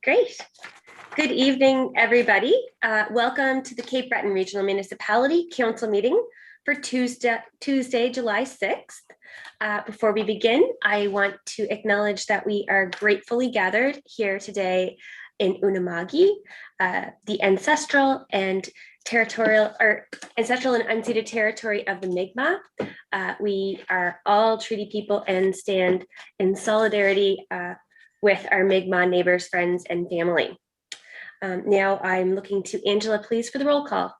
Great. Good evening, everybody. Welcome to the Cape Breton Regional Municipality Council meeting for Tuesday, July 6th. Before we begin, I want to acknowledge that we are gratefully gathered here today in Unama'ki, the ancestral and unceded territory of the Mi'kmaq. We are all treaty people and stand in solidarity with our Mi'kmaq neighbors, friends, and family. Now I'm looking to Angela, please, for the roll call.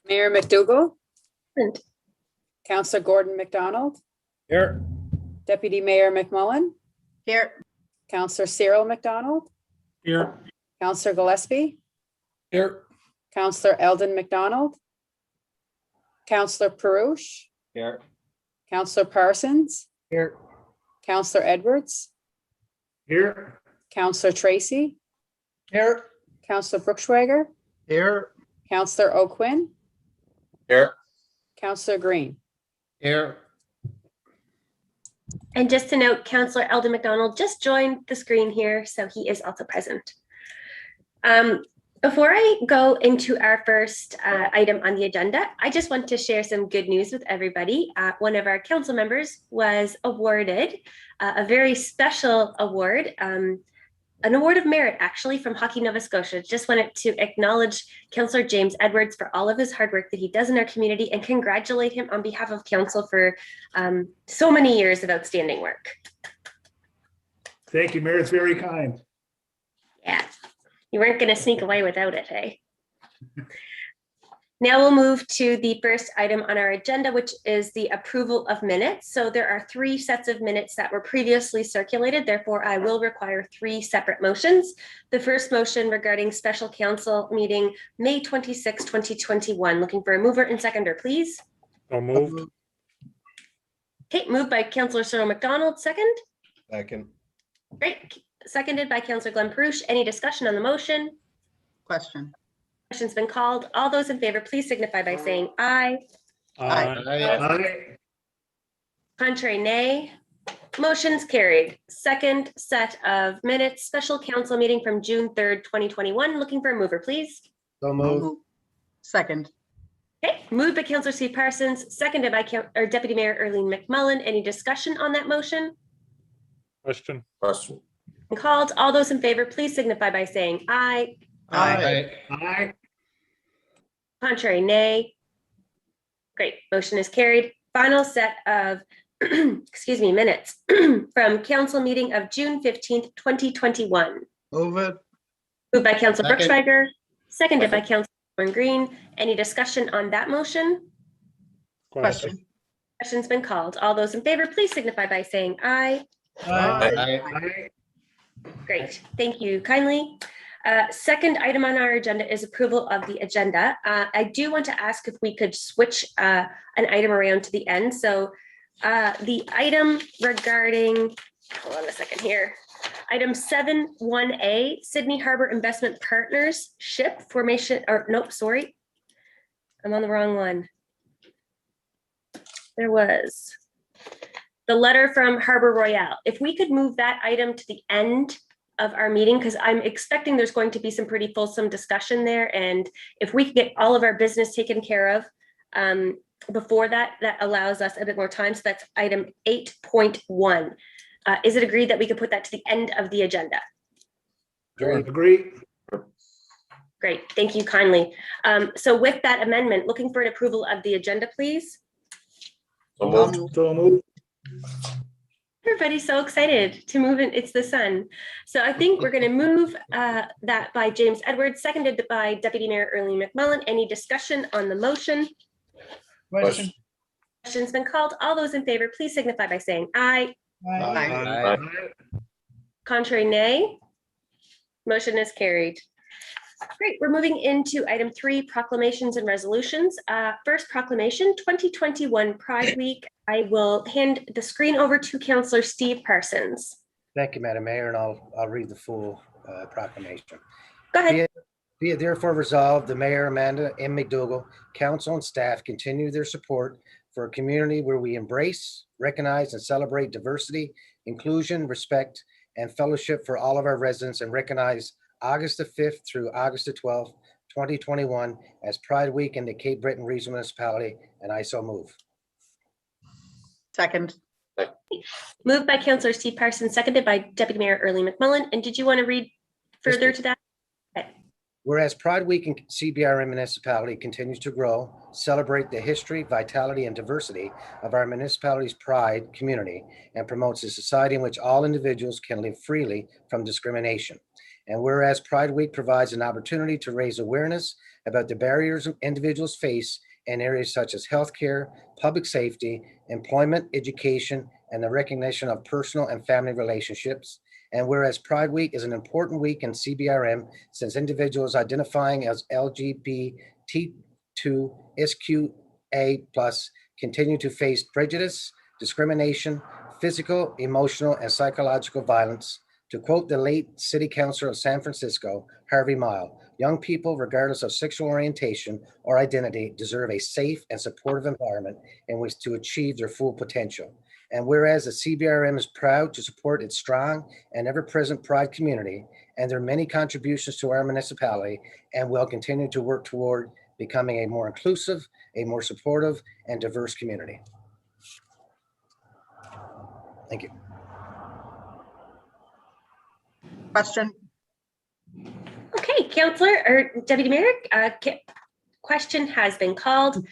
Mayor McDougall. And Councillor Gordon McDonald. Here. Deputy Mayor McMullen. Here. Councillor Cyril McDonald. Here. Councillor Gillespie. Here. Councillor Eldon McDonald. Councillor Perouche. Here. Councillor Parsons. Here. Councillor Edwards. Here. Councillor Tracy. Here. Councillor Brookschwager. Here. Councillor O'Quinn. Here. Councillor Green. Here. And just to note, Councillor Eldon McDonald just joined the screen here, so he is also present. Before I go into our first item on the agenda, I just want to share some good news with everybody. One of our council members was awarded a very special award, an award of merit, actually, from Hockey Nova Scotia. Just wanted to acknowledge Councillor James Edwards for all of his hard work that he does in our community and congratulate him on behalf of council for so many years of outstanding work. Thank you, Mayor. It's very kind. Yeah, you weren't going to sneak away without it, hey? Now we'll move to the first item on our agenda, which is the approval of minutes. So there are 3 sets of minutes that were previously circulated. Therefore, I will require 3 separate motions. The first motion regarding special council meeting, May 26, 2021. Looking for a mover and seconder, please. So moved. Okay, moved by Councillor Cyril McDonald, second. Second. Great, seconded by Councillor Glenn Perouche. Any discussion on the motion? Question. Question's been called. All those in favor, please signify by saying aye. Aye. Contrary, nay. Motion's carried. Second set of minutes, special council meeting from June 3rd, 2021. Looking for a mover, please. So moved. Second. Okay, moved by Councillor Steve Parsons, seconded by Deputy Mayor Erlene McMullen. Any discussion on that motion? Question. And called. All those in favor, please signify by saying aye. Aye. Contrary, nay. Great, motion is carried. Final set of excuse me, minutes from council meeting of June 15th, 2021. Move it. Moved by Councillor Second. Brookschwager, seconded by Councillor Green. Any discussion on that motion? Question. Question's been called. All those in favor, please signify by saying aye. Aye. Great, thank you kindly. Second item on our agenda is approval of the agenda. I do want to ask if we could switch an item around to the end. So the item regarding, hold on a second here. Item 7.1A, Sydney Harbour Investment Partners ship formation, or nope, sorry. I'm on the wrong one. There was the letter from Harbour Royale. If we could move that item to the end of our meeting, because I'm expecting there's going to be some pretty fulsome discussion there. And if we could get all of our business taken care of before that, that allows us a bit more time. So that's item 8.1. Is it agreed that we could put that to the end of the agenda? Agree. Great, thank you kindly. So with that amendment, looking for an approval of the agenda, please. So moved. Everybody's so excited to move in. It's the sun. So I think we're going to move that by James Edwards, seconded by Deputy Mayor Erlene McMullen. Any discussion on the motion? Question. Question's been called. All those in favor, please signify by saying aye. Aye. Contrary, nay. Motion is carried. Great, we're moving into item 3, proclamations and resolutions. First proclamation, 2021 Pride Week. I will hand the screen over to Councillor Steve Parsons. Thank you, Madam Mayor, and I'll read the full proclamation. Go ahead. Be it therefore resolved, the Mayor, Amanda M. McDougall, Council and staff continue their support for a community where we embrace, recognize, and celebrate diversity, inclusion, respect, and fellowship for all of our residents and recognize August the 5th through August the 12th, 2021 as Pride Week in the Cape Breton Regional Municipality, and I so move. Second. Moved by Councillor Steve Parsons, seconded by Deputy Mayor Early McMullen. And did you want to read further please. to that? Whereas Pride Week in CBRM municipality continues to grow, celebrate the history, vitality, and diversity of our municipality's pride community, and promotes a society in which all individuals can live freely from discrimination. And whereas Pride Week provides an opportunity to raise awareness about the barriers individuals face in areas such as healthcare, public safety, employment, education, and the recognition of personal and family relationships. And whereas Pride Week is an important week in CBRM since individuals identifying as LGBTQ2SQA+ continue to face prejudice, discrimination, physical, emotional, and psychological violence. To quote the late City Councilor of San Francisco, Harvey Mile, young people, regardless of sexual orientation or identity, deserve a safe and supportive environment in which to achieve their full potential. And whereas the CBRM is proud to support its strong and ever-present Pride community and their many contributions to our municipality, and will continue to work toward becoming a more inclusive, a more supportive, and diverse community. Thank you. Question. Okay, Councillor or Deputy Mayor, question has been called.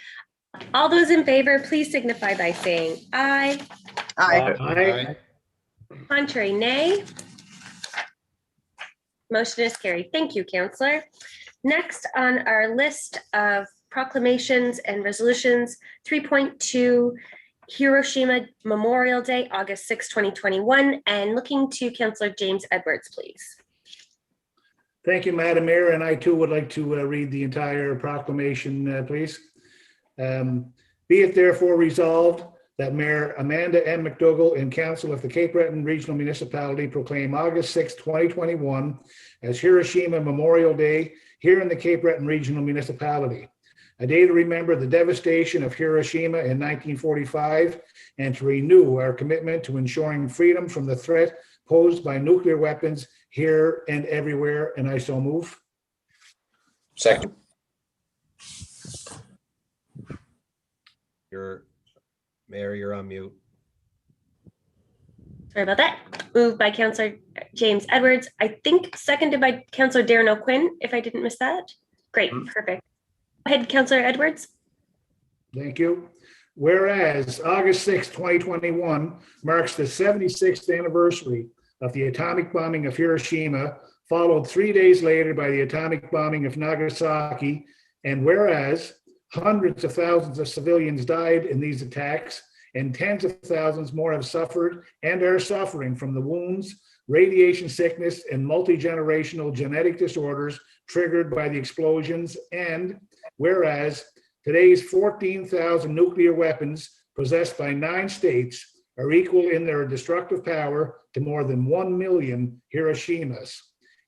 All those in favor, please signify by saying aye. Aye. Aye. Contrary, nay. Motion is carried. Thank you, Councillor. Next on our list of proclamations and resolutions, 3.2 Hiroshima Memorial Day, August 6, 2021, and looking to Councillor James Edwards, please. Thank you, Madam Mayor, and I too would like to read the entire proclamation, please. Be it therefore resolved that Mayor Amanda M. McDougall and Council of the Cape Breton Regional Municipality proclaim August 6, 2021 as Hiroshima Memorial Day here in the Cape Breton Regional Municipality. A day to remember the devastation of Hiroshima in 1945 and to renew our commitment to ensuring freedom from the threat posed by nuclear weapons here and everywhere, and I so move. Second. Mayor, you're on mute. Sorry about that. Moved by Councillor James Edwards. I think seconded by Councillor Darren O'Quinn, if I didn't miss that. Great, perfect. Go ahead, Councillor Edwards. Thank you. Whereas August 6, 2021 marks the 76th anniversary of the atomic bombing of Hiroshima, followed 3 days later by the atomic bombing of Nagasaki, and whereas hundreds of thousands of civilians died in these attacks, and tens of thousands more have suffered and are suffering from the wounds, radiation sickness, and multi-generational genetic disorders triggered by the explosions, and whereas today's 14,000 nuclear weapons possessed by 9 states are equal in their destructive power to more than 1 million Hiroshimas.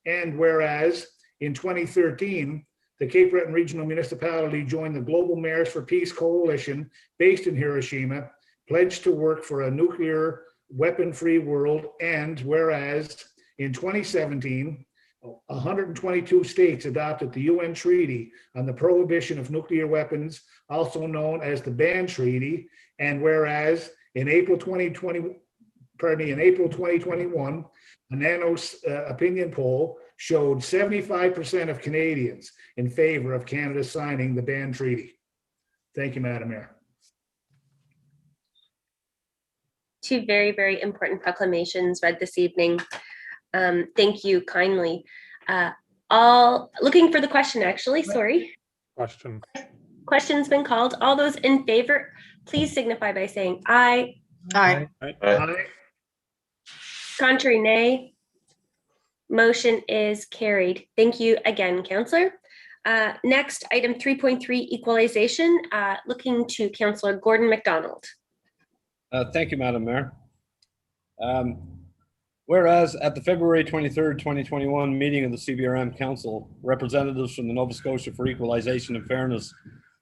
And whereas in 2013, the Cape Breton Regional Municipality joined the Global Mayors for Peace Coalition based in Hiroshima, pledged to work for a nuclear weapon-free world. And whereas in 2017, 122 states adopted the UN Treaty on the Prohibition of Nuclear Weapons, also known as the Ban Treaty. And whereas in April 2021, a Nanos opinion poll showed 75% of Canadians in favor of Canada signing the Ban Treaty. Thank you, Madam Mayor. Two very, very important proclamations read this evening. Thank you kindly. All looking for the question, actually, sorry. Question. Question's been called. All those in favor, please signify by saying aye. Aye. Aye. Contrary, nay. Motion is carried. Thank you again, Councillor. Next, item 3.3, equalization. Looking to Councillor Gordon McDonald. Thank you, Madam Mayor. Whereas at the February 23rd, 2021 meeting of the CBRM Council, representatives from the Nova Scotia for Equalization and Fairness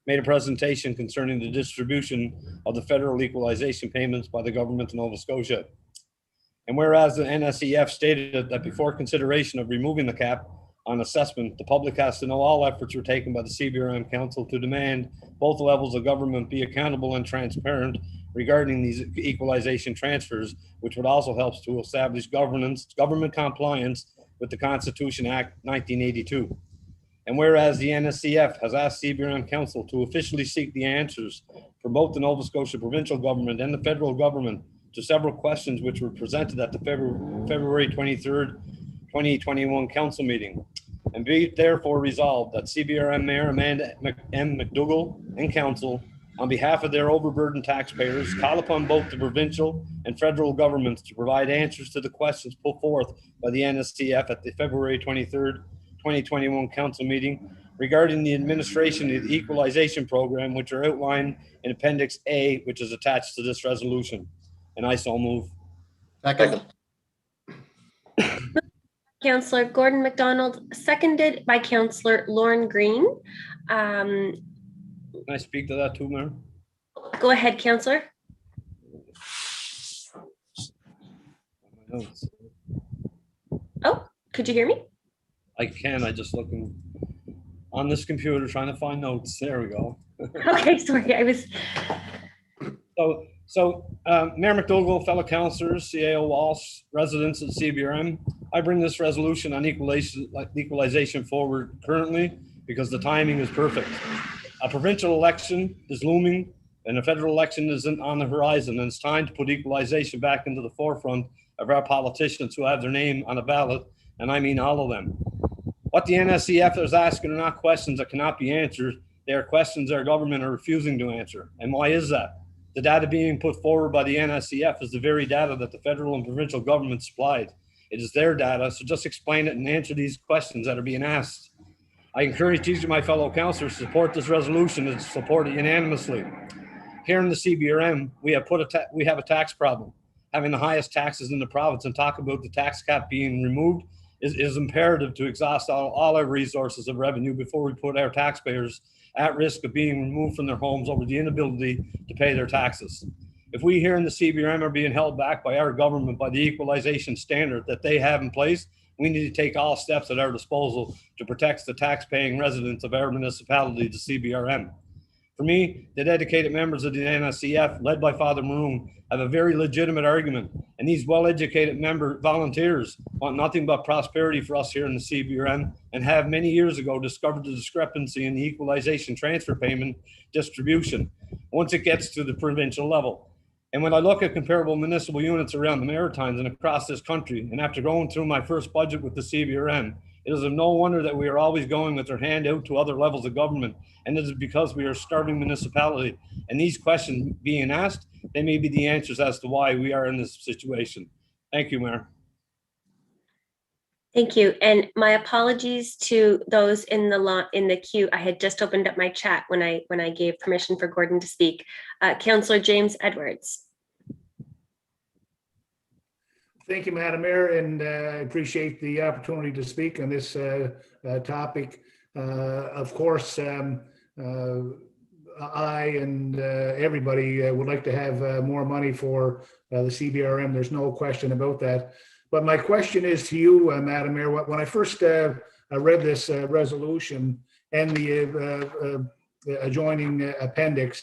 made a presentation concerning the distribution of the federal equalization payments by the government of Nova Scotia. And whereas the NSEF stated that before consideration of removing the cap on assessment, the public has to know all efforts were taken by the CBRM Council to demand both levels of government be accountable and transparent regarding these equalization transfers, which would also help to establish government compliance with the Constitution Act 1982. And whereas the NSCF has asked CBRM Council to officially seek the answers for both the Nova Scotia provincial government and the federal government to several questions which were presented at the February 23rd, 2021 council meeting. And be it therefore resolved that CBRM Mayor Amanda M. McDougall and Council, on behalf of their overburdened taxpayers, call upon both the provincial and federal governments to provide answers to the questions put forth by the NSCF at the February 23rd, 2021 council meeting regarding the administration of the equalization program, which are outlined in Appendix A, which is attached to this resolution. And I so move. Second. Councillor Gordon McDonald, seconded by Councillor Lauren Green. Can I speak to that too, Mayor? Go ahead, Councillor. Oh, could you hear me? I can. I just looking on this computer trying to find notes. There we go. Okay, sorry, I was. So Mayor McDougall, fellow councillors, CAO Walsh, residents of CBRM, I bring this resolution on equalization forward currently because the timing is perfect. A provincial election is looming and a federal election isn't on the horizon, and it's time to put equalization back into the forefront of our politicians who have their name on a ballot, and I mean all of them. What the NSCF is asking are not questions that cannot be answered. They are questions our government are refusing to answer. And why is that? The data being put forward by the NSCF is the very data that the federal and provincial government supplied. It is their data, so just explain it and answer these questions that are being asked. I encourage each of my fellow councillors to support this resolution and support it unanimously. Here in the CBRM, we have a tax problem. Having the highest taxes in the province and talk about the tax cap being removed is imperative to exhaust all our resources of revenue before we put our taxpayers at risk of being removed from their homes over the inability to pay their taxes. If we here in the CBRM are being held back by our government by the equalization standard that they have in place, we need to take all steps at our disposal to protect the tax-paying residents of our municipality, the CBRM. For me, the dedicated members of the NSCF, led by Father Maroon, have a very legitimate argument, and these well-educated volunteers want nothing but prosperity for us here in the CBRM, and have many years ago discovered the discrepancy in the equalization transfer payment distribution once it gets to the provincial level. And when I look at comparable municipal units around the Maritimes and across this country, and after going through my first budget with the CBRM, it is of no wonder that we are always going with our hand out to other levels of government. And it is because we are a starving municipality. And these questions being asked, they may be the answers as to why we are in this situation. Thank you, Mayor. Thank you. And my apologies to those in the queue. I had just opened up my chat when I gave permission for Gordon to speak. Councillor James Edwards. Thank you, Madam Mayor, and I appreciate the opportunity to speak on this topic. Of course, I and everybody would like to have more money for the CBRM. There's no question about that. But my question is to you, Madam Mayor. When I first read this resolution and the adjoining appendix,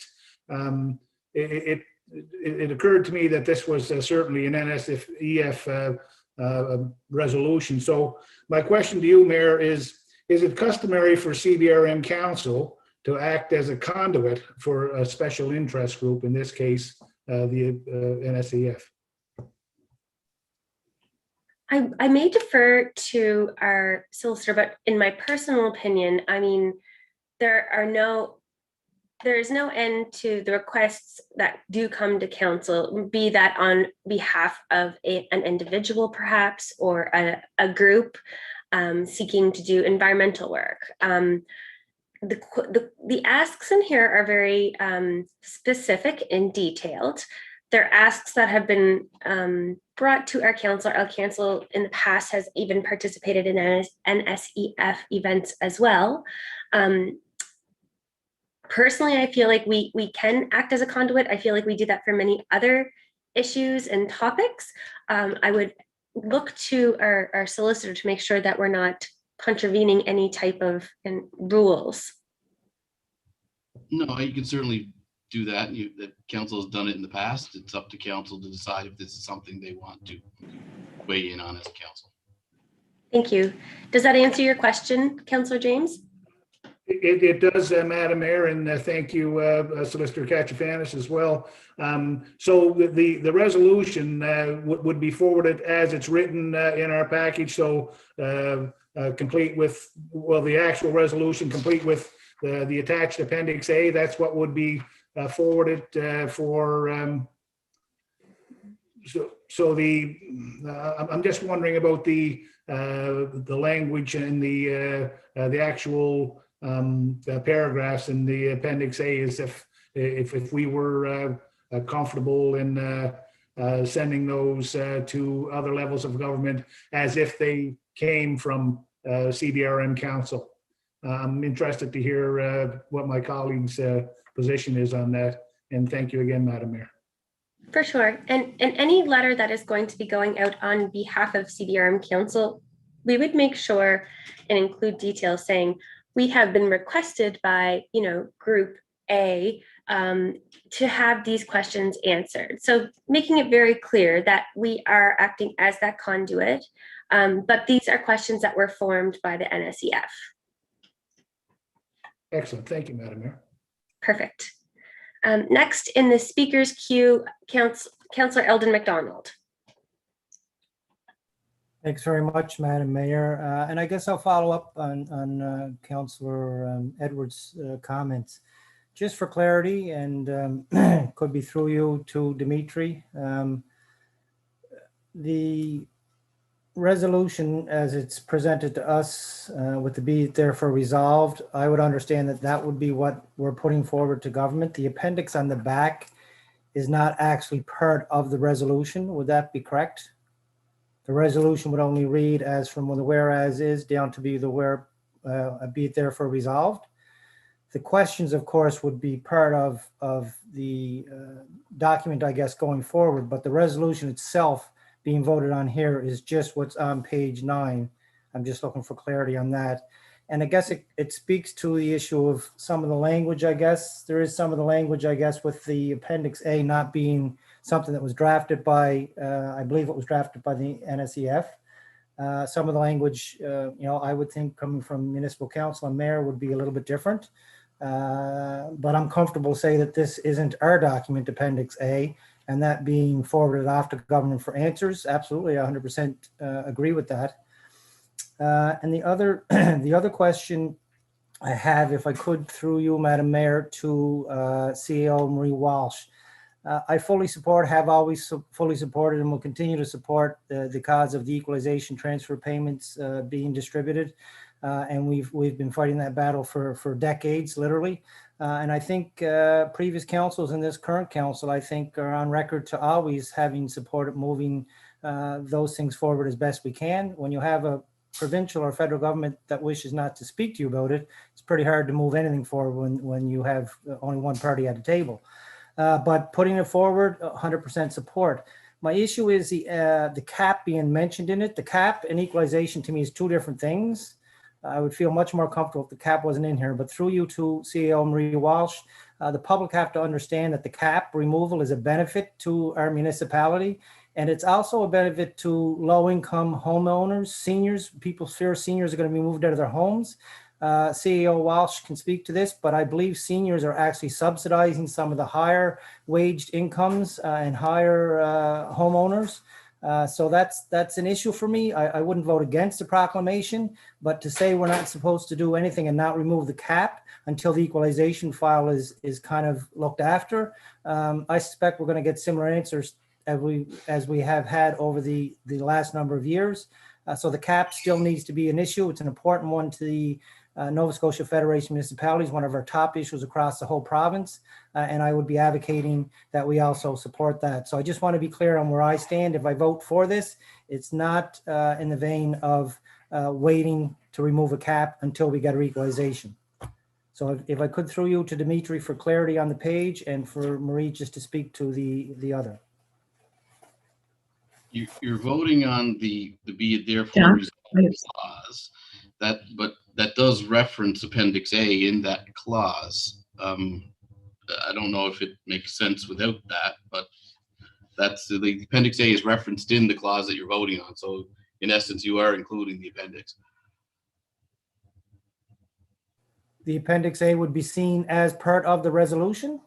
it occurred to me that this was certainly an NSEF resolution. So my question to you, Mayor, is it customary for CBRM Council to act as a conduit for a special interest group, in this case, the NSEF? I may defer to our solicitor, but in my personal opinion, I mean, there is no end to the requests that do come to council, be that on behalf of an individual perhaps, or a group seeking to do environmental work. The asks in here are very specific and detailed. They're asks that have been brought to our council. Our council in the past has even participated in NSEF events as well. Personally, I feel like we can act as a conduit. I feel like we do that for many other issues and topics, I would look to our solicitor to make sure that we're not contravening any type of rules. No, you can certainly do that. That council has done it in the past. It's up to council to decide if this is something they want to weigh in on as a council. Thank you. Does that answer your question, Councillor James? It does, Madam Mayor, and thank you, Solicitor Kachafanis, as well. So the resolution would be forwarded as it's written in our package. So complete with, well, the actual resolution complete with the attached Appendix A. That's what would be forwarded for. I'm just wondering about the language and the actual paragraphs in the Appendix A, is if we were comfortable in sending those to other levels of government as if they came from CBRM Council. I'm interested to hear what my colleagues' position is on that. And thank you again, Madam Mayor. For sure. And any letter that is going to be going out on behalf of CBRM Council, we would make sure and include details saying we have been requested by, Group A to have these questions answered. So making it very clear that we are acting as that conduit, but these are questions that were formed by the NSEF. Excellent. Thank you, Madam Mayor. Perfect. Next in the speaker's queue, Councillor Eldon McDonald. Thanks very much, Madam Mayor. And I guess I'll follow up on Councillor Edwards' comments. Just for clarity, and could be through you to Dimitri, the resolution as it's presented to us with the be it therefore resolved, I would understand that that would be what we're putting forward to government. The appendix on the back is not actually part of the resolution. Would that be correct? The resolution would only read as from the whereas is down to be the where be it therefore resolved. The questions, of course, would be part of the document, I guess, going forward, but the resolution itself being voted on here is just what's on page 9. I'm just looking for clarity on that. And I guess it speaks to the issue of some of the language, I guess. There is some of the language, I guess, with the Appendix A not being something that was drafted by, I believe it was drafted by the NSEF. Some of the language, I would think coming from municipal council and mayor would be a little bit different. But I'm comfortable to say that this isn't our document, Appendix A, and that being forwarded off to government for answers. Absolutely, 100% agree with that. And the other question I have, if I could, through you, Madam Mayor, to CEO Marie Walsh. I fully support, have always fully supported, and will continue to support the cause of the equalization transfer payments being distributed. And we've been fighting that battle for decades, literally. And I think previous councils and this current council, I think, are on record to always having supported moving those things forward as best we can. When you have a provincial or federal government that wishes not to speak to you about it, it's pretty hard to move anything forward when you have only one party at the table. But putting it forward, 100% support. My issue is the cap being mentioned in it. The cap and equalization to me is two different things. I would feel much more comfortable if the cap wasn't in here, but through you to CEO Marie Walsh, the public have to understand that the cap removal is a benefit to our municipality. And it's also a benefit to low-income homeowners, seniors. People fear seniors are going to be moved out of their homes. CEO Walsh can speak to this, but I believe seniors are actually subsidizing some of the higher waged incomes and higher homeowners. So that's an issue for me. I wouldn't vote against the proclamation, but to say we're not supposed to do anything and not remove the cap until the equalization file is kind of looked after, I suspect we're going to get similar answers as we have had over the last number of years. So the cap still needs to be an issue. It's an important one to the Nova Scotia Federation Municipalities, one of our top issues across the whole province. And I would be advocating that we also support that. So I just want to be clear on where I stand. If I vote for this, it's not in the vein of waiting to remove a cap until we get a equalization. So if I could throw you to Dimitri for clarity on the page and for Marie just to speak to the other. You're voting on the be it therefore John, resolved please. clause. But that does reference Appendix A in that clause. I don't know if it makes sense without that, but that's the Appendix A is referenced in the clause that you're voting on. So in essence, you are including the appendix. The Appendix A would be seen as part of the resolution?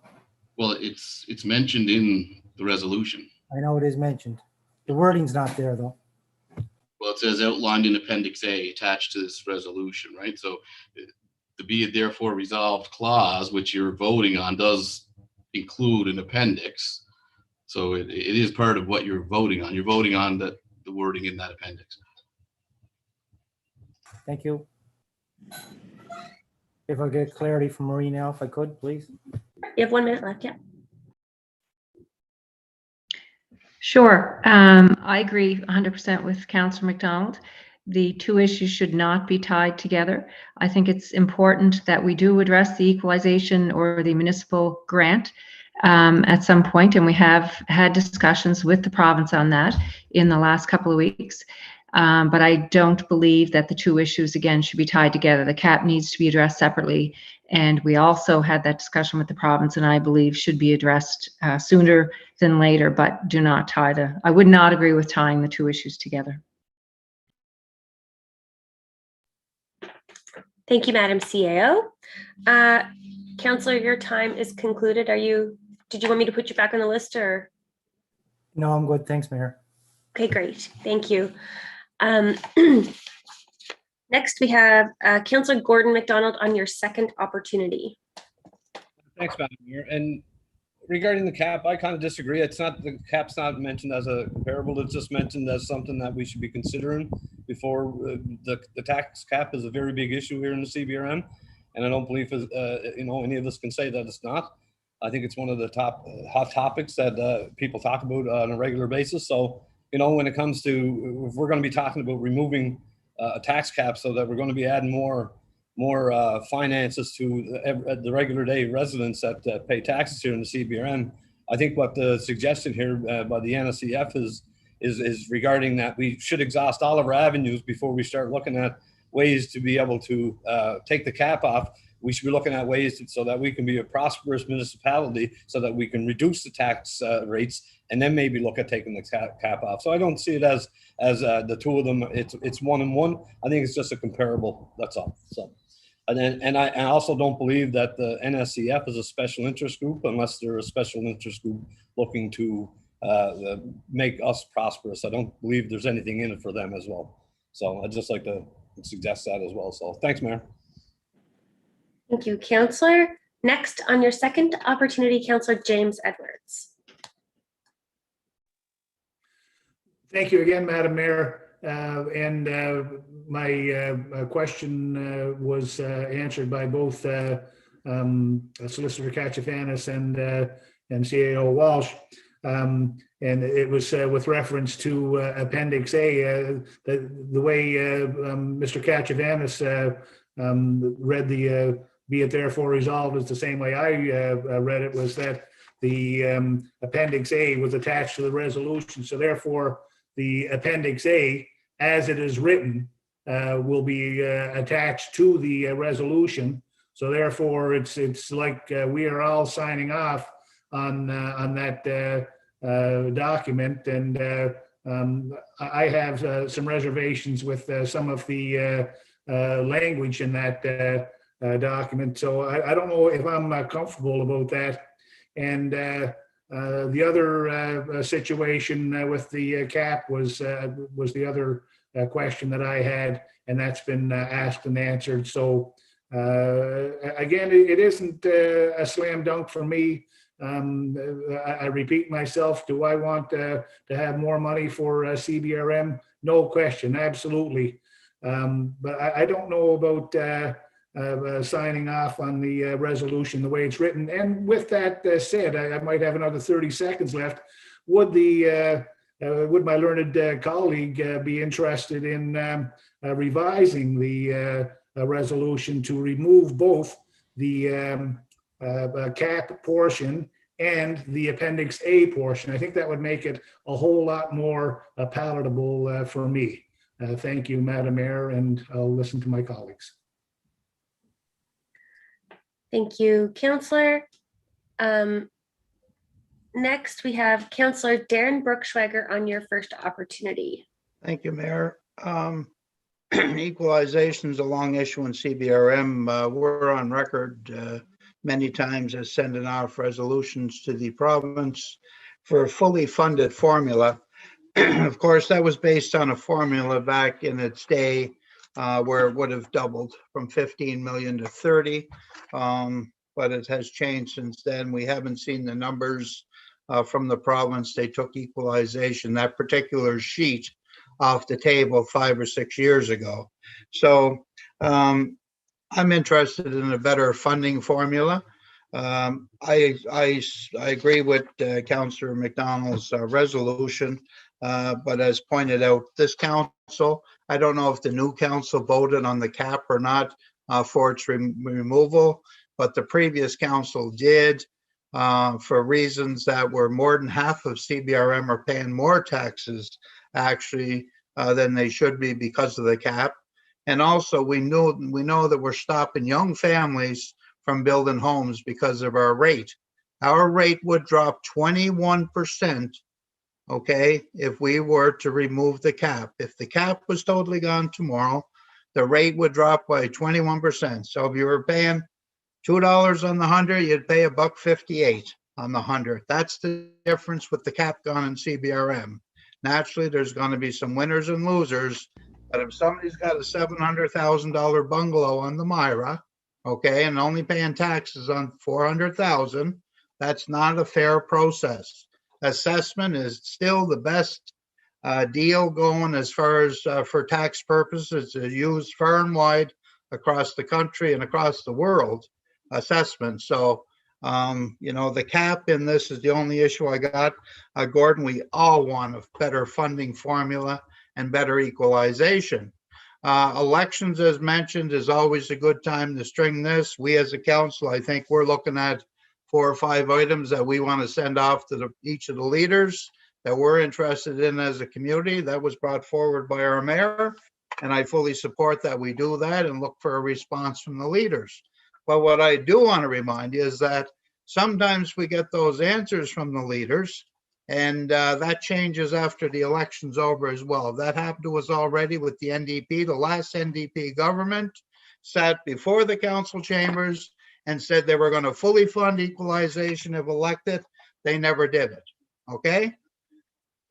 Well, it's mentioned in the resolution. I know it is mentioned. The wording's not there, though. Well, it says outlined in Appendix A attached to this resolution, right? So the be it therefore resolved clause, which you're voting on, does include an appendix. So it is part of what you're voting on. You're voting on the wording in that appendix. Thank you. If I get clarity from Marie now, if I could, please. You have 1 minute left, yeah. Sure. I agree 100% with Councillor McDonald. The two issues should not be tied together. I think it's important that we do address the equalization or the municipal grant at some point, and we have had discussions with the province on that in the last couple of weeks. But I don't believe that the two issues, again, should be tied together. The cap needs to be addressed separately. And we also had that discussion with the province, and I believe should be addressed sooner than later, but do not tie I would not agree with tying the two issues together. Thank you, Madam CAO. Councillor, your time is concluded. Did you want me to put you back on the list or? No, I'm good. Thanks, Mayor. Okay, great. Thank you. Next, we have Councillor Gordon McDonald on your second opportunity. Thanks, Madam Mayor. And regarding the cap, I kind of disagree. It's not, the cap's not mentioned as a comparable. It's just mentioned as something that we should be considering before the tax cap is a very big issue here in the CBRM. And I don't believe, any of us can say that it's not. I think it's one of the top hot topics that people talk about on a regular basis. So, when it comes to, if we're going to be talking about removing a tax cap so that we're going to be adding more finances to the regular day residents that pay taxes here in the CBRM, I think what the suggestion here by the NSCF is regarding that we should exhaust all of our avenues before we start looking at ways to be able to take the cap off. We should be looking at ways so that we can be a prosperous municipality so that we can reduce the tax rates and then maybe look at taking the cap off. So I don't see it as the two of them. It's one and one. I think it's just a comparable. That's all. So, and I also don't believe that the NSCF is a special interest group unless they're a special interest group looking to make us prosperous. I don't believe there's anything in it for them as well. So I'd just like to suggest that as well. So thanks, Mayor. Thank you, Councillor. Next, on your second opportunity, Councillor James Edwards. Thank you again, Madam Mayor. My question was answered by both Solicitor Kachafanis and CAO Walsh. And it was with reference to Appendix A, the way Mr. Kachafanis read the be it therefore resolved is the same way I read it, was that the Appendix A was attached to the resolution. So therefore, the Appendix A, as it is written, will be attached to the resolution. So therefore, it's like we are all signing off on that document, and I have some reservations with some of the language in that document. So I don't know if I'm comfortable about that. And the other situation with the cap was the other question that I had, and that's been asked and answered. So again, it isn't a slam dunk for me. I repeat myself, do I want to have more money for CBRM? No question, absolutely. But I don't know about signing off on the resolution the way it's written. And with that said, I might have another 30 seconds left. Would my learned colleague be interested in revising the resolution to remove both the cap portion and the Appendix A portion. I think that would make it a whole lot more palatable for me. Thank you, Madam Mayor, and I'll listen to my colleagues. Thank you, Councillor. Next, we have Councillor Darren Brookschweiger on your first opportunity. Thank you, Mayor. Equalization is a long issue in CBRM. We're on record many times as sending off resolutions to the province for a fully funded formula. Of course, that was based on a formula back in its day where it would have doubled from 15 million to 30. But it has changed since then. We haven't seen the numbers from the province. They took equalization, that particular sheet, off the table 5 or 6 years ago. So I'm interested in a better funding formula. I agree with Councillor McDonald's resolution, but as pointed out, this council, I don't know if the new council voted on the cap or not for its removal, but the previous council did for reasons that were more than half of CBRM are paying more taxes actually than they should be because of the cap. And also we know that we're stopping young families from building homes because of our rate. Our rate would drop 21%, okay, if we were to remove the cap. If the cap was totally gone tomorrow, the rate would drop by 21%. So if you were paying $2 on the 100, you'd pay $1.58 on the 100. That's the difference with the cap gone in CBRM. Naturally, there's going to be some winners and losers, but if somebody's got a $700,000 bungalow on the Myra, okay, and only paying taxes on $400,000, that's not a fair process. Assessment is still the best deal going as far as for tax purposes. It's used far and wide across the country and across the world. Assessment. So, you know, the cap in this is the only issue I got. Gordon, we all want a better funding formula and better equalization. Elections, as mentioned, is always a good time to string this. We as a council, I think we're looking at 4 or 5 items that we want to send off to each of the leaders that we're interested in as a community. That was brought forward by our mayor, and I fully support that we do that and look for a response from the leaders. But what I do want to remind you is that sometimes we get those answers from the leaders, and that changes after the election's over as well. That happened to us already with the NDP. The last NDP government sat before the council chambers and said they were going to fully fund equalization if elected. They never did it. Okay?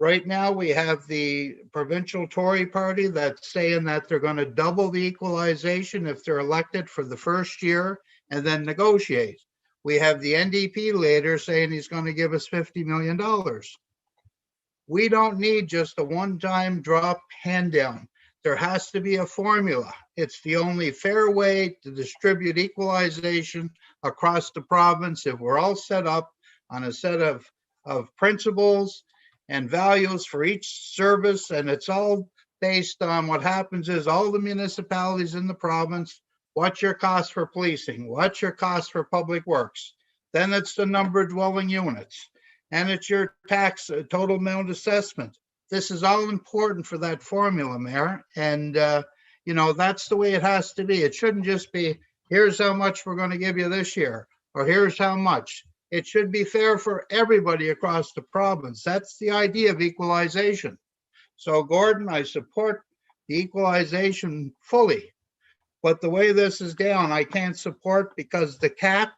Right now, we have the provincial Tory party that's saying that they're going to double the equalization if they're elected for the first year and then negotiate. We have the NDP leader saying he's going to give us $50 million. We don't need just a one-time drop hand down. There has to be a formula. It's the only fair way to distribute equalization across the province if we're all set up on a set of principles and values for each service, and it's all based on what happens is all the municipalities in the province, what's your cost for policing, what's your cost for public works, then it's the number of dwelling units, and it's your tax total amount assessment. This is all important for that formula, Mayor, and you know, that's the way it has to be. It shouldn't just be, here's how much we're going to give you this year, or here's how much. It should be fair for everybody across the province. That's the idea of equalization. So, Gordon, I support the equalization fully. But the way this is down, I can't support because the cap,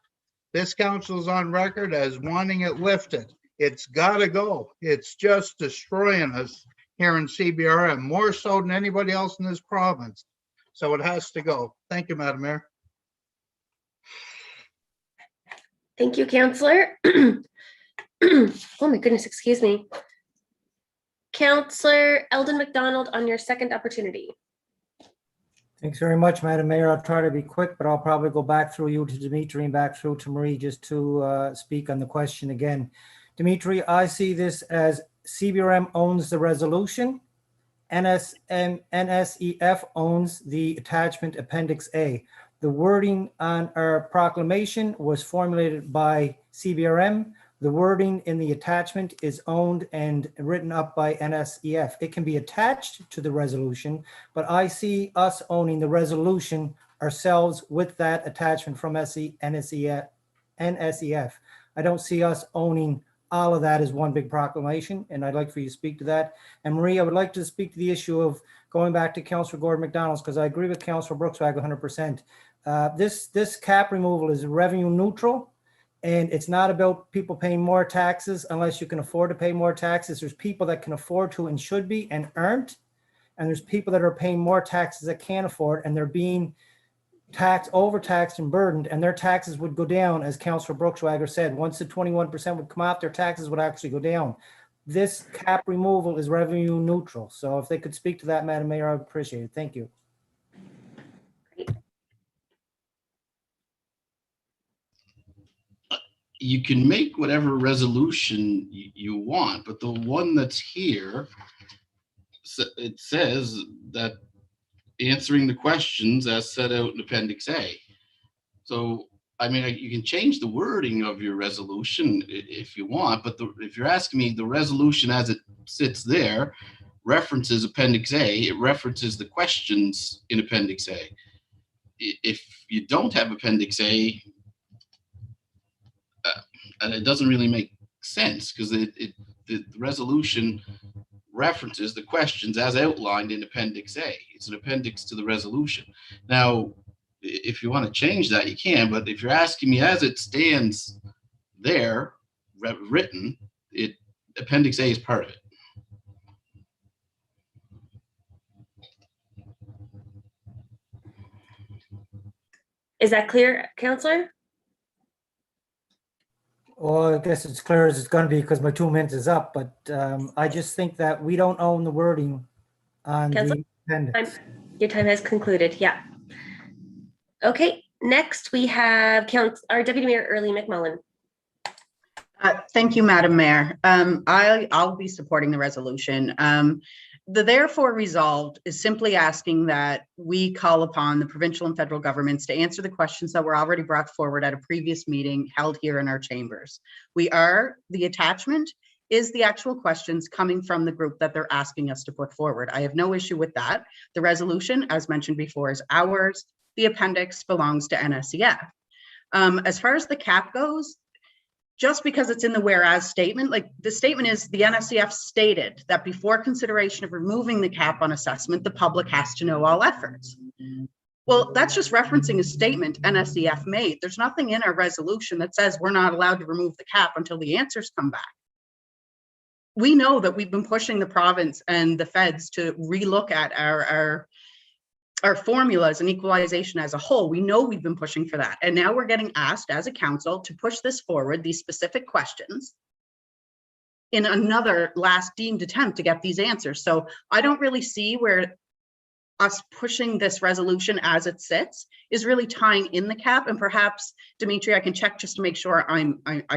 this council's on record as wanting it lifted. It's got to go. It's just destroying us here in CBRM, more so than anybody else in this province. So it has to go. Thank you, Madam Mayor. Thank you, Councillor. Oh my goodness, excuse me. Councillor Eldon McDonald on your second opportunity. Thanks very much, Madam Mayor. I'll try to be quick, but I'll probably go back through you to Dimitri and back through to Marie just to speak on the question again. Dimitri, I see this as CBRM owns the resolution, NSEF owns the attachment Appendix A. The wording on our proclamation was formulated by CBRM. the wording in the attachment is owned and written up by NSEF. It can be attached to the resolution, but I see us owning the resolution ourselves with that attachment from NSEF. I don't see us owning all of that as one big proclamation, and I'd like for you to speak to that. And Marie, I would like to speak to the issue of going back to Councillor Gordon McDonald's, because I agree with Councillor Brookswag 100%. This cap removal is revenue neutral, and it's not about people paying more taxes unless you can afford to pay more taxes. There's people that can afford to and should be and aren't, and there's people that are paying more taxes that can't afford, and they're being overtaxed and burdened, and their taxes would go down, as Councillor Brookswager said. Once the 21% would come off, their taxes would actually go down. This cap removal is revenue neutral. So if they could speak to that, Madam Mayor, I would appreciate it. Thank you. You can make whatever resolution you want, but the one that's here, it says that answering the questions as set out in Appendix A. So, I mean, you can change the wording of your resolution if you want, but if you're asking me, the resolution as it sits there references Appendix A, it references the questions in Appendix A. If you don't have Appendix A, and it doesn't really make sense, because the resolution references the questions as outlined in Appendix A. It's an appendix to the resolution. Now, if you want to change that, you can, but if you're asking me as it stands there, written, Appendix A is part of it. Is that clear, Councillor? Well, I guess it's clear as it's going to be because my 2 minutes is up, but I just think that we don't own the wording on Councillor? the appendix. Your time has concluded. Yeah. Okay. Next, we have our Deputy Mayor Early McMullen. Thank you, Madam Mayor. I'll be supporting the resolution. The therefore resolved is simply asking that we call upon the provincial and federal governments to answer the questions that were already brought forward at a previous meeting held here in our chambers. The attachment is the actual questions coming from the group that they're asking us to put forward. I have no issue with that. The resolution, as mentioned before, is ours. The appendix belongs to NSEF. As far as the cap goes, just because it's in the whereas statement, like the statement is the NSEF stated that before consideration of removing the cap on assessment, the public has to know all efforts. Well, that's just referencing a statement NSEF made. There's nothing in our resolution that says we're not allowed to remove the cap until the answers come back. We know that we've been pushing the province and the feds to relook at our formulas and equalization as a whole. We know we've been pushing for that. And now we're getting asked as a council to push this forward, these specific questions, in another last deemed attempt to get these answers. So I don't really see where us pushing this resolution as it sits is really tying in the cap. And perhaps, Dimitri, I can check just to make sure I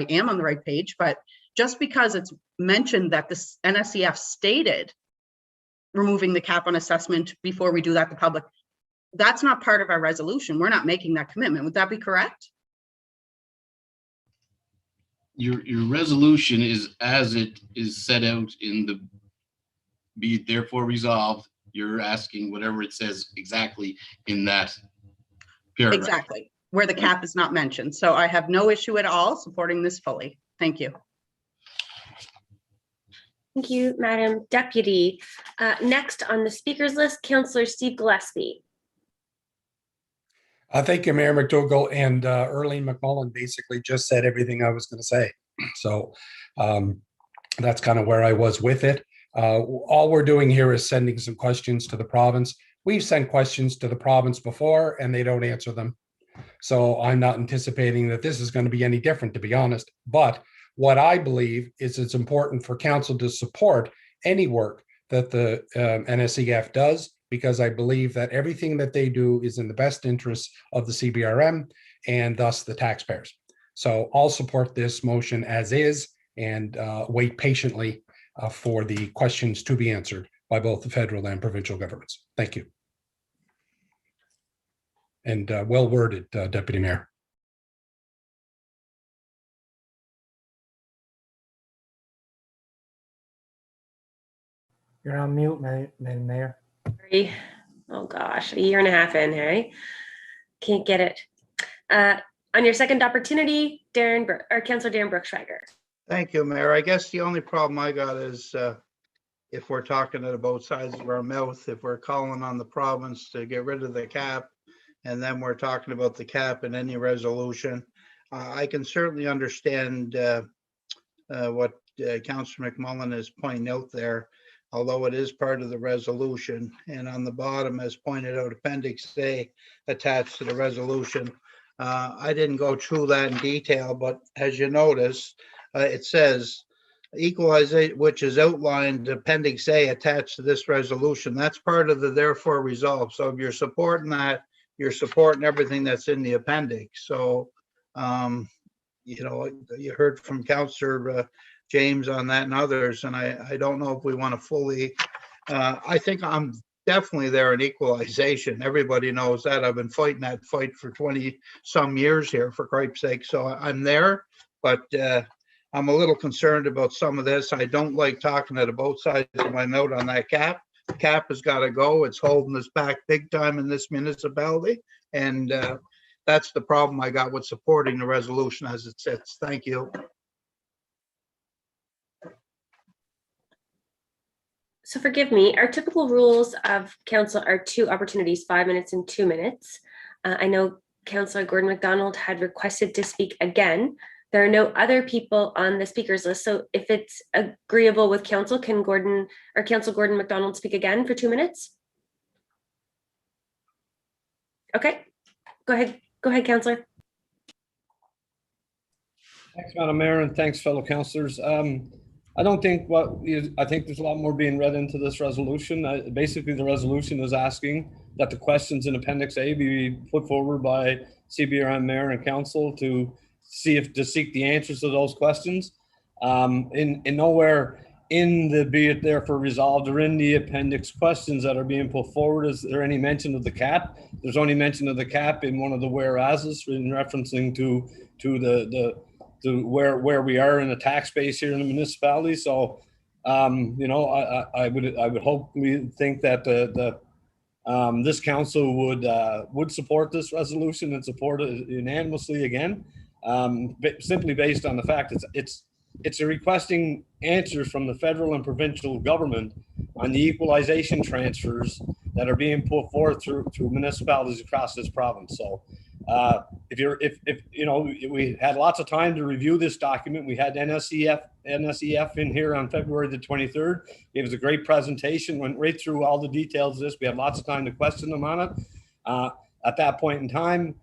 am on the right page, but just because it's mentioned that this NSEF stated removing the cap on assessment before we do that to public, that's not part of our resolution. We're not making that commitment. Would that be correct? Your resolution is as it is set out in the be it therefore resolved. You're asking whatever it says exactly in that paragraph. Exactly, where the cap is not mentioned. So I have no issue at all supporting this fully. Thank you. Thank you, Madam Deputy. Next on the speakers list, Councillor Steve Gillespie. Thank you, Mayor McDougall, and Early McMullen basically just said everything I was going to say. So that's kind of where I was with it. All we're doing here is sending some questions to the province. We've sent questions to the province before and they don't answer them. So I'm not anticipating that this is going to be any different, to be honest. But what I believe is it's important for council to support any work that the NSEF does, because I believe that everything that they do is in the best interests of the CBRM and thus the taxpayers. So I'll support this motion as is and wait patiently for the questions to be answered by both the federal and provincial governments. Thank you. And well worded, Deputy Mayor. You're on mute, Madam Mayor. Sorry. Oh gosh, a year and a half in, Harry. Can't get it. On your second opportunity, Councillor Darren Brookschweiger. Thank you, Mayor. I guess the only problem I got is if we're talking at both sides of our mouth, if we're calling on the province to get rid of the cap, and then we're talking about the cap in any resolution. I can certainly understand what Councillor McMullen is pointing out there, although it is part of the resolution. And on the bottom, as pointed out, Appendix A attached to the resolution. I didn't go through that in detail, but as you notice, it says equalization, which is outlined Appendix A attached to this resolution. That's part of the therefore resolved. So if you're supporting that, you're supporting everything that's in the appendix. So, you know, you heard from Councillor James on that and others, and I don't know if we want to fully, I think I'm definitely there in equalization. Everybody knows that. I've been fighting that fight for 20 some years here, for Christ's sake. So I'm there, but I'm a little concerned about some of this. I don't like talking at both sides of my mouth on that cap. The cap has got to go. It's holding us back big time in this municipality. And that's the problem I got with supporting the resolution as it sits. Thank you. So forgive me, our typical rules of council are 2 opportunities, 5 minutes and 2 minutes. I know Councillor Gordon MacDonald had requested to speak again. There are no other people on the speakers list. So if it's agreeable with council, can Councillor Gordon MacDonald speak again for 2 minutes? Okay, go ahead, Councillor. Thanks, Madam Mayor, and thanks, fellow councillors. I don't think I think there's a lot more being read into this resolution. Basically, the resolution is asking that the questions in Appendix A be put forward by CBRM Mayor and Council to seek the answers to those questions. In nowhere in the be it therefore resolved or in the appendix questions that are being put forward is there any mention of the cap. There's only mention of the cap in one of the whereases in referencing to where we are in the tax base here in the municipality. So you know, I would hopefully think that this council would support this resolution and support it unanimously again, simply based on the fact it's a requesting answers from the federal and provincial government on the equalization transfers that are being put forth through municipalities across this province. So if you know, we had lots of time to review this document. We had NSEF in here on February the 23rd. It was a great presentation, went right through all the details of this. We had lots of time to question them on it. At that point in time,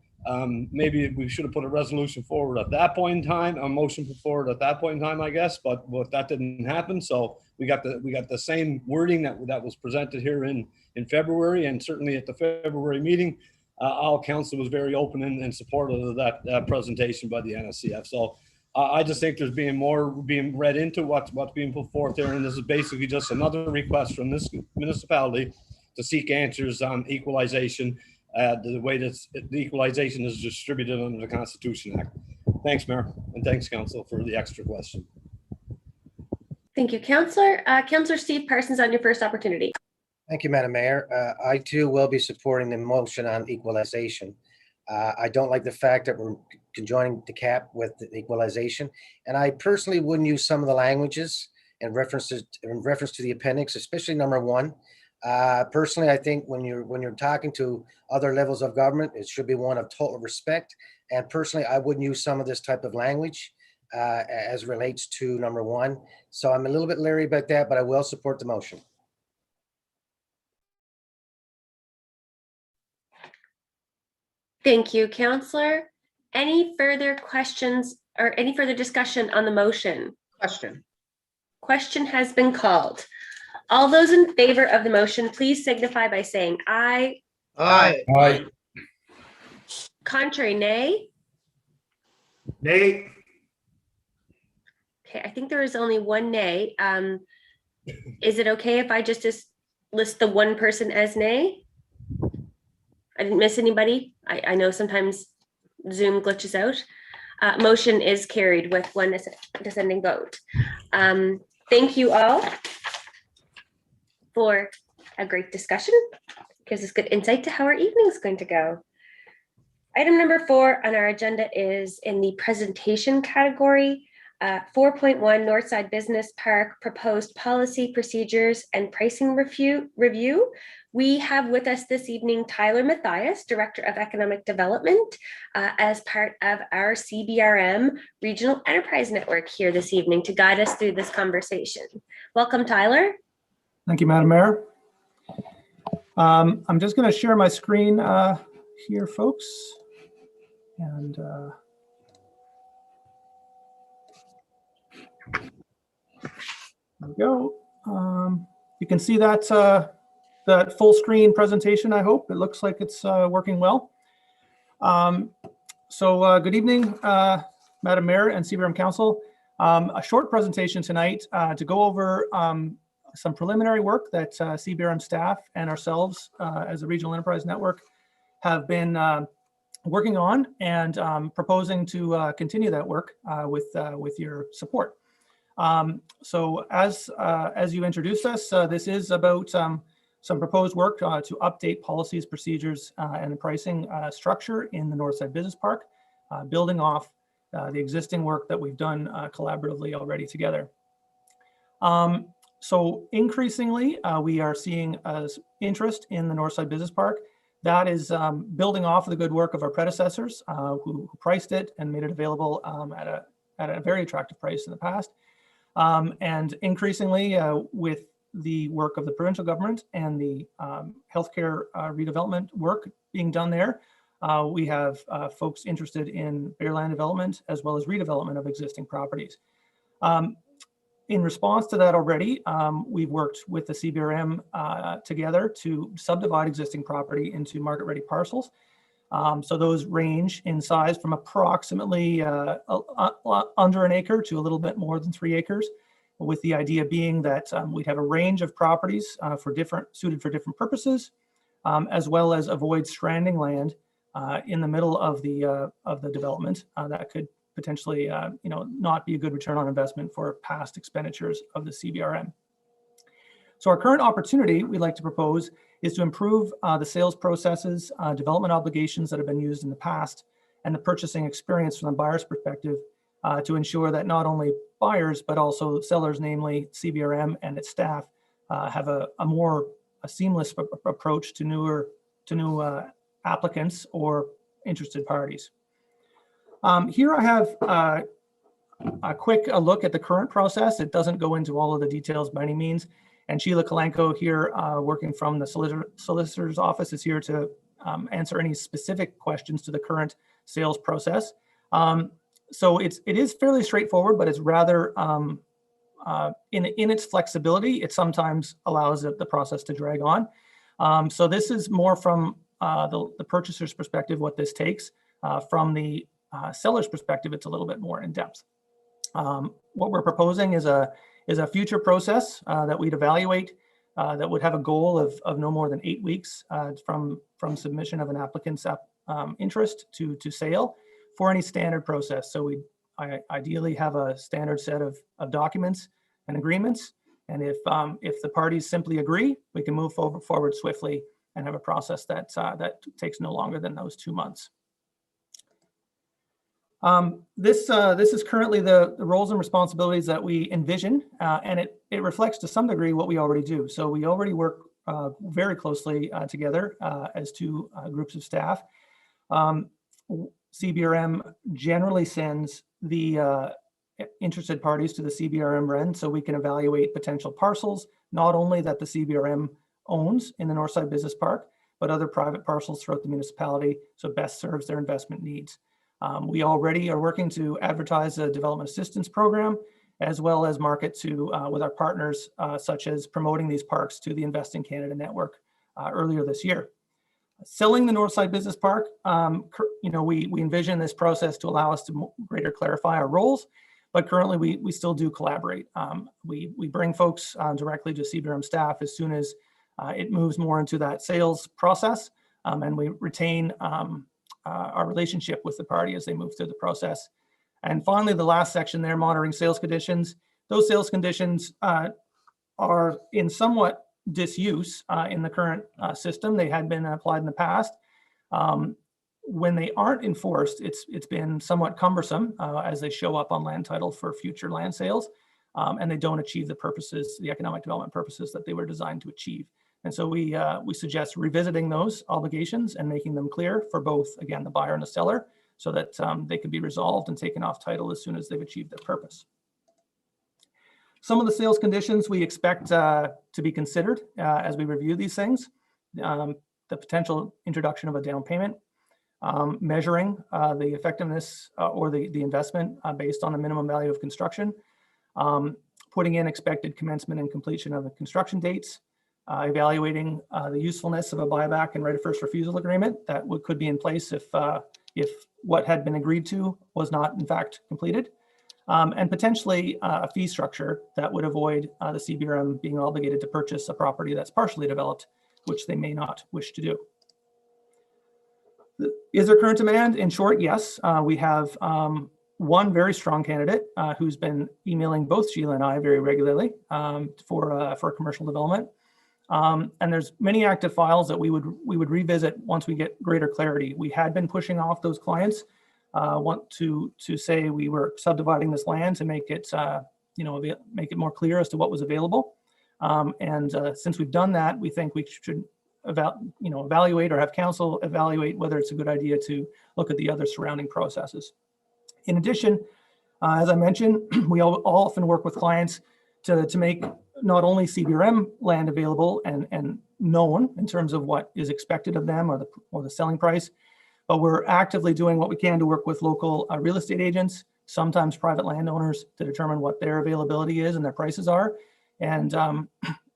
maybe we should have put a resolution forward at that point in time, a motion put forward at that point in time, I guess, but that didn't happen. So we got the same wording that was presented here in February, and certainly at the February meeting, all council was very open and supportive of that presentation by the NSCF. So I just think there's more being read into what's being put forth there, and this is basically just another request from this municipality to seek answers on equalization, the way that the equalization is distributed under the Constitution Act. Thanks, Mayor, and thanks, Council, for the extra question. Thank you, Councillor. Councillor Steve Parsons, on your first opportunity. Thank you, Madam Mayor. I too will be supporting the motion on equalization. I don't like the fact that we're conjoining the cap with the equalization, and I personally wouldn't use some of the languages in reference to the appendix, especially number 1. Personally, I think when you're talking to other levels of government, it should be one of total respect. And personally, I wouldn't use some of this type of language as relates to number 1. So I'm a little bit leery about that, but I will support the motion. Thank you, Councillor. Any further questions or any further discussion on the motion? Question has been called. All those in favor of the motion, please signify by saying aye. Aye. Aye. Contrary, nay. Nay. Okay, I think there is only one nay. Is it okay if I just list the one person as nay? I didn't miss anybody. I know sometimes Zoom glitches out. Motion is carried with one dissenting vote. Thank you all. for a great discussion. Gives us good insight to how our evening is going to go. Item number 4 on our agenda is in the presentation category. 4.1 Northside Business Park proposed policy, procedures, and pricing review. We have with us this evening Tyler Mathias, Director of Economic Development, as part of our CBRM Regional Enterprise Network here this evening to guide us through this conversation. Welcome, Tyler. Thank you, Madam Mayor. I'm just going to share my screen here, folks. And there we go. You can see that full screen presentation, I hope. It looks like it's working well. Good evening, Madam Mayor and CBRM Council. A short presentation tonight to go over some preliminary work that CBRM staff and ourselves as a regional enterprise network have been working on and proposing to continue that work with your support. So as you introduced us, this is about some proposed work to update policies, procedures, and the pricing structure in the Northside Business Park, building off the existing work that we've done collaboratively already together. So increasingly, we are seeing interest in the Northside Business Park. That is building off of the good work of our predecessors who priced it and made it available at a very attractive price in the past. And increasingly, with the work of the provincial government and the healthcare redevelopment work being done there, we have folks interested in bare land development as well as redevelopment of existing properties. In response to that already, we've worked with the CBRM together to subdivide existing property into market-ready parcels. So those range in size from approximately under an acre to a little bit more than 3 acres, with the idea being that we'd have a range of properties suited for different purposes, as well as avoid stranding land in the middle of the development that could potentially not be a good return on investment for past expenditures of the CBRM. So our current opportunity we'd like to propose is to improve the sales processes, development obligations that have been used in the past, and the purchasing experience from the buyer's perspective to ensure that not only buyers, but also sellers, namely CBRM and its staff, have a more seamless approach to new applicants or interested parties. Here I have a quick look at the current process. It doesn't go into all of the details by any means. And Sheila Kalenko here, working from the solicitor's office, is here to answer any specific questions to the current sales process. So it is fairly straightforward, but it's rather in its flexibility. It sometimes allows the process to drag on. So this is more from the purchaser's perspective, what this takes. From the seller's perspective, it's a little bit more in depth. What we're proposing is a future process that we'd evaluate that would have a goal of no more than 8 weeks from submission of an applicant's interest to sale for any standard process. So we ideally have a standard set of documents and agreements. And if the parties simply agree, we can move forward swiftly and have a process that takes no longer than those 2 months. This is currently the roles and responsibilities that we envision, and it reflects to some degree what we already do. So we already work very closely together as two groups of staff. CBRM generally sends the interested parties to the CBRM REN so we can evaluate potential parcels, not only that the CBRM owns in the Northside Business Park, but other private parcels throughout the municipality, so best serves their investment needs. We already are working to advertise a development assistance program, as well as market to with our partners, such as promoting these parks to the Invest in Canada network earlier this year. Selling the Northside Business Park, we envision this process to allow us to greater clarify our roles, but currently we still do collaborate. We bring folks directly to CBRM staff as soon as it moves more into that sales process, and we retain our relationship with the party as they move through the process. And finally, the last section there, monitoring sales conditions. Those sales conditions are in somewhat disuse in the current system. They had been applied in the past. When they aren't enforced, it's been somewhat cumbersome as they show up on land title for future land sales, and they don't achieve the purposes, the economic development purposes that they were designed to achieve. And so we suggest revisiting those obligations and making them clear for both, again, the buyer and the seller, so that they can be resolved and taken off title as soon as they've achieved their purpose. Some of the sales conditions we expect to be considered as we review these things: the potential introduction of a down payment, measuring the effectiveness or the investment based on the minimum value of construction, putting in expected commencement and completion of the construction dates, evaluating the usefulness of a buyback and right of first refusal agreement that could be in place if what had been agreed to was not in fact completed, and potentially a fee structure that would avoid the CBRM being obligated to purchase a property that's partially developed, which they may not wish to do. Is there current demand? In short, yes. We have one very strong candidate who's been emailing both Sheila and I very regularly for commercial development. And there's many active files that we would revisit once we get greater clarity. We had been pushing off those clients, want to say we were subdividing this land to make it make it more clear as to what was available. Since we've done that, we think we should evaluate or have council evaluate whether it's a good idea to look at the other surrounding processes. In addition, as I mentioned, we often work with clients to make not only CBRM land available and known in terms of what is expected of them or the selling price, but we're actively doing what we can to work with local real estate agents, sometimes private landowners, to determine what their availability is and their prices are. And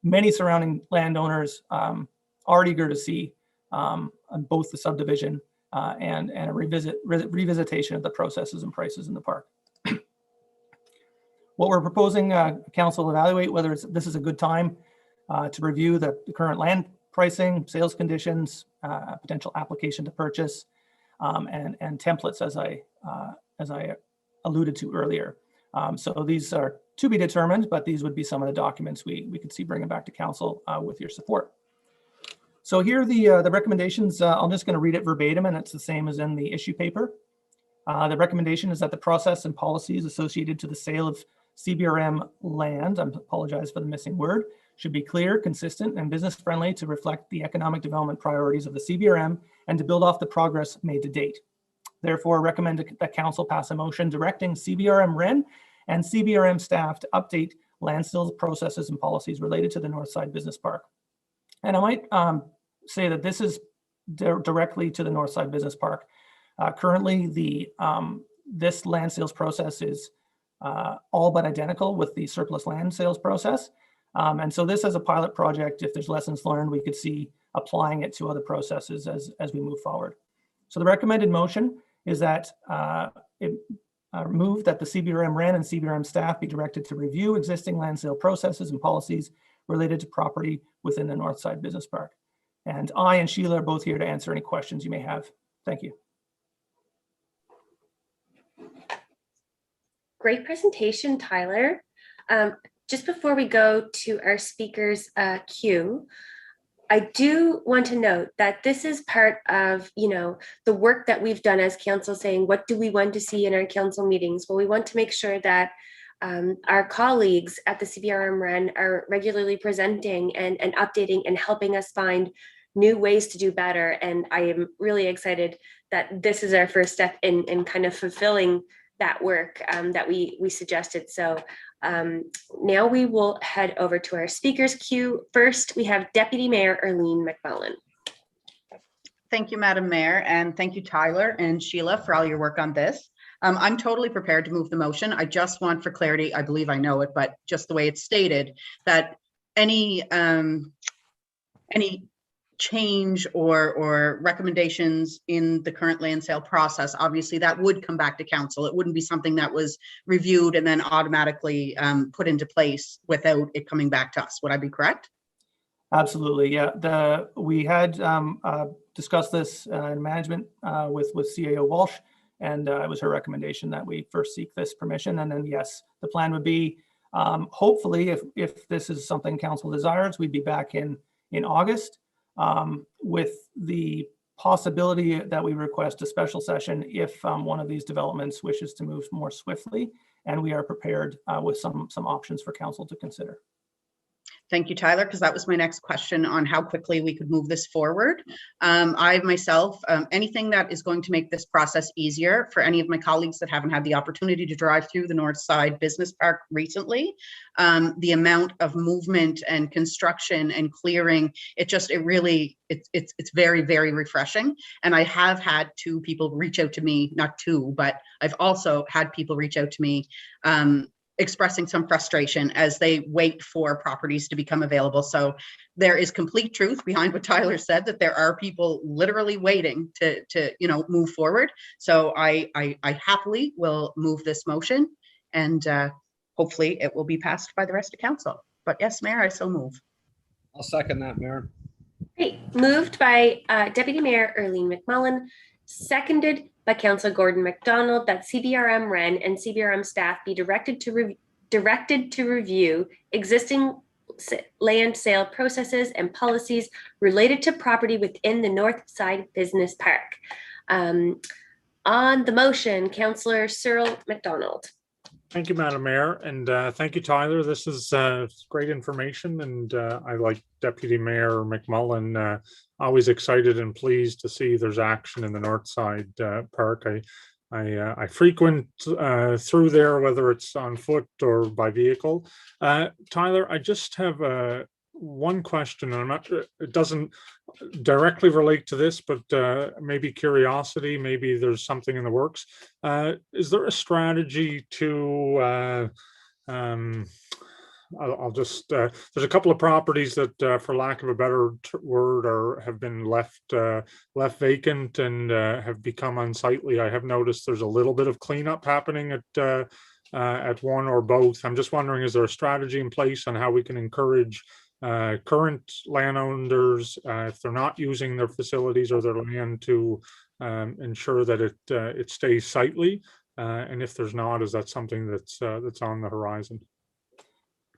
many surrounding landowners are eager to see both the subdivision and a revisitation of the processes and prices in the park. What we're proposing, council evaluate whether this is a good time to review the current land pricing, sales conditions, potential application to purchase, and templates as I alluded to earlier. So these are to be determined, but these would be some of the documents we could see bringing back to council with your support. So here are the recommendations. I'm just going to read it verbatim, and it's the same as in the issue paper. The recommendation is that the process and policies associated to the sale of CBRM land, I apologize for the missing word, should be clear, consistent, and business friendly to reflect the economic development priorities of the CBRM and to build off the progress made to date. Therefore, recommend that council pass a motion directing CBRM REN and CBRM staff to update land sales processes and policies related to the Northside Business Park. And I might say that this is directly to the Northside Business Park. Currently, this land sales process is all but identical with the surplus land sales process. And so this as a pilot project, if there's lessons learned, we could see applying it to other processes as we move forward. So the recommended motion is that move that the CBRM REN and CBRM staff be directed to review existing land sale processes and policies related to property within the Northside Business Park. And I and Sheila are both here to answer any questions you may have. Thank you. Great presentation, Tyler. Just before we go to our speakers queue, I do want to note that this is part of, the work that we've done as council, saying, what do we want to see in our council meetings? Well, we want to make sure that our colleagues at the CBRM REN are regularly presenting and updating and helping us find new ways to do better. And I am really excited that this is our first step in kind of fulfilling that work that we suggested. So now we will head over to our speakers queue. First, we have Deputy Mayor Arlene McMullen. Thank you, Madam Mayor, and thank you, Tyler and Sheila, for all your work on this. I'm totally prepared to move the motion. I just want for clarity, I believe I know it, but just the way it's stated, that any change or recommendations in the current land sale process, obviously that would come back to council. It wouldn't be something that was reviewed and then automatically put into place without it coming back to us. Would I be correct? Absolutely, yeah. We had discussed this in management with CAO Walsh, and it was her recommendation that we first seek this permission. And then, yes, the plan would be Hopefully, if this is something council desires, we'd be back in August with the possibility that we request a special session if one of these developments wishes to move more swiftly, and we are prepared with some options for council to consider. Thank you, Tyler, because that was my next question on how quickly we could move this forward. I myself, anything that is going to make this process easier for any of my colleagues that haven't had the opportunity to drive through the North Side Business Park recently, the amount of movement and construction and clearing, it's very, very refreshing. And I have had two people reach out to me, not two, but I've also had people reach out to me expressing some frustration as they wait for properties to become available. So there is complete truth behind what Tyler said, that there are people literally waiting to move forward. So I happily will move this motion, and hopefully it will be passed by the rest of council. But yes, Mayor, I so move. I'll second that, Mayor. Great. Moved by Deputy Mayor Arlene McMullen, seconded by Councillor Gordon MacDonald, that CBRM Wren and CBRM staff be directed to review existing land sale processes and policies related to property within the North Side Business Park. On the motion, Councillor Cyril MacDonald. Thank you, Madam Mayor, and thank you, Tyler. This is great information, and I, like Deputy Mayor McMullen, always excited and pleased to see there's action in the North Side Park. I frequent through there, whether it's on foot or by vehicle. Tyler, I just have one question, and I'm not sure, it doesn't directly relate to this, but maybe curiosity, maybe there's something in the works. Is there a strategy to I'll just there's a couple of properties that for lack of a better word have been left vacant and have become unsightly. I have noticed there's a little bit of cleanup happening at one or both. I'm just wondering, is there a strategy in place on how we can encourage current landowners, if they're not using their facilities or their land, to ensure that it stays sightly? And if there's not, is that something that's on the horizon?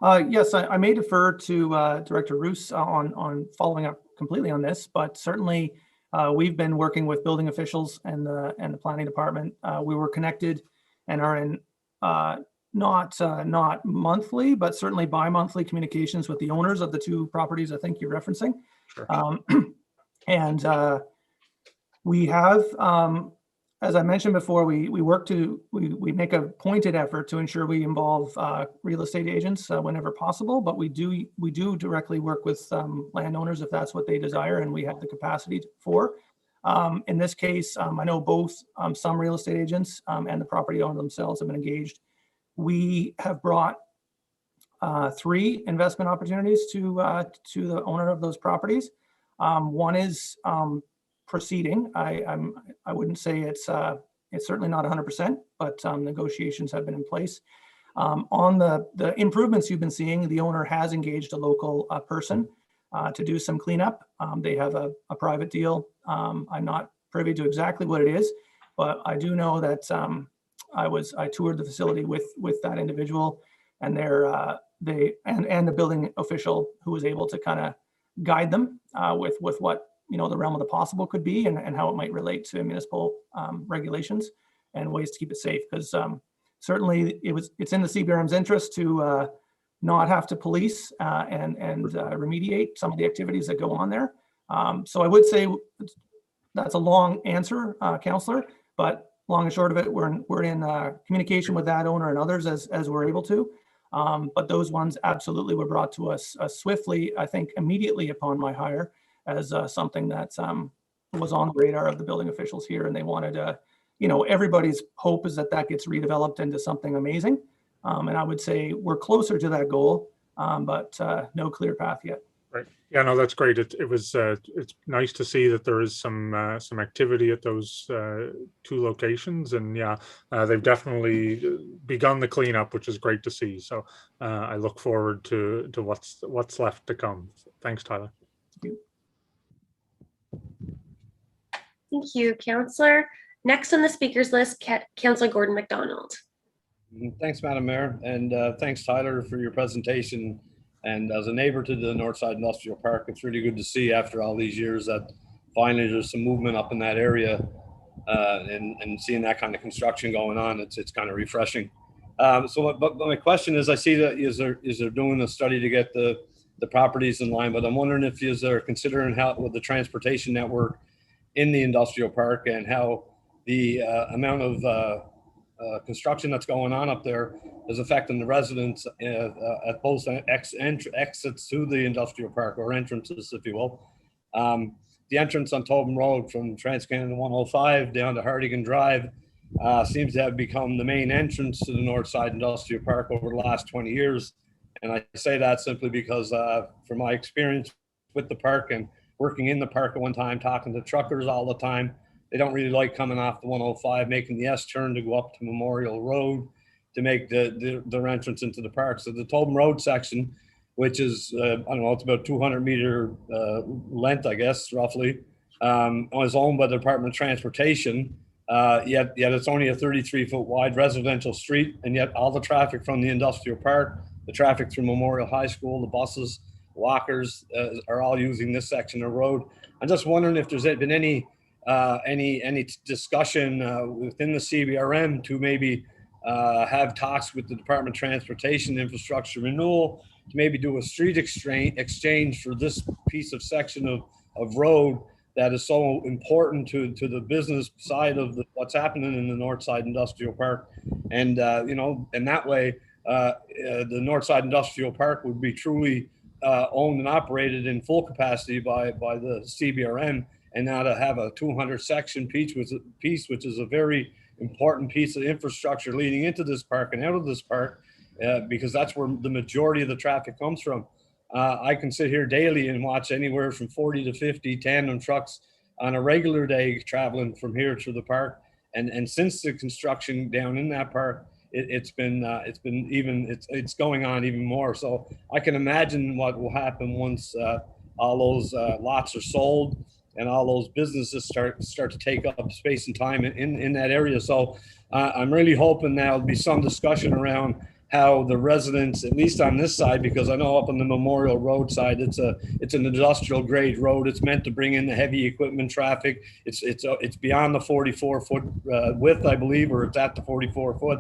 Yes, I may defer to Director Roos on following up completely on this, but certainly we've been working with building officials and the planning department. We were connected and are in not monthly, but certainly bi-monthly communications with the owners of the two properties I think you're referencing. Sure. And we have, as I mentioned before, we make a pointed effort to ensure we involve real estate agents whenever possible, but we do directly work with landowners if that's what they desire and we have the capacity for. In this case, I know both some real estate agents and the property owner themselves have been engaged. We have brought 3 investment opportunities to the owner of those properties. One is proceeding. I wouldn't say it's certainly not 100%, but negotiations have been in place. On the improvements you've been seeing, the owner has engaged a local person to do some cleanup. They have a private deal. I'm not privy to exactly what it is, but I do know that I toured the facility with that individual, and the building official who was able to kind of guide them with what the realm of the possible could be and how it might relate to municipal regulations and ways to keep it safe. Because certainly it's in the CBRM's interest to not have to police and remediate some of the activities that go on there. So I would say that's a long answer, Councillor, but long and short of it, we're in communication with that owner and others as we're able to. But those ones absolutely were brought to us swiftly, I think immediately upon my hire, as something that was on the radar of the building officials here, and they wanted to, everybody's hope is that gets redeveloped into something amazing. And I would say we're closer to that goal, but no clear path yet. Right. Yeah, no, that's great. It's nice to see that there is some activity at those 2 locations, and yeah, they've definitely begun the cleanup, which is great to see. So I look forward to what's left to come. Thanks, Tyler. Thank you. Thank you, Councillor. Next on the speakers list, Councillor Gordon MacDonald. Thanks, Madam Mayor, and thanks, Tyler, for your presentation. And as a neighbor to the Northside Industrial Park, it's really good to see after all these years that finally there's some movement up in that area, and seeing that kind of construction going on. It's kind of refreshing. But my question is, I see that is there doing a study to get the properties in line, but I'm wondering if they're considering how with the transportation network in the industrial park and how the amount of construction that's going on up there is affecting the residents at both exits to the industrial park, or entrances, if you will. The entrance on Tobin Road from Trans-Canada 105 down to Hardigan Drive seems to have become the main entrance to the Northside Industrial Park over the last 20 years. And I say that simply because from my experience with the park and working in the park at one time, talking to truckers all the time, they don't really like coming off the 105, making the S turn to go up to Memorial Road to make their entrance into the park. So the Tobin Road section, which is, I don't know, it's about 200-meter length, I guess, roughly, is owned by the Department of Transportation. Yet it's only a 33-foot wide residential street, and yet all the traffic from the industrial park, the traffic through Memorial High School, the buses, walkers are all using this section of road. I'm just wondering if there's been any discussion within the CBRM to maybe have talks with the Department of Transportation Infrastructure Renewal to maybe do a street exchange for this piece of section of road that is so important to the business side of what's happening in the Northside Industrial Park. And, and that way, the Northside Industrial Park would be truly owned and operated in full capacity by the CBRM, and now to have a 200 section piece, which is a very important piece of infrastructure leading into this park and out of this park, because that's where the majority of the traffic comes from. I can sit here daily and watch anywhere from 40 to 50 tandem trucks on a regular day traveling from here to the park. And since the construction down in that park, it's going on even more. So I can imagine what will happen once all those lots are sold and all those businesses start to take up space and time in that area. So I'm really hoping there'll be some discussion around how the residents, at least on this side, because I know up on the Memorial Road side, it's an industrial grade road. It's meant to bring in the heavy equipment traffic. It's beyond the 44-foot width, I believe, or it's at the 44-foot.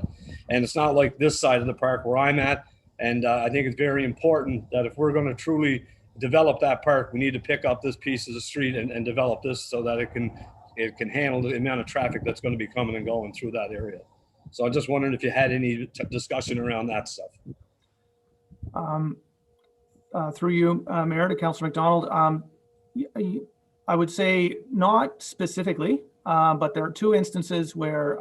And it's not like this side of the park where I'm at. And I think it's very important that if we're going to truly develop that park, we need to pick up this piece of the street and develop this so that it can handle the amount of traffic that's going to be coming and going through that area. So I'm just wondering if you had any discussion around that stuff. Through you, Mayor, to Councillor McDonald, I would say not specifically, but there are two instances where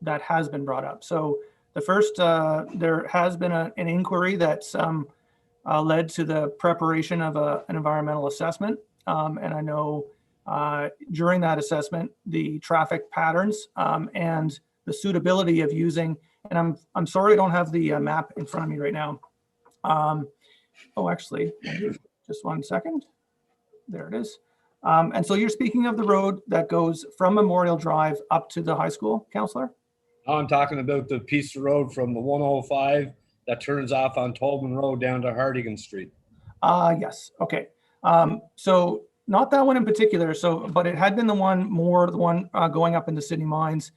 that has been brought up. So the first, there has been an inquiry that's led to the preparation of an environmental assessment. And I know during that assessment, the traffic patterns and the suitability of using, and I'm sorry I don't have the map in front of me right now. Oh, actually, just one second. There it is. And so you're speaking of the road that goes from Memorial Drive up to the high school, Councillor? I'm talking about the piece of road from the 105 that turns off on Tobin Road down to Hardigan Street. Yes, okay. So not that one in particular, but it had been the one going up into City Mines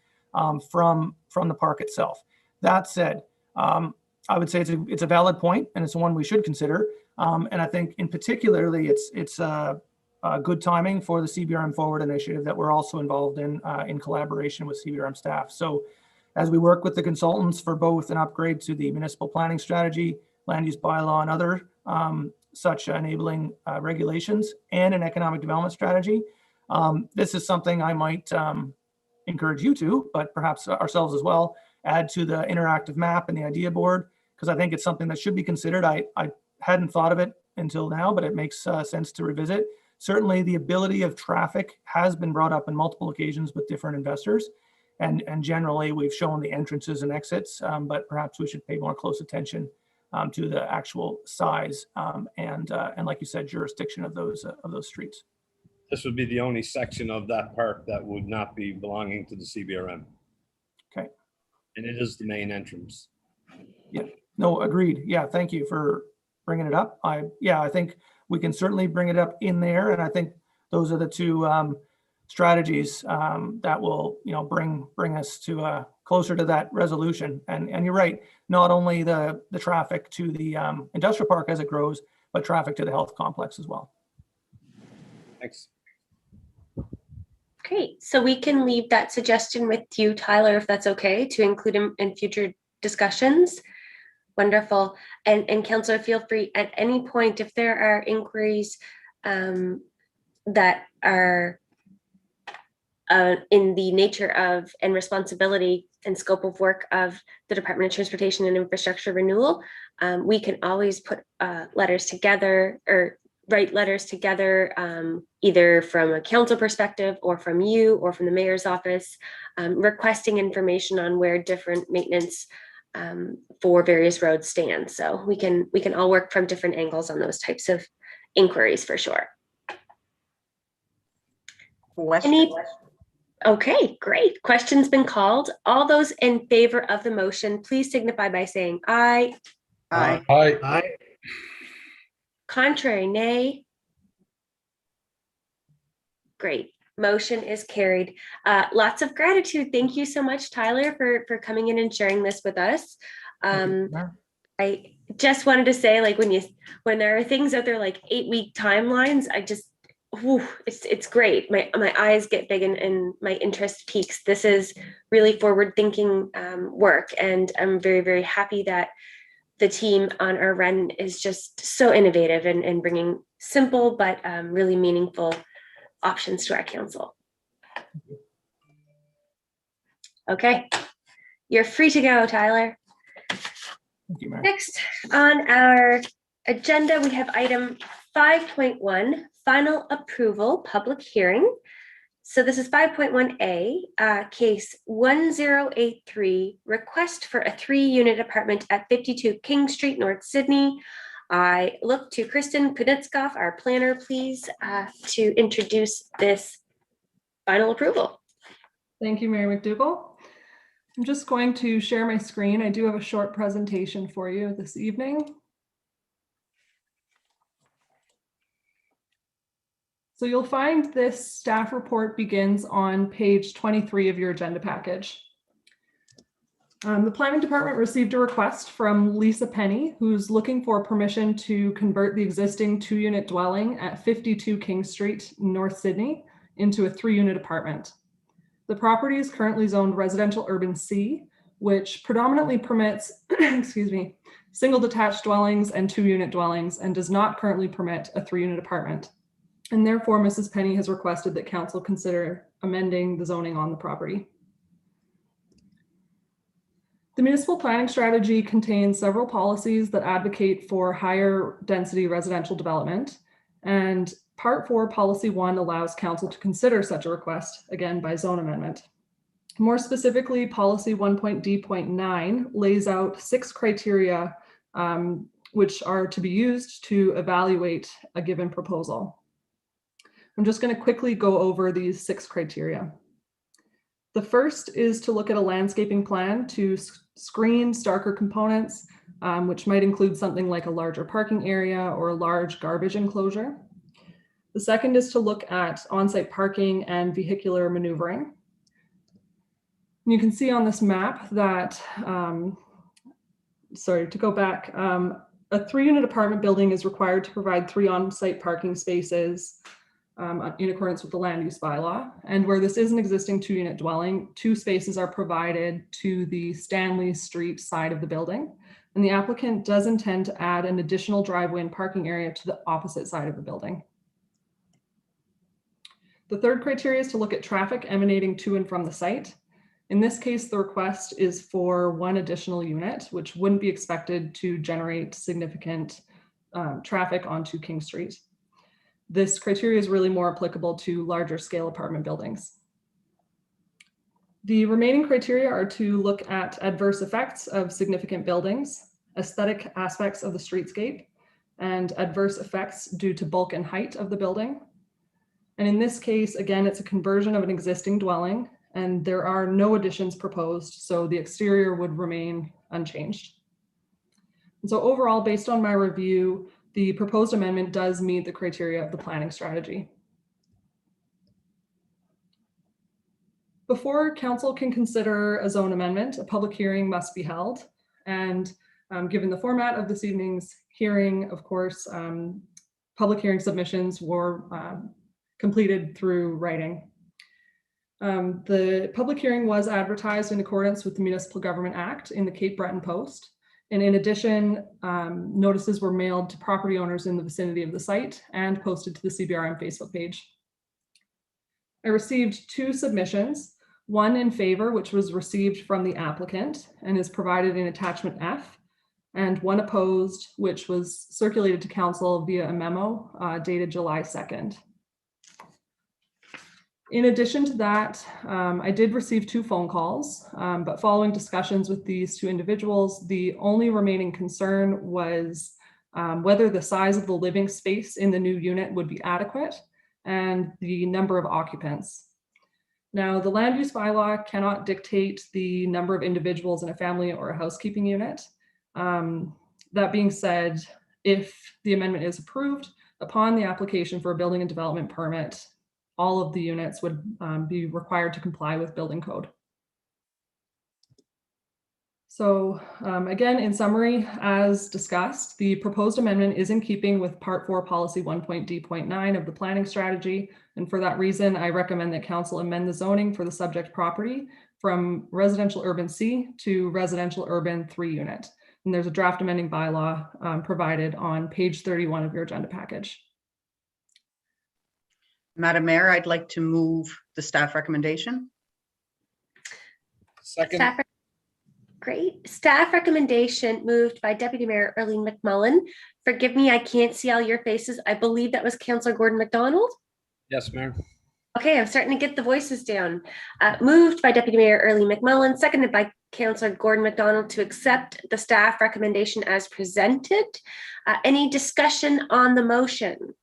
from the park itself. That said, I would say it's a valid point, and it's one we should consider. And I think in particularly, it's good timing for the CBRM Forward initiative that we're also involved in collaboration with CBRM staff. So as we work with the consultants for both an upgrade to the municipal planning strategy, land use bylaw, and other such enabling regulations, and an economic development strategy, this is something I might encourage you to, but perhaps ourselves as well, add to the interactive map and the idea board, because I think it's something that should be considered. I hadn't thought of it until now, but it makes sense to revisit. Certainly the ability of traffic has been brought up on multiple occasions with different investors. And generally we've shown the entrances and exits, but perhaps we should pay more close attention to the actual size and like you said, jurisdiction of those streets. This would be the only section of that park that would not be belonging to the CBRM. Okay. and it is the main entrance. No, agreed. Yeah, thank you for bringing it up. I think we can certainly bring it up in there, and I think those are the two strategies that will, bring us to closer to that resolution. And you're right, not only the traffic to the industrial park as it grows, but traffic to the health complex as well. Thanks. Great. So we can leave that suggestion with you, Tyler, if that's okay, to include in future discussions. Wonderful. And Councillor, feel free at any point if there are inquiries that are in the nature of and responsibility and scope of work of the Department of Transportation and Infrastructure Renewal, we can always put letters together or write letters together, either from a council perspective or from you or from the mayor's office, requesting information on where different maintenance for various roads stand. So we can all work from different angles on those types of inquiries for sure. Okay, great. Question's been called. All those in favor of the motion, please signify by saying aye. Aye. Aye. Contrary, nay. Great. Motion is carried. Lots of gratitude. Thank you so much, Tyler, for coming in and sharing this with us. I just wanted to say, like, when there are things out there like 8-week timelines, it's great. My eyes get big and my interest peaks. This is really forward-thinking work, and I'm very, very happy that the team on our run is just so innovative and bringing simple but really meaningful options to our council. Okay, you're free to go, Tyler. Thank you, Mary. Next on our agenda, we have item 5.1, final approval, public hearing. So this is 5.1A, case 1083, request for a 3-unit apartment at 52 King Street, North Sydney. I look to Kristen Kunitskoff, our planner, please, to introduce this final approval. Thank you, Mary McDougall. I'm just going to share my screen. I do have a short presentation for you this evening. So you'll find this staff report begins on page 23 of your agenda package. The planning department received a request from Lisa Penny, who's looking for permission to convert the existing 2-unit dwelling at 52 King Street, North Sydney, into a 3-unit apartment. The property is currently zoned residential urban C, which predominantly permits, single detached dwellings and 2-unit dwellings, and does not currently permit a 3-unit apartment. And therefore, Mrs. Penny has requested that council consider amending the zoning on the property. The municipal planning strategy contains several policies that advocate for higher density residential development, and Part 4, Policy 1 allows council to consider such a request, again by zone amendment. More specifically, Policy 1.D.9 lays out 6 criteria which are to be used to evaluate a given proposal. I'm just going to quickly go over these 6 criteria. The first is to look at a landscaping plan to screen starker components, which might include something like a larger parking area or a large garbage enclosure. The second is to look at on-site parking and vehicular maneuvering. And you can see on this map that, sorry, to go back, a 3-unit apartment building is required to provide 3 on-site parking spaces in accordance with the land use bylaw. And where this is an existing 2-unit dwelling, 2 spaces are provided to the Stanley Street side of the building. And the applicant does intend to add an additional driveway and parking area to the opposite side of the building. The third criteria is to look at traffic emanating to and from the site. In this case, the request is for 1 additional unit, which wouldn't be expected to generate significant traffic onto King Street. This criteria is really more applicable to larger scale apartment buildings. The remaining criteria are to look at adverse effects of significant buildings, aesthetic aspects of the streetscape, and adverse effects due to bulk and height of the building. And in this case, again, it's a conversion of an existing dwelling, and there are no additions proposed, so the exterior would remain unchanged. And so overall, based on my review, the proposed amendment does meet the criteria of the planning strategy. Before council can consider a zone amendment, a public hearing must be held. And given the format of this evening's hearing, of course, public hearing submissions were completed through writing. The public hearing was advertised in accordance with the Municipal Government Act in the Cape Breton Post. And in addition, notices were mailed to property owners in the vicinity of the site and posted to the CBRM Facebook page. I received 2 submissions, one in favor, which was received from the applicant and is provided in attachment F, and one opposed, which was circulated to council via a memo dated July 2nd. In addition to that, I did receive 2 phone calls, but following discussions with these 2 individuals, the only remaining concern was whether the size of the living space in the new unit would be adequate and the number of occupants. Now, the land use bylaw cannot dictate the number of individuals in a family or a housekeeping unit. That being said, if the amendment is approved, upon the application for a building and development permit, all of the units would be required to comply with building code. So again, in summary, as discussed, the proposed amendment is in keeping with Part 4 Policy 1.D.9 of the planning strategy. And for that reason, I recommend that council amend the zoning for the subject property from residential urban C to residential urban 3 unit. And there's a draft amending bylaw provided on page 31 of your agenda package. Madam Mayor, I'd like to move the staff recommendation. Second. Great. Staff recommendation moved by Deputy Mayor Arlene McMullen. Forgive me, I can't see all your faces. I believe that was Councillor Gordon MacDonald. Yes, Mayor. Okay, I'm starting to get the voices down. Moved by Deputy Mayor Arlene McMullen, seconded by Councillor Gordon MacDonald to accept the staff recommendation as presented. Any discussion on the motion?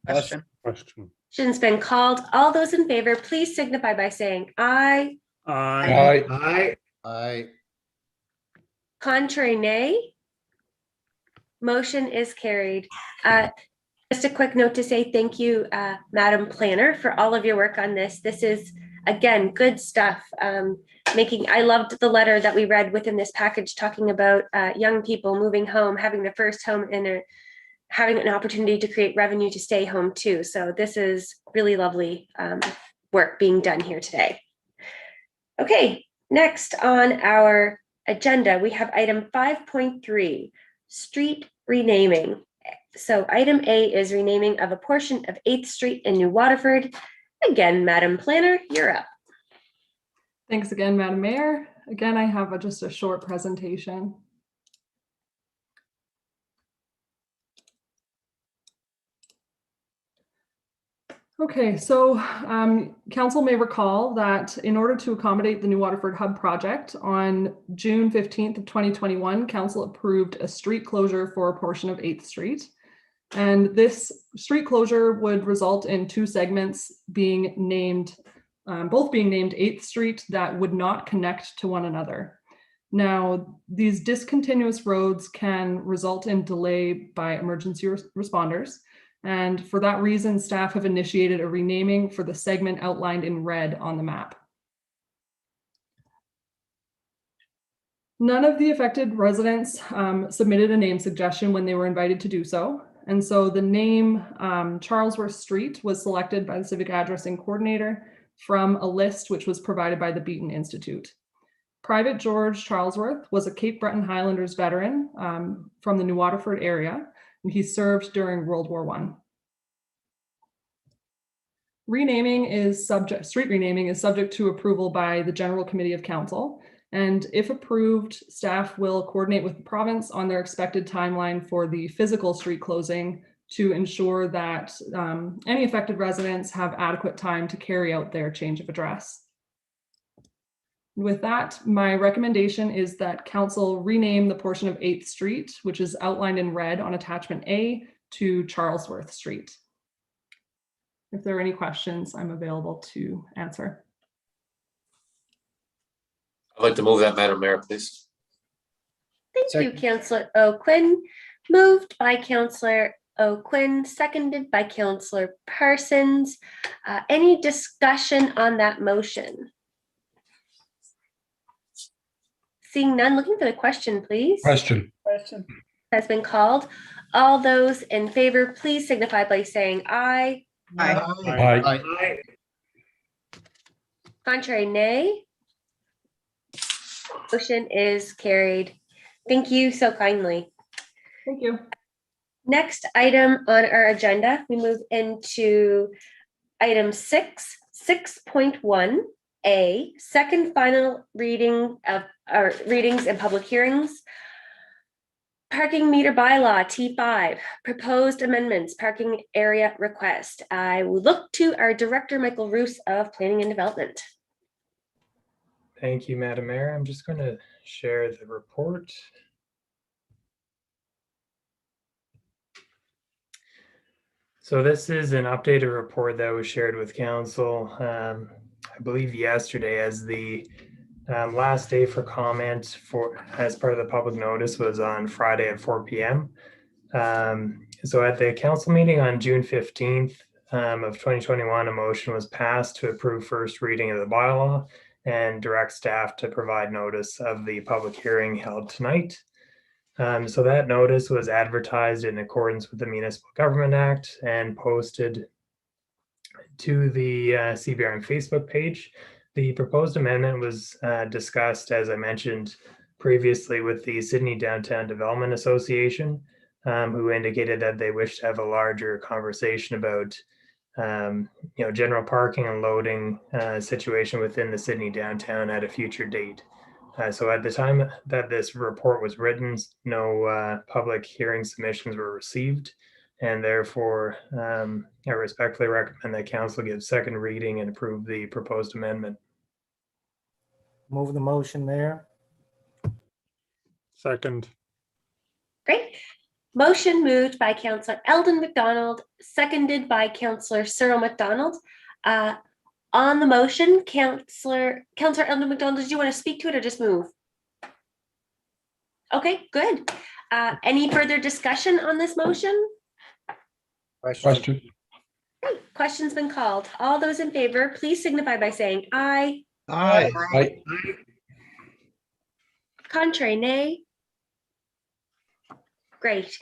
Question. Question's been called. All those in favor, please signify by saying aye. Aye. Aye. Aye. Contrary, nay. Motion is carried. Just a quick note to say thank you, Madam Planner, for all of your work on this. This is, again, good stuff. I loved the letter that we read within this package talking about young people moving home, having their first home, and having an opportunity to create revenue to stay home too. So this is really lovely work being done here today. Okay, next on our agenda, we have item 5.3, street renaming. So item A is renaming of a portion of 8th Street in New Waterford. Again, Madam Planner, you're up. Thanks again, Madam Mayor. Again, I have just a short presentation. Okay, so council may recall that in order to accommodate the New Waterford Hub project, on June 15th of 2021, council approved a street closure for a portion of 8th Street. And this street closure would result in 2 segments being named, both being named 8th Street, that would not connect to one another. Now, these discontinuous roads can result in delay by emergency responders. And for that reason, staff have initiated a renaming for the segment outlined in red on the map. None of the affected residents submitted a name suggestion when they were invited to do so. And so the name Charlesworth Street was selected by the Civic Addressing Coordinator from a list which was provided by the Beaton Institute. Private George Charlesworth was a Cape Breton Highlanders veteran from the New Waterford area, and he served during World War I. Street renaming is subject to approval by the General Committee of Council. And if approved, staff will coordinate with the province on their expected timeline for the physical street closing to ensure that any affected residents have adequate time to carry out their change of address. With that, my recommendation is that council rename the portion of 8th Street, which is outlined in red on attachment A, to Charlesworth Street. If there are any questions, I'm available to answer. I'd like to move that, Madam Mayor, please. Thank you, Second. Councillor O'Quinn. Moved by Councillor O'Quinn, seconded by Councillor Parsons. Any discussion on that motion? Seeing none, looking for the question, please. Question. Has been called. All those in favor, please signify by saying aye. Aye. Aye. Aye. Contrary, nay. Motion is carried. Thank you so kindly. Thank you. Next item on our agenda, we move into item 6.1A, second final reading of our readings and public hearings. Parking meter bylaw T5, proposed amendments, parking area request. I will look to our director, Michael Roos of Planning and Development. Thank you, Madam Mayor. I'm just going to share the report. So this is an updated report that was shared with council, I believe yesterday, as the last day for comment as part of the public notice was on Friday at 4 p.m. So at the council meeting on June 15th of 2021, a motion was passed to approve first reading of the bylaw and direct staff to provide notice of the public hearing held tonight. So that notice was advertised in accordance with the Municipal Government Act and posted to the CBRM Facebook page. The proposed amendment was discussed, as I mentioned previously, with the Sydney Downtown Development Association, who indicated that they wish to have a larger conversation about general parking and loading situation within the Sydney downtown at a future date. So at the time that this report was written, no public hearing submissions were received, and therefore I respectfully recommend that council give second reading and approve the proposed amendment. Move the motion, Mayor. Second. Great. Motion moved by Councillor Eldon McDonald, seconded by Councillor Cyril McDonald. On the motion, Councillor Eldon McDonald, did you want to speak to it or just move? Okay, good. Any further discussion on this motion? Question. Great. Question's been called. All those in favor, please signify by saying aye. Aye. Aye. Contrary, nay. Great.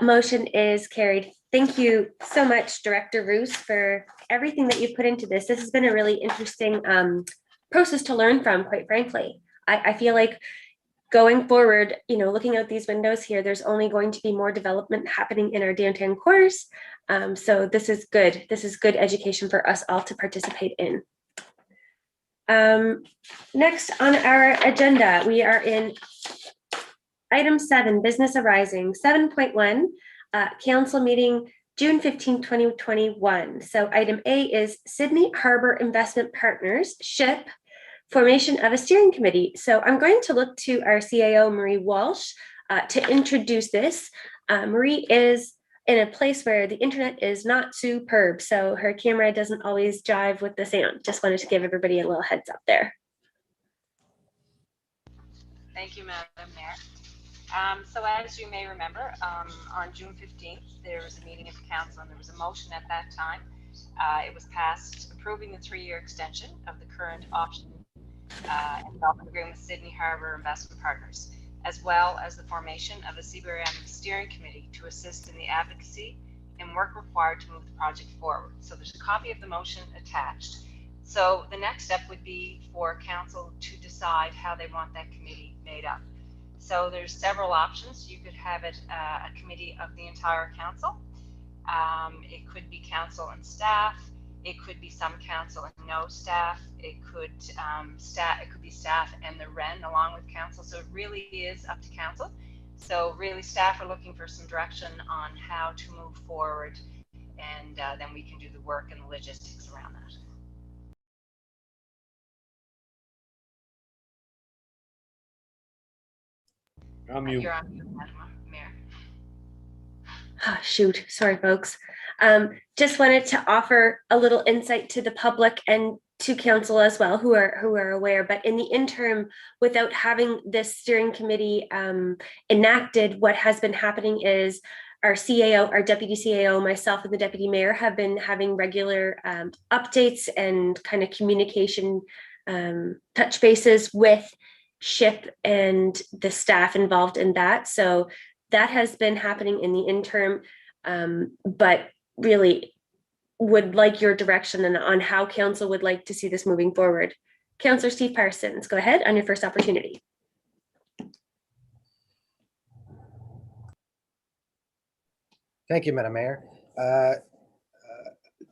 Motion is carried. Thank you so much, Director Roos, for everything that you've put into this. This has been a really interesting process to learn from, quite frankly. I feel like going forward, looking out these windows here, there's only going to be more development happening in our downtown cores. So this is good. This is good education for us all to participate in. Next on our agenda, we are in item 7, business arising. 7.1, council meeting June 15, 2021. So item A is Sydney Harbour Investment Partners, SHIP, formation of a steering committee. So I'm going to look to our CAO, Marie Walsh, to introduce this. Marie is in a place where the internet is not superb, so her camera doesn't always jive with the sound. Just wanted to give everybody a little heads up there. Thank you, Madam Mayor. So as you may remember, on June 15th, there was a meeting of the council and there was a motion at that time. It was passed approving the 3-year extension of the current option and development agreement with Sydney Harbour Investment Partners, as well as the formation of the CBRM steering committee to assist in the advocacy and work required to move the project forward. So there's a copy of the motion attached. So the next step would be for council to decide how they want that committee made up. So there's several options. You could have it a committee of the entire council. It could be council and staff. It could be some council and no staff. It could be staff and the REN along with council. So it really is up to council. So really staff are looking for some direction on how to move forward, and then we can do the work and the logistics around that. You're on mute, Madam Mayor. Oh, shoot, sorry folks. Just wanted to offer a little insight to the public and to council as well, who are aware. But in the interim, without having this steering committee enacted, what has been happening is our CAO, our deputy CAO, myself and the deputy mayor have been having regular updates and kind of communication touch bases with SHIP and the staff involved in that. So that has been happening in the interim, but really would like your direction on how council would like to see this moving forward. Councillor Steve Parsons, go ahead on your first opportunity. Thank you, Madam Mayor. The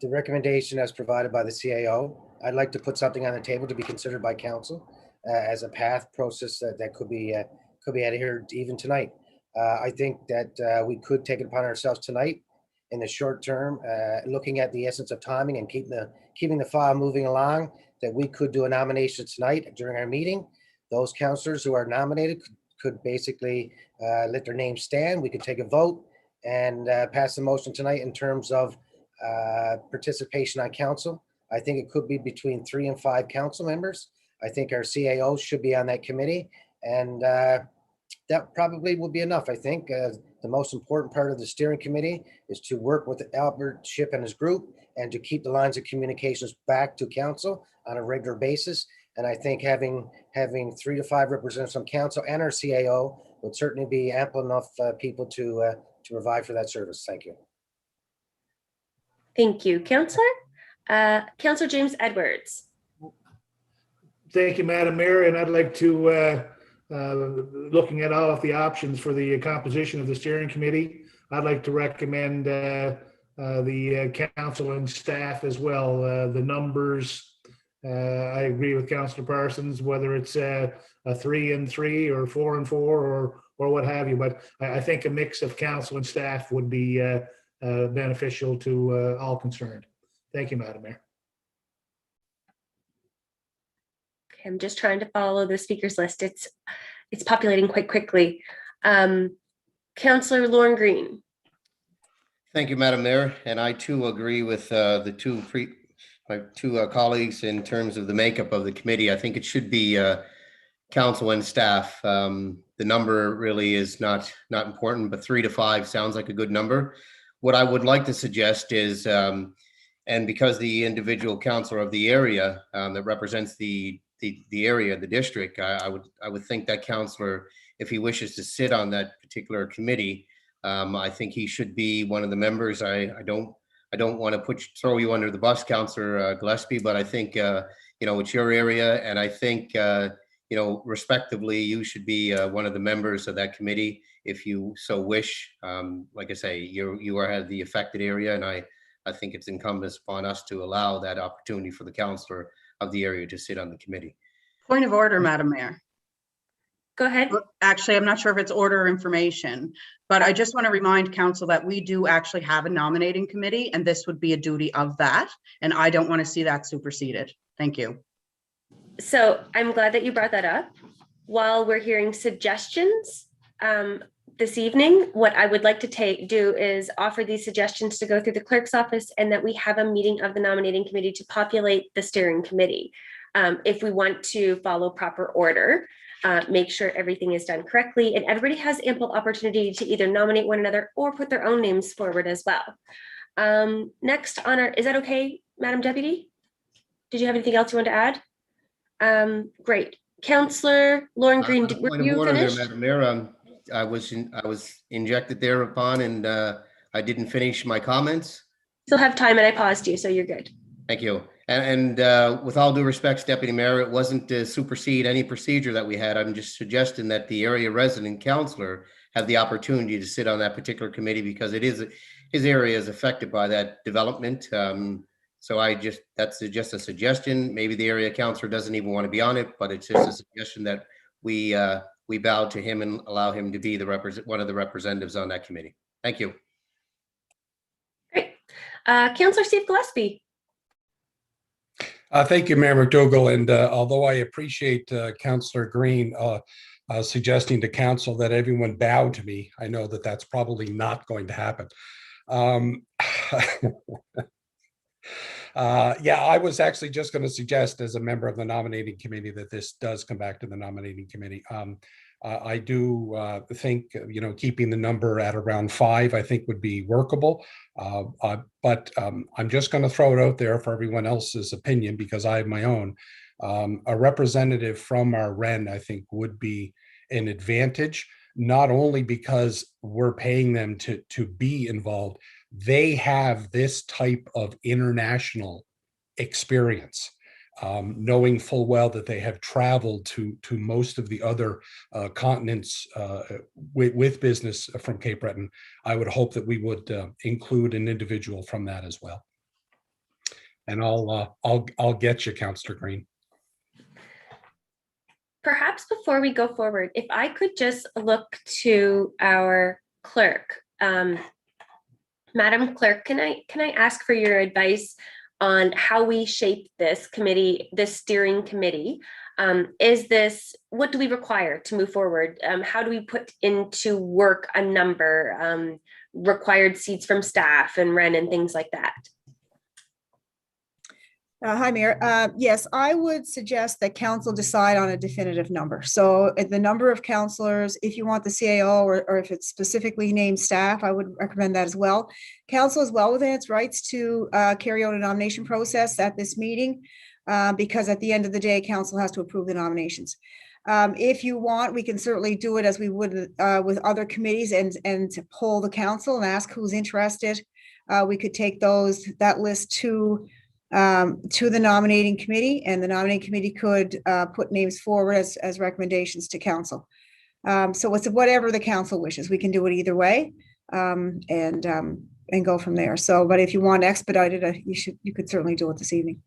recommendation as provided by the CAO, I'd like to put something on the table to be considered by council as a path process that could be adhered even tonight. I think that we could take it upon ourselves tonight in the short term, looking at the essence of timing and keeping the file moving along, that we could do a nomination tonight during our meeting. Those councillors who are nominated could basically let their name stand. We could take a vote and pass the motion tonight in terms of participation on council. I think it could be between 3 and 5 council members. I think our CAO should be on that committee, and that probably will be enough. I think the most important part of the steering committee is to work with Albert Shipp and his group and to keep the lines of communications back to council on a regular basis. And I think having 3 to 5 representatives from council and our CAO would certainly be ample enough people to provide for that service. Thank you. Thank you, Councillor. Councillor James Edwards. Thank you, Madam Mayor, and I'd like to, looking at all of the options for the composition of the steering committee, I'd like to recommend the council and staff as well. The numbers, I agree with Councillor Parsons, whether it's a 3 and 3 or 4 and 4 or what have you, but I think a mix of council and staff would be beneficial to all concerned. Thank you, Madam Mayor. Okay, I'm just trying to follow the speakers list. It's populating quite quickly. Councillor Lorne Green. Thank you, Madam Mayor, and I too agree with my two colleagues in terms of the makeup of the committee. I think it should be council and staff. The number really is not important, but 3 to 5 sounds like a good number. What I would like to suggest is, and because the individual councillor of the area that represents the area, the district, I would think that councillor, if he wishes to sit on that particular committee, I think he should be one of the members. I don't want to throw you under the bus, Councillor Gillespie, but I think it's your area, and I think respectively, you should be one of the members of that committee if you so wish. Like I say, you are the affected area, and I think it's incumbent upon us to allow that opportunity for the councillor of the area to sit on the committee. Point of order, Madam Mayor. Go ahead. Actually, I'm not sure if it's order or information, but I just want to remind council that we do actually have a nominating committee, and this would be a duty of that, and I don't want to see that superseded. Thank you. So I'm glad that you brought that up. While we're hearing suggestions this evening, what I would like to do is offer these suggestions to go through the clerk's office, and that we have a meeting of the nominating committee to populate the steering committee. If we want to follow proper order, make sure everything is done correctly, and everybody has ample opportunity to either nominate one another or put their own names forward as well. Next on our, is that okay, Madam Deputy? Did you have anything else you want to add? Great. Councillor Lorne Green, were you finished? Madam Mayor, I was injected thereupon, and I didn't finish my comments. Still have time, and I paused you, so you're good. Thank you. And with all due respects, Deputy Mayor, it wasn't to supersede any procedure that we had. I'm just suggesting that the area resident councillor have the opportunity to sit on that particular committee, because it is his area is affected by that development. So that's just a suggestion. Maybe the area councillor doesn't even want to be on it, but it's just a suggestion that we bow to him and allow him to be one of the representatives on that committee. Thank you. Great. Councillor Steve Gillespie. Thank you, Mayor McDougall. And although I appreciate Councillor Green suggesting to council that everyone bow to me, I know that that's probably not going to happen. Yeah, I was actually just going to suggest as a member of the nominating committee that this does come back to the nominating committee. I do think, keeping the number at around 5, I think would be workable. But I'm just going to throw it out there for everyone else's opinion because I have my own. A representative from our REN, I think, would be an advantage, not only because we're paying them to be involved, they have this type of international experience. Knowing full well that they have traveled to most of the other continents with business from Cape Breton, I would hope that we would include an individual from that as well. And I'll get you, Councillor Green. Perhaps before we go forward, if I could just look to our clerk, Madam Clerk, can I ask for your advice on how we shape this committee, this steering committee? What do we require to move forward? How do we put into work a number, required seats from staff and REN and things like that? Hi, Mayor. Yes, I would suggest that council decide on a definitive number. So the number of councillors, if you want the CAO or if it's specifically named staff, I would recommend that as well. Council is well within its rights to carry out a nomination process at this meeting because at the end of the day, council has to approve the nominations. If you want, we can certainly do it as we would with other committees and poll the council and ask who's interested. We could take that list to the nominating committee, and the nominating committee could put names forward as recommendations to council. So it's whatever the council wishes. We can do it either way, and go from there. So, but if you want to expedite it, you could certainly do it this evening.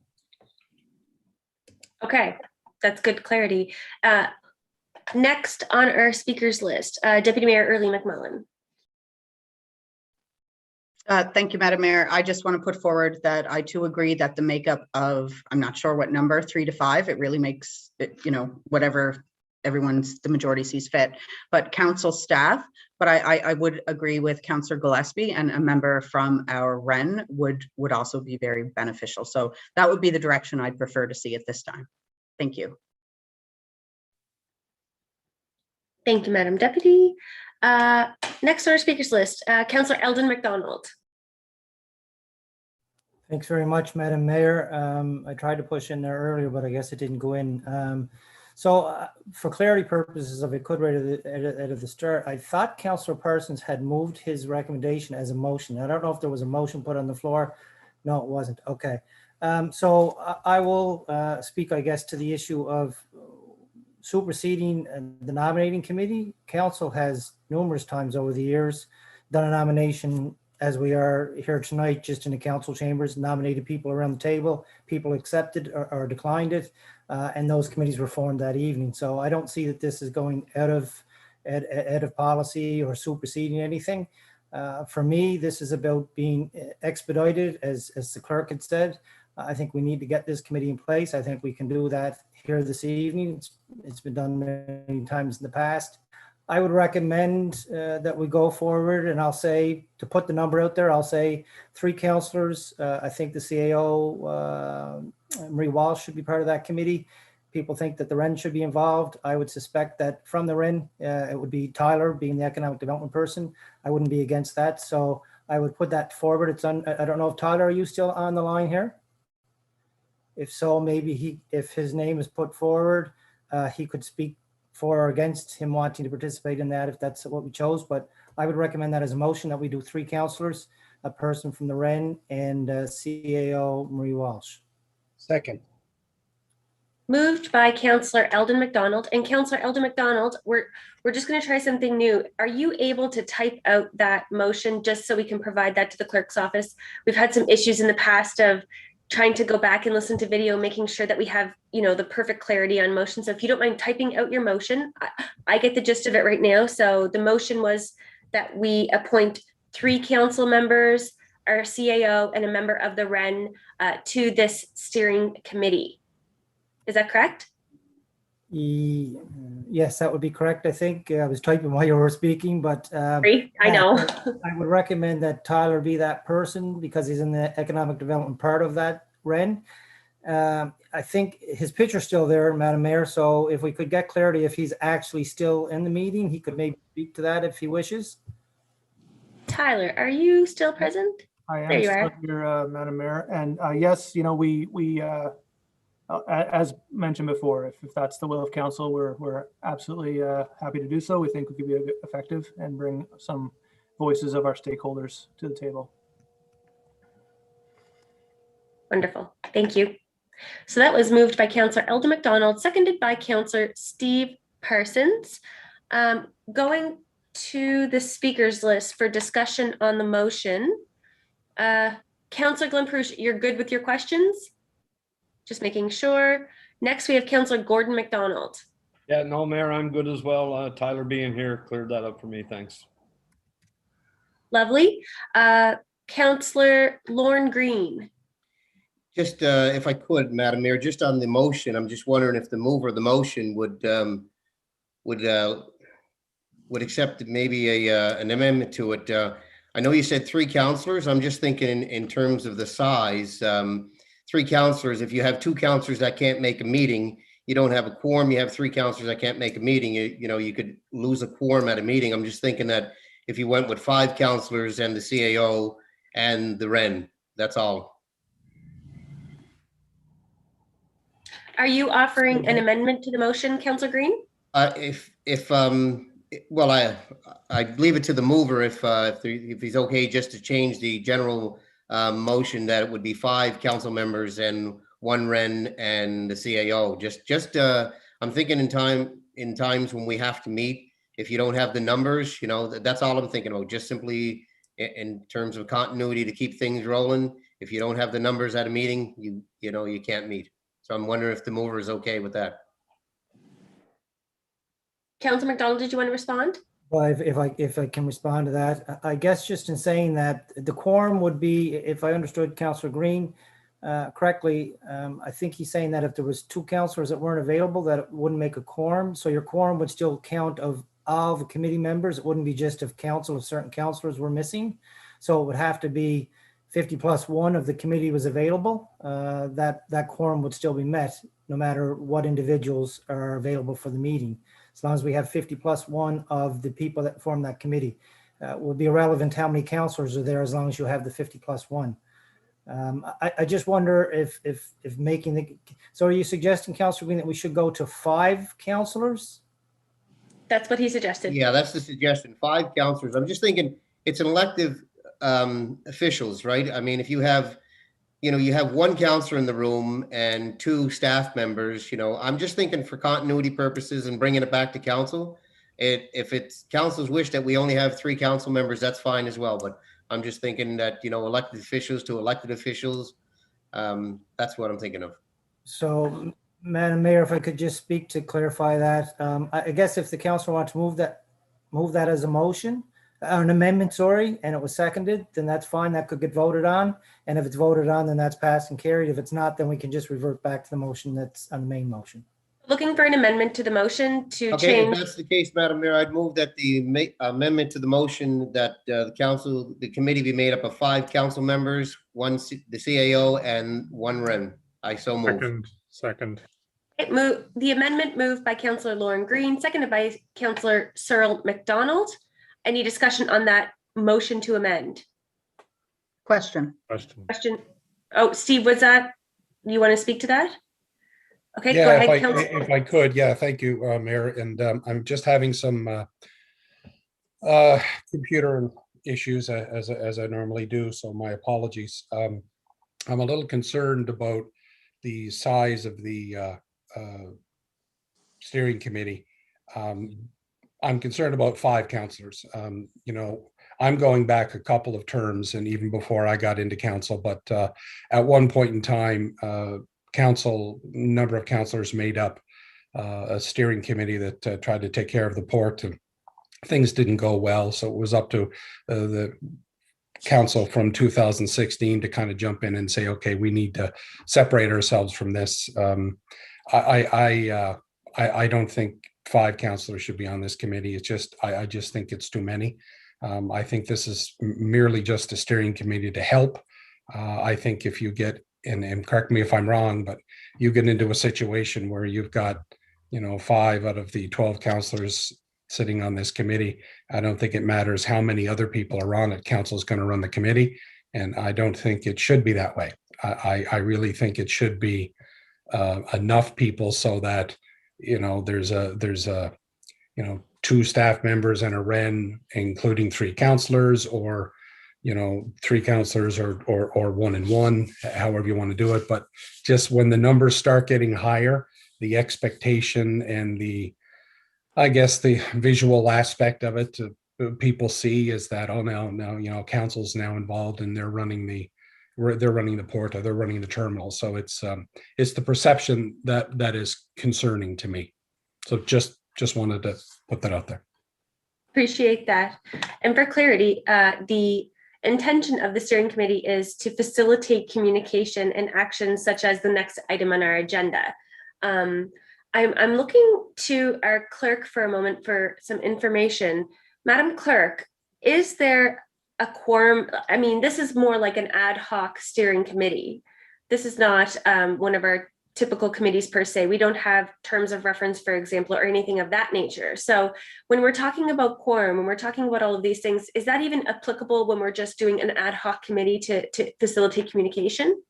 Okay, that's good clarity. Next on our speakers list, Deputy Mayor Early McMullen. Thank you, Madam Mayor. I just want to put forward that I too agree that the makeup of, I'm not sure what number, 3 to 5, it really makes it, whatever the majority sees fit, but council staff. But I would agree with Councillor Gillespie, and a member from our REN would also be very beneficial. So that would be the direction I'd prefer to see at this time. Thank you. Thank you, Madam Deputy. Next on our speakers list, Councillor Eldon McDonald. Thanks very much, Madam Mayor. I tried to push in there earlier, but I guess it didn't go in. So for clarity purposes, if I could right at the start, I thought Councillor Parsons had moved his recommendation as a motion. I don't know if there was a motion put on the floor. No, it wasn't. Okay. So I will speak, I guess, to the issue of superseding the nominating committee. Council has numerous times over the years done a nomination as we are here tonight, just in the council chambers, nominated people around the table, people accepted or declined it, and those committees were formed that evening. So I don't see that this is going out of policy or superseding anything. For me, this is about being expedited, as the clerk had said. I think we need to get this committee in place. I think we can do that here this evening. It's been done many times in the past. I would recommend that we go forward, and I'll say, to put the number out there, I'll say 3 councillors. I think the CAO, Marie Walsh, should be part of that committee. People think that the REN should be involved. I would suspect that from the REN, it would be Tyler, being the economic development person. I wouldn't be against that. So I would put that forward. I don't know if Tyler, are you still on the line here? If so, maybe if his name is put forward, he could speak for or against him wanting to participate in that, if that's what we chose. But I would recommend that as a motion, that we do 3 councillors, a person from the REN, and CAO Marie Walsh. Second. Moved by Councillor Eldon McDonald. And Councillor Eldon McDonald, we're just going to try something new. Are you able to type out that motion just so we can provide that to the clerk's office? We've had some issues in the past of trying to go back and listen to video, making sure that we have, the perfect clarity on motion. So if you don't mind typing out your motion, I get the gist of it right now. So the motion was that we appoint 3 council members, our CAO, and a member of the REN to this steering committee. Is that correct? Yes, that would be correct. I think I was typing while you were speaking, but I know. I would recommend that Tyler be that person because he's in the economic development part of that Wren. I think his picture's still there, Madam Mayor. So if we could get clarity if he's actually still in the meeting, he could maybe speak to that if he wishes. Tyler, are you still present? I There am you still are. here, Madam Mayor. And yes, you know, as mentioned before, if that's the will of council, we're absolutely happy to do so. We think we could be effective and bring some voices of our stakeholders to the table. Wonderful. Thank you. So that was moved by Councillor Elder McDonald, seconded by Councillor Steve Parsons. Going to the speakers list for discussion on the motion. Councillor Glenprouche, you're good with your questions? Just making sure. Next, we have Councillor Gordon McDonald. Yeah, no, Mayor, I'm good as well. Tyler being here cleared that up for me. Thanks. Lovely. Councillor Lorne Green. Just if I could, Madam Mayor, just on the motion, I'm just wondering if the mover of the motion would accept maybe an amendment to it. I know you said 3 councillors. I'm just thinking in terms of the size. 3 councillors, if you have 2 councillors that can't make a meeting, you don't have a quorum. You have 3 councillors that can't make a meeting. You know, you could lose a quorum at a meeting. I'm just thinking that if you went with 5 councillors and the CAO and the REN, that's all. Are you offering an amendment to the motion, Councillor Green? Well, I leave it to the mover if he's okay just to change the general motion that it would be 5 council members and 1 REN and the CAO. Just I'm thinking in times when we have to meet, if you don't have the numbers, you know, that's all I'm thinking about. Just simply in terms of continuity to keep things rolling. If you don't have the numbers at a meeting, you know you can't meet. So I'm wondering if the mover is okay with that. Councillor McDonald, did you want to respond? Well, if I can respond to that, I guess just in saying that the quorum would be, if I understood Councillor Green correctly, I think he's saying that if there was 2 councillors that weren't available, that it wouldn't make a quorum. So your quorum would still count of all the committee members. It wouldn't be just if certain councillors were missing. So it would have to be 50 plus 1 of the committee was available. That quorum would still be met no matter what individuals are available for the meeting. As long as we have 50 plus 1 of the people that form that committee. It will be irrelevant how many councillors are there as long as you have the 50 plus 1. I just wonder if making the, so are you suggesting, Councillor Green, that we should go to 5 councillors? That's what he suggested. Yeah, that's the suggestion, 5 councillors. I'm just thinking it's an elective officials, right? I mean, if you have, you know, you have 1 councillor in the room and 2 staff members, you know, I'm just thinking for continuity purposes and bringing it back to council. If it's council's wish that we only have 3 council members, that's fine as well. But I'm just thinking that, you know, elected officials to elected officials, that's what I'm thinking of. So, Madam Mayor, if I could just speak to clarify that, I guess if the council wants to move that as a motion, an amendment, sorry, and it was seconded, then that's fine. That could get voted on. And if it's voted on, then that's passed and carried. If it's not, then we can just revert back to the motion that's on the main motion. Looking for an amendment to the motion to Okay, change. if that's the case, Madam Mayor, I'd move that the amendment to the motion that the committee be made up of 5 council members, 1 the CAO and 1 REN. I so move. Second. The amendment moved by Councillor Lorne Green, seconded by Councillor Cyril McDonald. Any discussion on that motion to amend? Question. Oh, Steve, was that, you want to speak to that? Okay, Yeah, go ahead, Councillor. if I could, yeah, thank you, Mayor. And I'm just having some computer issues as I normally do, so my apologies. I'm a little concerned about the size of the steering committee. I'm concerned about 5 councillors. You know, I'm going back a couple of terms and even before I got into council, but at one point in time, number of councillors made up a steering committee that tried to take care of the port, and things didn't go well. So it was up to the council from 2016 to kind of jump in and say, okay, we need to separate ourselves from this. I don't think 5 councillors should be on this committee. It's just, I just think it's too many. I think this is merely just a steering committee to help. I think if you get and correct me if I'm wrong, but you get into a situation where you've got, 5 out of the 12 counselors sitting on this committee. I don't think it matters how many other people are on it. Council is going to run the committee, and I don't think it should be that way. I really think it should be enough people so that there's a 2 staff members and a REN, including 3 counselors, or 3 counselors, or 1 and 1, however you want to do it. But just when the numbers start getting higher, the expectation and the visual aspect of it people see is that, oh, now council's now involved and they're running the port, or they're running the terminal. So it's the perception that is concerning to me. So just wanted to put that out there. Appreciate that. And for clarity, the intention of the steering committee is to facilitate communication and actions such as the next item on our agenda. I'm looking to our clerk for a moment for some information. Madam Clerk, is there a quorum? I mean, this is more like an ad hoc steering committee. This is not one of our typical committees per se. We don't have terms of reference, for example, or anything of that nature. So when we're talking about quorum, when we're talking about all of these things, is that even applicable when we're just doing an ad hoc committee to facilitate communication?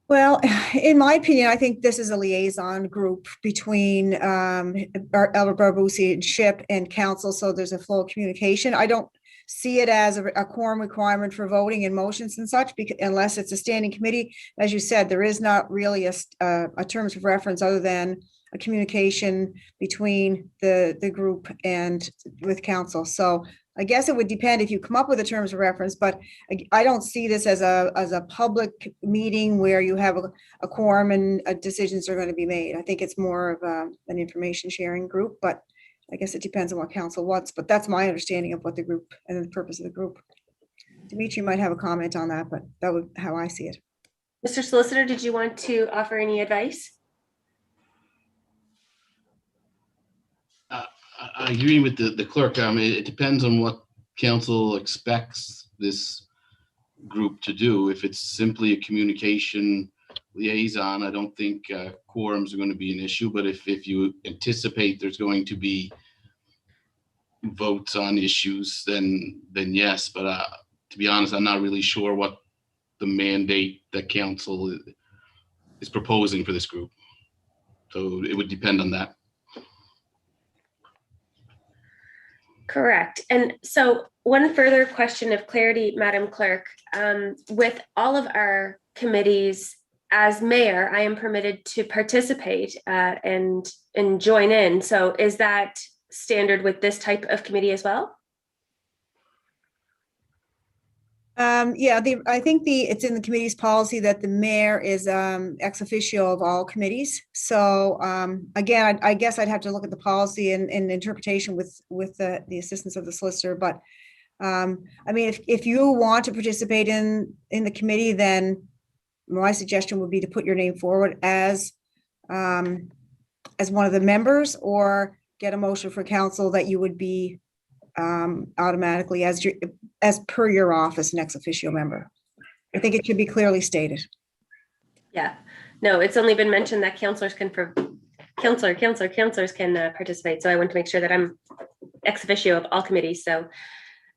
Well, in my opinion, I think this is a liaison group between Elder Barbusi and SHIP and council, so there's a flow of communication. I don't see it as a quorum requirement for voting and motions and such, because unless it's a standing committee. As you said, there is not really a terms of reference other than a communication between the group and with council. So I guess it would depend if you come up with the terms of reference, but I don't see this as a public meeting where you have a quorum and decisions are going to be made. I think it's more of an information sharing group, but I guess it depends on what council wants, but that's my understanding of what the group and the purpose of the group. Dimitri might have a comment on that, but that would how I see it. Mr. Solicitor, did you want to offer any advice? I agree with the clerk. It depends on what council expects this group to do. If it's simply a communication liaison, I don't think quorums are going to be an issue. But if you anticipate there's going to be votes on issues, then yes. But to be honest, I'm not really sure what the mandate that council is proposing for this group. So it would depend on that. Correct. And so one further question of clarity, Madam Clerk, with all of our committees, as mayor, I am permitted to participate and join in. So is that standard with this type of committee as well? Yeah, I think it's in the committee's policy that the mayor is ex officio of all committees. So again, I guess I'd have to look at the policy and interpretation with the assistance of the solicitor. But I mean, if you want to participate in the committee, then my suggestion would be to put your name forward as one of the members, or get a motion for council that you would be automatically as per your office an ex officio member. I think it should be clearly stated. Yeah, no, it's only been mentioned that councilors can participate. So I want to make sure that I'm ex officio of all committees. So,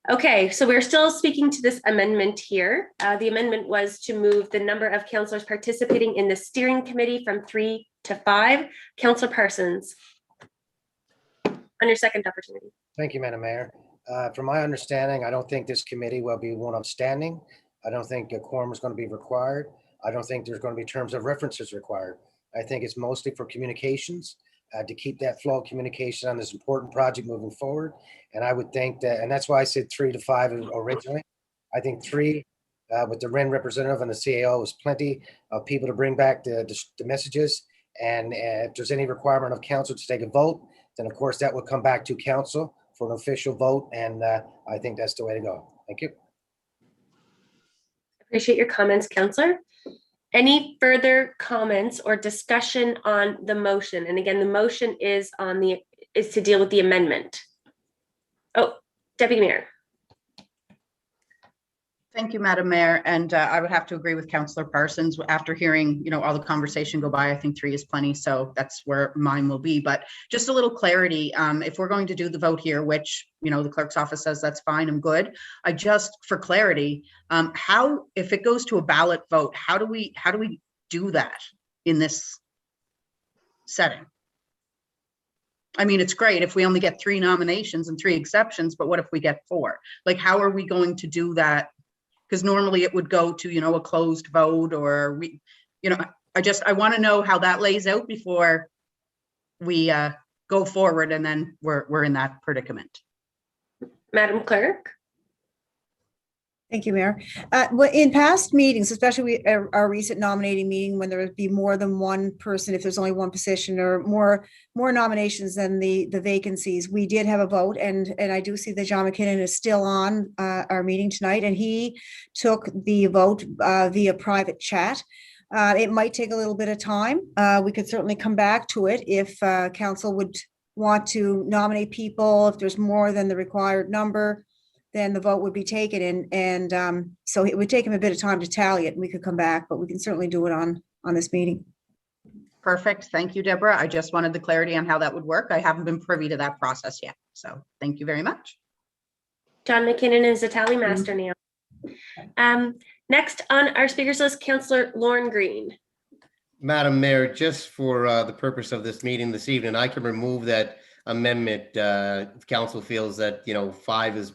okay, so we're still speaking to this amendment here. The amendment was to move the number of councilors participating in the steering committee from 3 to 5. Councilor Parsons, on your second opportunity. Thank you, Madam Mayor. From my understanding, I don't think this committee will be one of standing. I don't think a quorum is going to be required. I don't think there's going to be terms of references required. I think it's mostly for communications, to keep that flow of communication on this important project moving forward. And I would think that, and that's why I said 3 to 5 originally. I think 3 with the REN representative and the CAO is plenty of people to bring back the messages. And if there's any requirement of council to take a vote, then of course that will come back to council for an official vote. And I think that's the way to go. Thank you. Appreciate your comments, Councillor. Any further comments or discussion on the motion? And again, the motion is to deal with the amendment. Oh, Deputy Mayor. Thank you, Madam Mayor. And I would have to agree with Councillor Parsons. After hearing, all the conversation go by, I think 3 is plenty. So that's where mine will be. But just a little clarity, if we're going to do the vote here, which, the clerk's office says that's fine, I'm good. I just, for clarity, if it goes to a ballot vote, how do we do that in this setting? I mean, it's great if we only get 3 nominations and 3 exceptions, but what if we get 4? Like, how are we going to do that? Because normally it would go to, a closed vote, or I want to know how that lays out before we go forward, and then we're in that predicament. Madam Clerk? Thank you, Mayor. Well, in past meetings, especially our recent nominating meeting, when there would be more than one person, if there's only one position, or more nominations than the vacancies, we did have a vote, and I do see that John McKinnon is still on our meeting tonight, and he took the vote via private chat. It might take a little bit of time. We could certainly come back to it if council would want to nominate people. If there's more than the required number, then the vote would be taken, and so it would take him a bit of time to tally it, and we could come back, but we can certainly do it on this meeting. Perfect. Thank you, Deborah. I just wanted the clarity on how that would work. I haven't been privy to that process yet. So thank you very much. John McKinnon is a tally master now. Next on our speakers list, Councillor Lorne Green. Madam Mayor, just for the purpose of this meeting this evening, I can remove that amendment if council feels that 5 is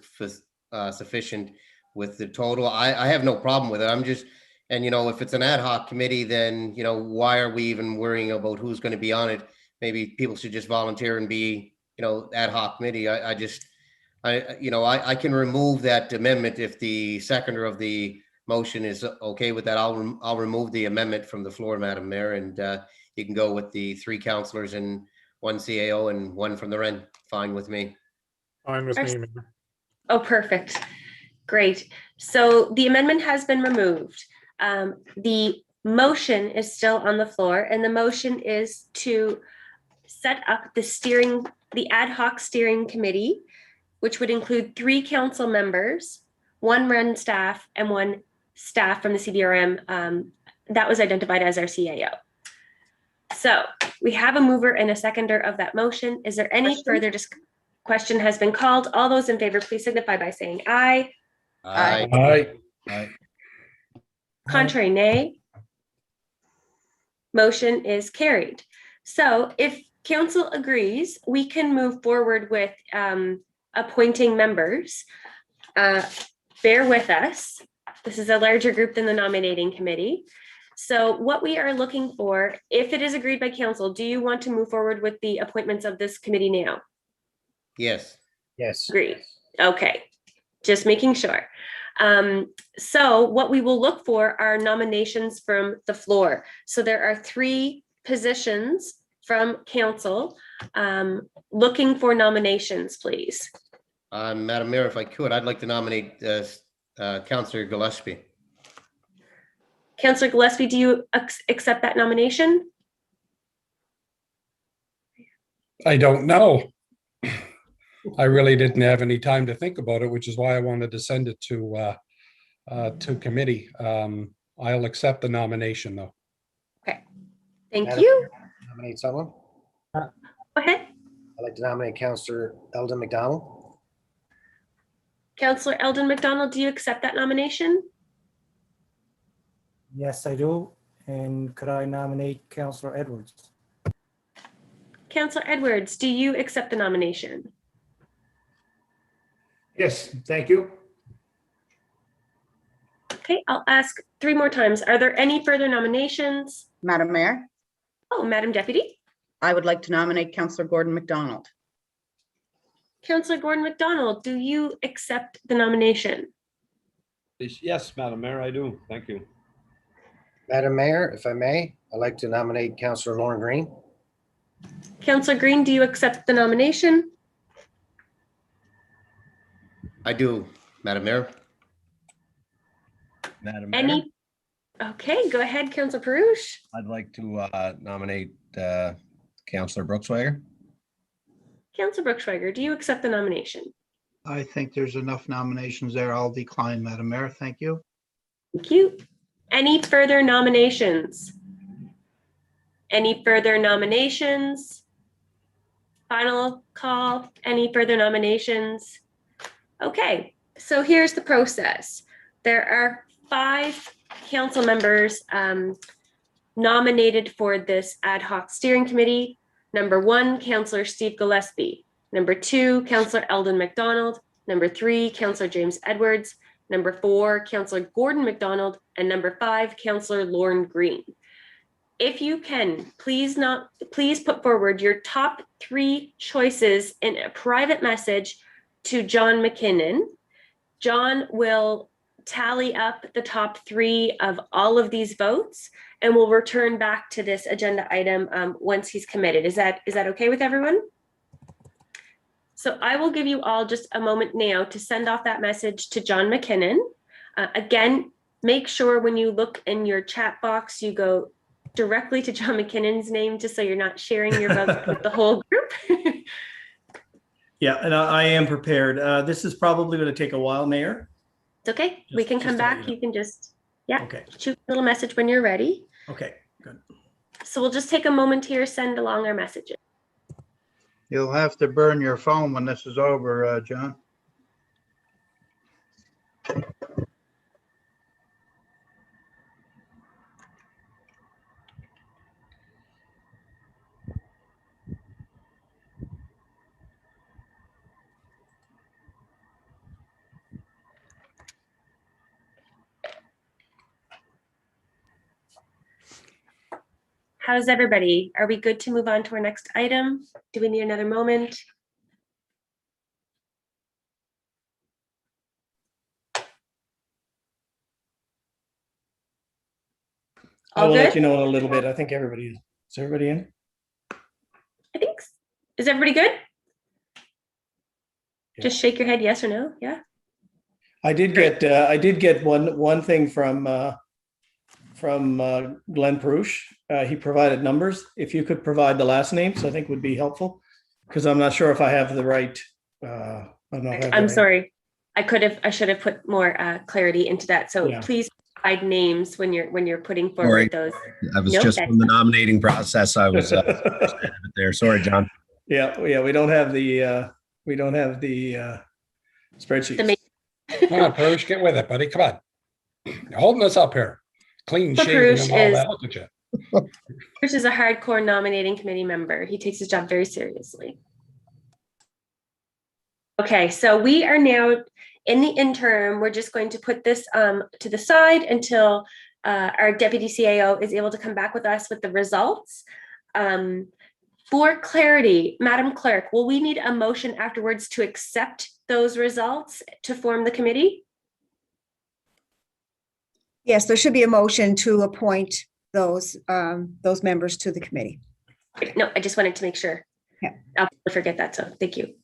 sufficient with the total. I have no problem with it. I'm just, and if it's an ad hoc committee, then why are we even worrying about who's going to be on it? Maybe people should just volunteer and be ad hoc committee. I can remove that amendment if the seconder of the motion is okay with that. I'll remove the amendment from the floor, Madam Mayor, and you can go with the 3 councillors and 1 CAO and 1 from the REN. Fine with me. Fine with me, Mayor. Oh, perfect. Great. So the amendment has been removed. The motion is still on the floor, and the motion is to set up the ad hoc steering committee, which would include 3 council members, 1 REN staff, and 1 staff from the CBRM that was identified as our CAO. So we have a mover and a seconder of that motion. Is there any further question has been called? All those in favor, please signify by saying aye. Aye. Aye. Aye. Contrary, nay. Motion is carried. So if council agrees, we can move forward with appointing members. Bear with us. This is a larger group than the nominating committee. So what we are looking for, if it is agreed by council, do you want to move forward with the appointments of this committee now? Yes. Yes. Agreed. Okay, just making sure. So what we will look for are nominations from the floor. So there are 3 positions from council. Looking for nominations, please. Madam Mayor, if I could, I'd like to nominate Councillor Gillespie. Councillor Gillespie, do you accept that nomination? I don't know. I really didn't have any time to think about it, which is why I wanted to send it to committee. I'll accept the nomination, though. Okay, thank Madam, you. Nominate someone? Go ahead. I'd like to nominate Councillor Eldon McDonald. Councillor Eldon McDonald, do you accept that nomination? Yes, I do. And could I nominate Councillor Edwards? Councillor Edwards, do you accept the nomination? Yes, thank you. Okay, I'll ask 3 more times. Are there any further nominations? Madam Mayor, Oh, Madam Deputy. I would like to nominate Councillor Gordon McDonald. Councillor Gordon McDonald, do you accept the nomination? Yes, Madam Mayor, I do. Thank you. Madam Mayor, if I may, I'd like to nominate Councillor Lorne Green. Councillor Green, do you accept the nomination? I do, Madam Mayor. Madam Mayor, Any? Okay, go ahead, Councillor Perouche. I'd like to nominate Councillor Brookswager. Councillor Brookschweiger, do you accept the nomination? I think there's enough nominations there. I'll decline, Madam Mayor. Thank you. Thank you. Any further nominations? Any further nominations? Final call. Any further nominations? Okay, so here's the process. There are 5 council members nominated for this ad hoc steering committee. Number 1, Councillor Steve Gillespie. Number 2, Councillor Eldon McDonald. Number 3, Councillor James Edwards. Number 4, Councillor Gordon McDonald. And number 5, Councillor Lorne Green. If you can, please put forward your top 3 choices in a private message to John McKinnon. John will tally up the top 3 of all of these votes, and we'll return back to this agenda item once he's committed. Is that okay with everyone? So I will give you all just a moment now to send off that message to John McKinnon. Again, make sure when you look in your chat box, you go directly to John McKinnon's name, just so you're not sharing your vote with the whole group. Yeah, and I am prepared. This is probably going to take a while, Mayor. It's okay. We can come back. You can just, shoot a little message when you're ready. Okay, good. So we'll just take a moment here, send along our messages. You'll have to burn your phone when this is over, John. How's everybody? Are we good to move on to our next item? Do we need another moment? I will let you know in a little bit. I think everybody is. Is everybody in? I think. Is everybody good? Yeah. Just shake your head, yes or no. Yeah. I did get one thing from Glenn Perush. He provided numbers. If you could provide the last names, I think would be helpful, because I'm not sure if I have the right. I'm sorry. I should have put more clarity into that. So please provide names when you're putting forward those. I was just from the nominating process. I was there. Sorry, John. Yeah. We don't have the spreadsheet. Come on, Perush, get with it, buddy. Come on. You're holding us up here. Clean shaven and all that. Look at you. Perush is a hardcore nominating committee member. He takes his job very seriously. Okay, so we are now in the interim. We're just going to put this to the side until our deputy CAO is able to come back with us with the results. For clarity, Madam Clerk, will we need a motion afterwards to accept those results to form the committee? Yes, there should be a motion to appoint those members to the committee. No, I just wanted to make sure. Yeah. I'll forget that, so thank you.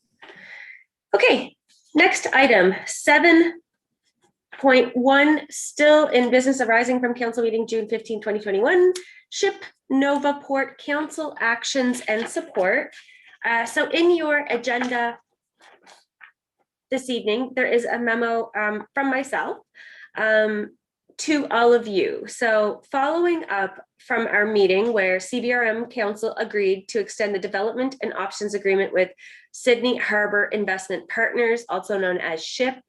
Okay, next item, 7.1, still in business arising from council meeting June 15, 2021, SHIP Nova Port Council actions and support. So in your agenda this evening, there is a memo from myself to all of you. So following up from our meeting where CBRM Council agreed to extend the development and options agreement with Sydney Harbour Investment Partners, also known as SHIP,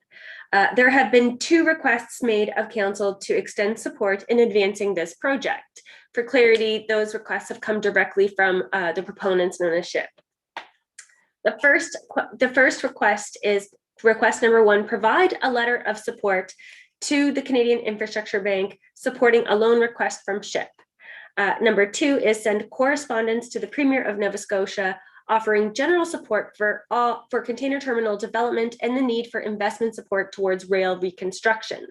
there have been 2 requests made of Council to extend support in advancing this project. For clarity, those requests have come directly from the proponents known as SHIP. The first request is request number 1, provide a letter of support to the Canadian Infrastructure Bank supporting a loan request from SHIP. Number 2 is send correspondence to the Premier of Nova Scotia offering general support for container terminal development and the need for investment support towards rail reconstruction.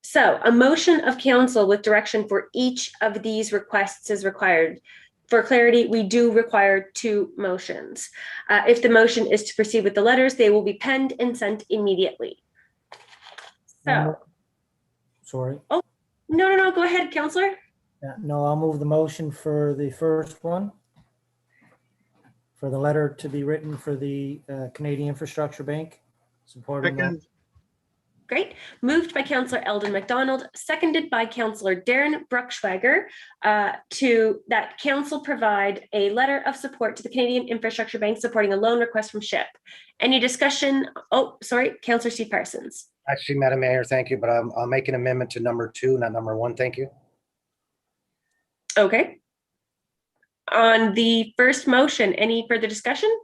So a motion of council with direction for each of these requests is required. For clarity, we do require 2 motions. If the motion is to proceed with the letters, they will be penned and sent immediately. So. Sorry. Oh, no, go ahead, Councillor. Yeah, no, I'll move the motion for the first one. For the letter to be written for the Canadian Infrastructure Bank. Supporting that. Second. Great. Moved by Councillor Eldon McDonald, seconded by Councillor Darren Bruckschweiger, to that council provide a letter of support to the Canadian Infrastructure Bank supporting a loan request from SHIP. Any discussion? Oh, sorry, Councillor Steve Parsons. Actually, Madam Mayor, thank you, but I'll make an amendment to number 2, not number 1. Thank you. Okay. On the first motion, any further discussion?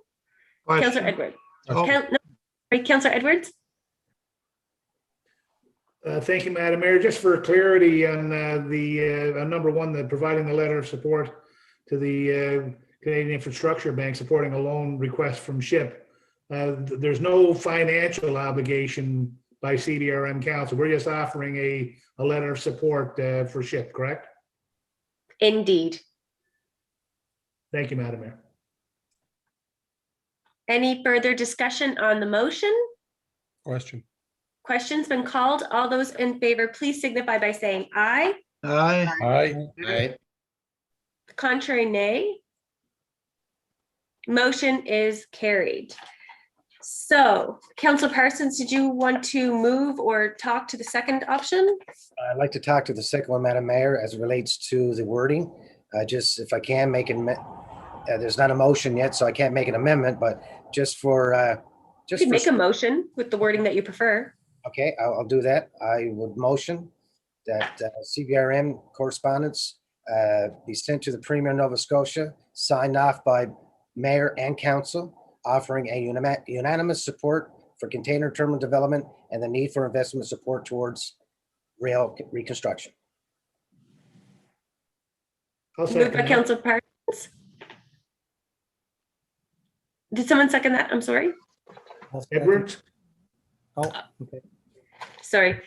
Councillor Edwards. Oh. Councillor Edwards. Thank you, Madam Mayor. Just for clarity on the number 1, the providing the letter of support to the Canadian Infrastructure Bank supporting a loan request from SHIP. There's no financial obligation by CBRM Council. We're just offering a letter of support for SHIP, correct? Indeed. Thank you, Madam Mayor. Any further discussion on the motion? Question. Question's been called. All those in favor, please signify by saying aye. Aye. Aye. Aye. Contrary, nay. Motion is carried. So, Councillor Parsons, did you want to move or talk to the second option? I'd like to talk to the second one, Madam Mayor, as it relates to the wording. Just if I can make it, there's not a motion yet, so I can't make an amendment, but just for, You could make a motion with the wording that you prefer. Okay, I'll do that. I would motion that CBRM correspondence be sent to the Premier of Nova Scotia, signed off by Mayor and Council, offering a unanimous support for container terminal development and the need for investment support towards rail reconstruction. Moved by Councillor Parsons. Did someone second that? I'm sorry. Edwards. Oh, okay. Sorry.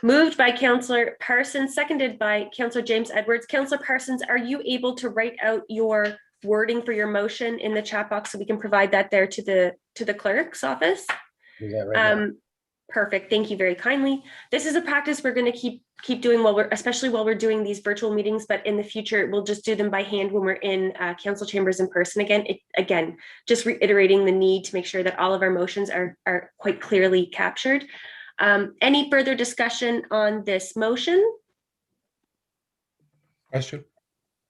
Moved by Councillor Parsons, seconded by Councillor James Edwards. Councillor Parsons, are you able to write out your wording for your motion in the chat box so we can provide that there to the clerk's office? Do that right now. Perfect. Thank you very kindly. This is a practice we're going to keep doing especially while we're doing these virtual meetings, but in the future, we'll just do them by hand when we're in council chambers in person again. Again, just reiterating the need to make sure that all of our motions are quite clearly captured. Any further discussion on this motion? Question.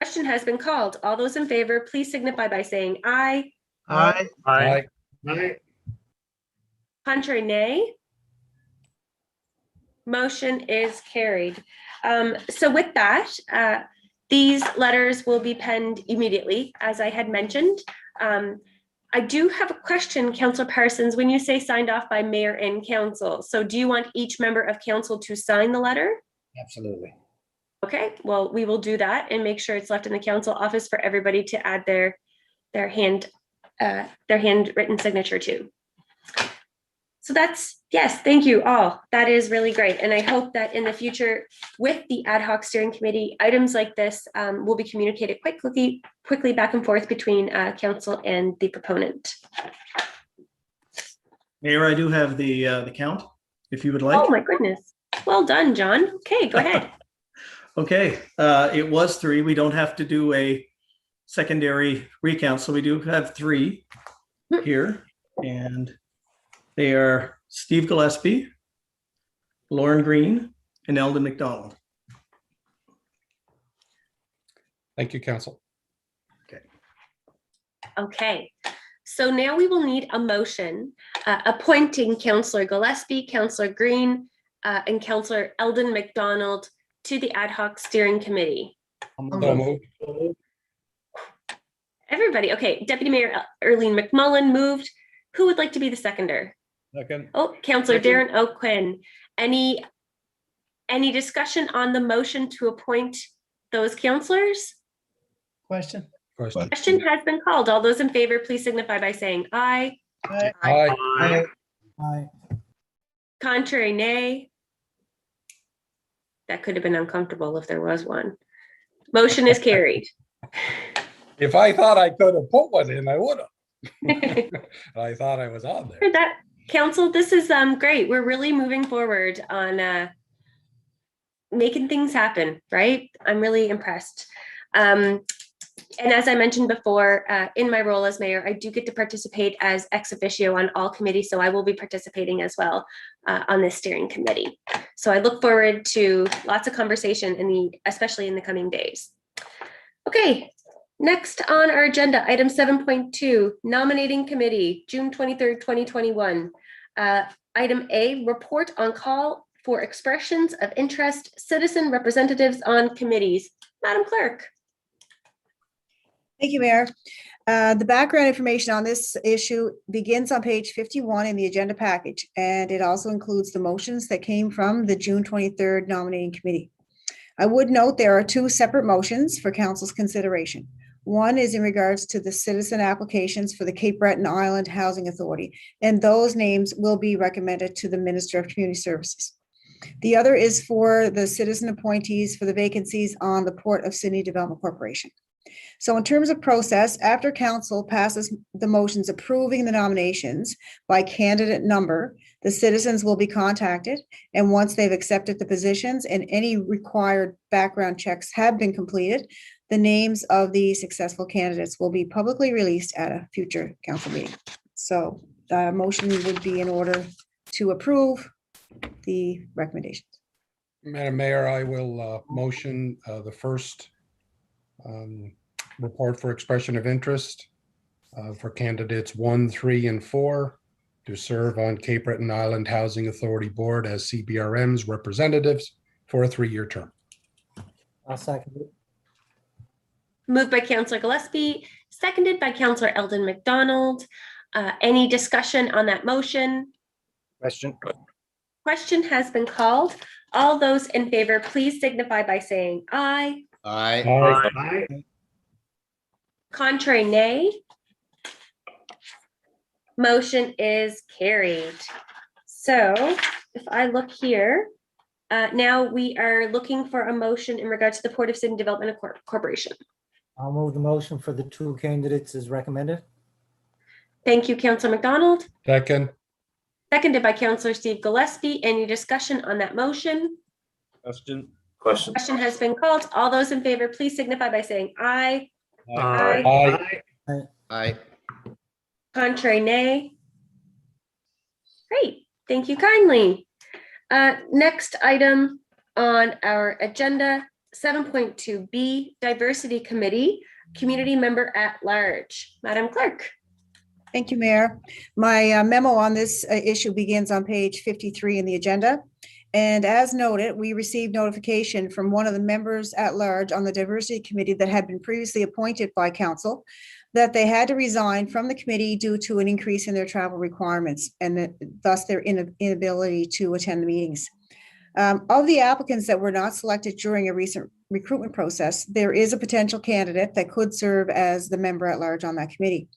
Question has been called. All those in favor, please signify by saying aye. Aye. Aye. Aye. Contrary, nay. Motion is carried. So with that, these letters will be penned immediately, as I had mentioned. I do have a question, Councillor Parsons, when you say signed off by Mayor and Council. So do you want each member of Council to sign the letter? Absolutely. Okay, well, we will do that and make sure it's left in the Council office for everybody to add their handwritten signature to. So that's, yes, thank you all. That is really great. And I hope that in the future with the ad hoc steering committee, items like this will be communicated quite quickly back and forth between council and the proponent. Mayor, I do have the count, if you would like. Oh my goodness. Well done, John. Okay, go ahead. Okay, it was 3. We don't have to do a secondary recount, so we do have 3 here. And they are Steve Gillespie, Lauren Green, and Eldon McDonald. Thank you, Council. Okay, so now we will need a motion appointing Councillor Gillespie, Councillor Green, and Councillor Eldon McDonald to the ad hoc steering committee. So moved. Everybody, okay. Deputy Mayor Arlene McMullen moved. Who would like to be the seconder? Second. Oh, Councillor Darren O'Quinn. Any discussion on the motion to appoint those councillors? Question? Question has been called. All those in favor, please signify by saying aye. Aye. Aye. Aye. Contrary, nay. That could have been uncomfortable if there was one. Motion is carried. If I thought I could have put one in, I would have. I thought I was on there. For that, Council, this is great. We're really moving forward on making things happen, right? I'm really impressed. And as I mentioned before, in my role as mayor, I do get to participate as ex officio on all committees, so I will be participating as well on this steering committee. So I look forward to lots of conversation especially in the coming days. Okay, next on our agenda, item 7.2, nominating committee, June 23rd, 2021. Item A, report on call for expressions of interest, citizen representatives on committees. Madam Clerk. Thank you, Mayor. The background information on this issue begins on page 51 in the agenda package, and it also includes the motions that came from the June 23rd nominating committee. I would note there are two separate motions for council's consideration. One is in regards to the citizen applications for the Cape Breton Island Housing Authority, and those names will be recommended to the Minister of Community Services. The other is for the citizen appointees for the vacancies on the Port of Sydney Development Corporation. So in terms of process, after council passes the motions approving the nominations by candidate number, the citizens will be contacted. And once they've accepted the positions and any required background checks have been completed, the names of the successful candidates will be publicly released at a future council meeting. So the motion would be in order to approve the recommendations. Madam Mayor, I will motion the first report for expression of interest for candidates 1, 3, and 4 to serve on Cape Breton Island Housing Authority Board as CBRM's representatives for a 3-year term. I'll second it. Moved by Councillor Gillespie, seconded by Councillor Eldon McDonald. Any discussion on that motion? Question. Question has been called. All those in favor, please signify by saying aye. Aye. Aye. Contrary, nay. Motion is carried. So if I look here, now we are looking for a motion in regards to the Port of Sydney Development Corporation. I'll move the motion for the two candidates as recommended. Thank you, Councillor McDonald. Second. Seconded by Councillor Steve Gillespie. Any discussion on that motion? Question. Question has been called. All those in favor, please signify by saying aye. Aye. Aye. Contrary, nay. Great, thank you kindly. Next item on our agenda, 7.2B, Diversity Committee, Community Member at Large. Madam Clerk. Thank you, Mayor. My memo on this issue begins on page 53 in the agenda. And as noted, we received notification from one of the members at large on the Diversity Committee that had been previously appointed by council that they had to resign from the committee due to an increase in their travel requirements and thus their inability to attend the meetings. Of the applicants that were not selected during a recent recruitment process, there is a potential candidate that could serve as the member at large on that committee.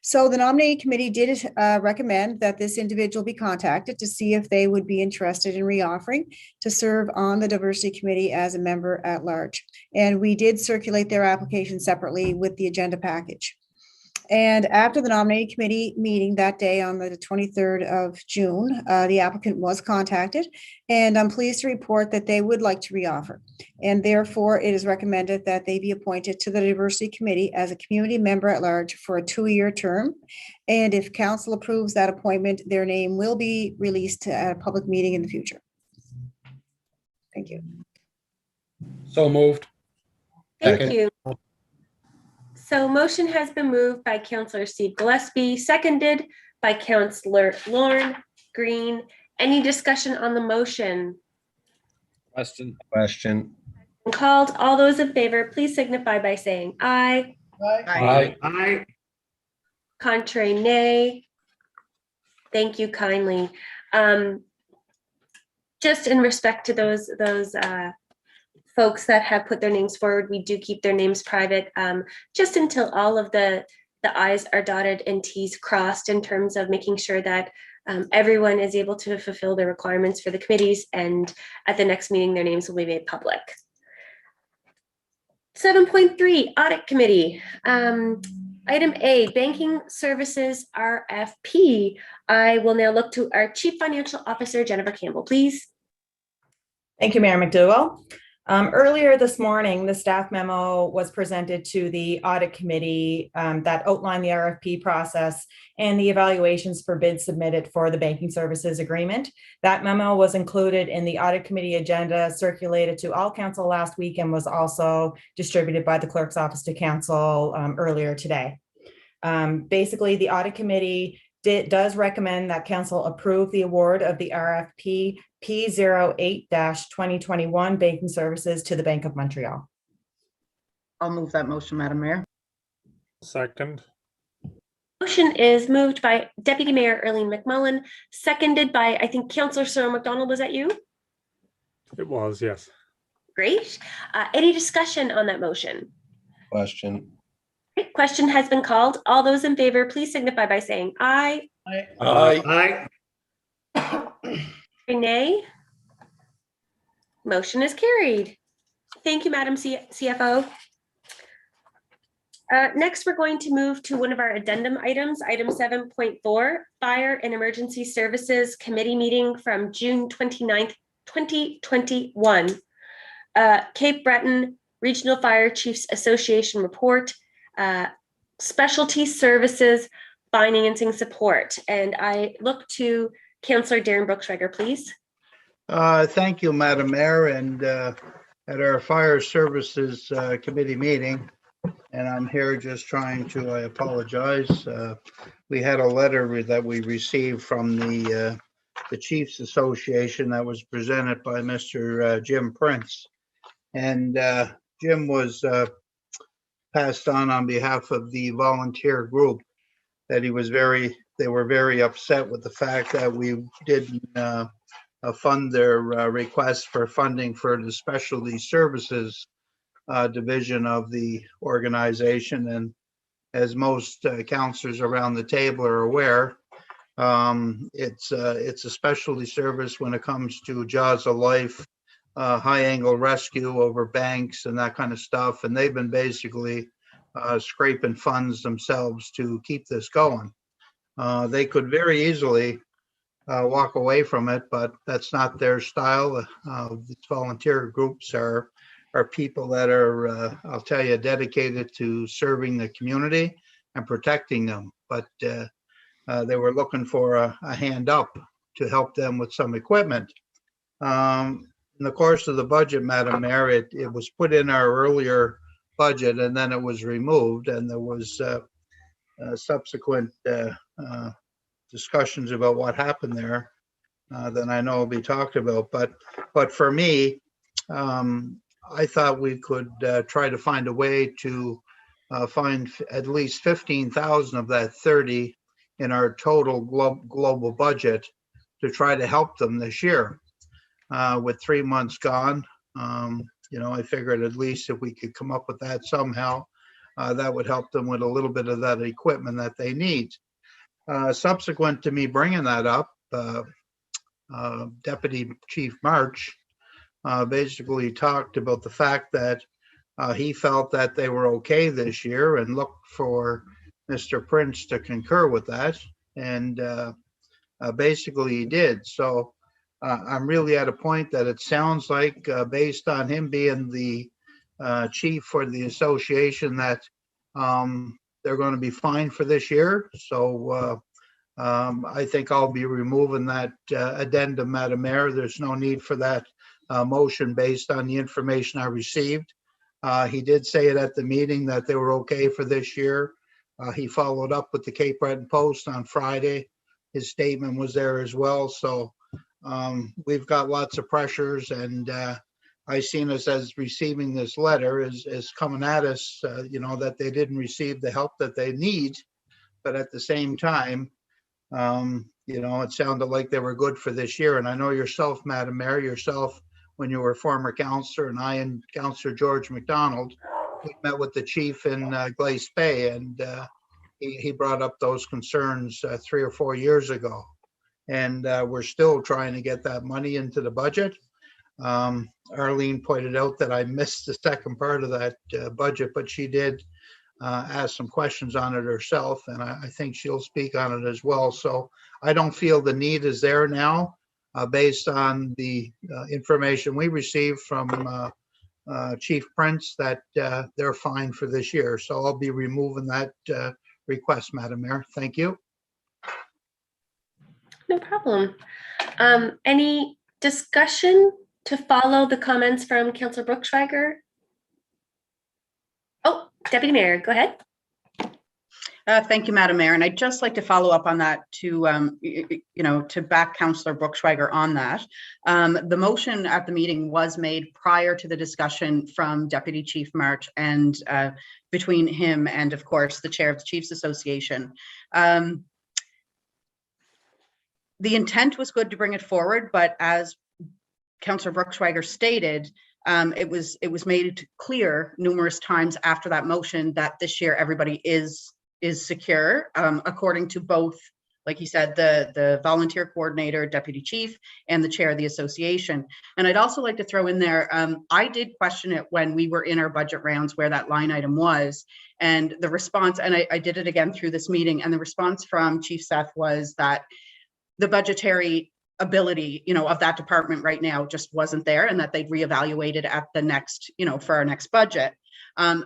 So the nominating committee did recommend that this individual be contacted to see if they would be interested in reoffering to serve on the diversity committee as a member at large. And we did circulate their application separately with the agenda package. And after the nominating committee meeting that day on the 23rd of June, the applicant was contacted, and I'm pleased to report that they would like to reoffer. And therefore, it is recommended that they be appointed to the Diversity Committee as a community member at large for a 2-year term. And if council approves that appointment, their name will be released at a public meeting in the future. Thank you. So moved. Thank you. So motion has been moved by Councillor Steve Gillespie, seconded by Councillor Lorne Green. Any discussion on the motion? Question. Called. All those in favor, please signify by saying aye. Aye. Aye. Contrary, nay. Thank you kindly. Just in respect to those folks that have put their names forward, we do keep their names private just until all of the I's are dotted and T's crossed in terms of making sure that everyone is able to fulfill their requirements for the committees, and at the next meeting, their names will be made public. 7.3, Audit Committee. Item A, Banking Services RFP. I will now look to our Chief Financial Officer, Jennifer Campbell, please. Thank you, Mayor McDougall. Earlier this morning, the staff memo was presented to the audit committee that outlined the RFP process and the evaluations for bids submitted for the banking services agreement. That memo was included in the audit committee agenda, circulated to all council last week, and was also distributed by the clerk's office to council earlier today. Basically, the audit committee does recommend that council approve the award of the RFP P08-2021 banking services to the Bank of Montreal. I'll move that motion, Madam Mayor. Second. Motion is moved by Deputy Mayor Arlene McMullen, seconded by, I think, Councillor Cyril McDonald. Was that you? It was, yes. Great. Any discussion on that motion? Question. Great. Question has been called. All those in favor, please signify by saying aye. Aye. Nay. Motion is carried. Thank you, Madam CFO. Next, we're going to move to one of our addendum items, item 7.4, Fire and Emergency Services Committee meeting from June 29th, 2021. Cape Breton Regional Fire Chiefs Association report, specialty services financing support. And I look to Councillor Darren Brookschreiger, please. Thank you, Madam Mayor. And at our Fire Services Committee meeting, and I'm here just trying to, I apologize. We had a letter that we received from the Chiefs Association that was presented by Mr. Jim Prince. And Jim was passed on behalf of the volunteer group that they were very upset with the fact that we didn't fund their request for funding for the specialty services division of the organization. And as most counselors around the table are aware, it's a specialty service when it comes to jaws of life, high angle rescue over banks and that kind of stuff. And they've been basically scraping funds themselves to keep this going. They could very easily walk away from it, but that's not their style. These volunteer groups are people that are, I'll tell you, dedicated to serving the community and protecting them. But they were looking for a hand up to help them with some equipment. In the course of the budget, Madam Mayor, it was put in our earlier budget and then it was removed, and there was subsequent discussions about what happened there that I know will be talked about. But for me, I thought we could try to find a way to find at least 15,000 of that 30 in our total global budget to try to help them this year. With 3 months gone, I figured at least if we could come up with that somehow, that would help them with a little bit of that equipment that they need. Subsequent to me bringing that up, Deputy Chief March basically talked about the fact that he felt that they were okay this year and looked for Mr. Prince to concur with that. And basically he did. So I'm really at a point that it sounds like based on him being the chief for the association that they're going to be fine for this year. So I think I'll be removing that addendum, Madam Mayor. There's no need for that motion based on the information I received. He did say it at the meeting that they were okay for this year. He followed up with the Cape Breton Post on Friday. His statement was there as well. So we've got lots of pressures, and I seen us as receiving this letter is coming at us, that they didn't receive the help that they need. But at the same time, it sounded like they were good for this year. And I know yourself, Madam Mayor, when you were a former counselor, and I and Councillor George McDonald, we met with the chief in Glace Bay, and he brought up those concerns 3 or 4 years ago. And we're still trying to get that money into the budget. Arlene pointed out that I missed the second part of that budget, but she did ask some questions on it herself, and I think she'll speak on it as well. So I don't feel the need is there now based on the information we received from Chief Prince that they're fine for this year. So I'll be removing that request, Madam Mayor. Thank you. No problem. Any discussion to follow the comments from Councillor Brookschweiger? Oh, Deputy Mayor, go ahead. Thank you, Madam Mayor. And I'd just like to follow up on that to, to back Councillor Brookschweiger on that. The motion at the meeting was made prior to the discussion from Deputy Chief March and between him and, of course, the Chair of the Chiefs Association. The intent was good to bring it forward, but as Councillor Brookschweiger stated, it was made clear numerous times after that motion that this year everybody is secure, according to both, like he said, the volunteer coordinator, deputy chief, and the chair of the association. And I'd also like to throw in there, I did question it when we were in our budget rounds where that line item was, and the response, and I did it again through this meeting, and the response from Chief Seth was that the budgetary ability, of that department right now just wasn't there, and that they'd reevaluate it at the next, for our next budget.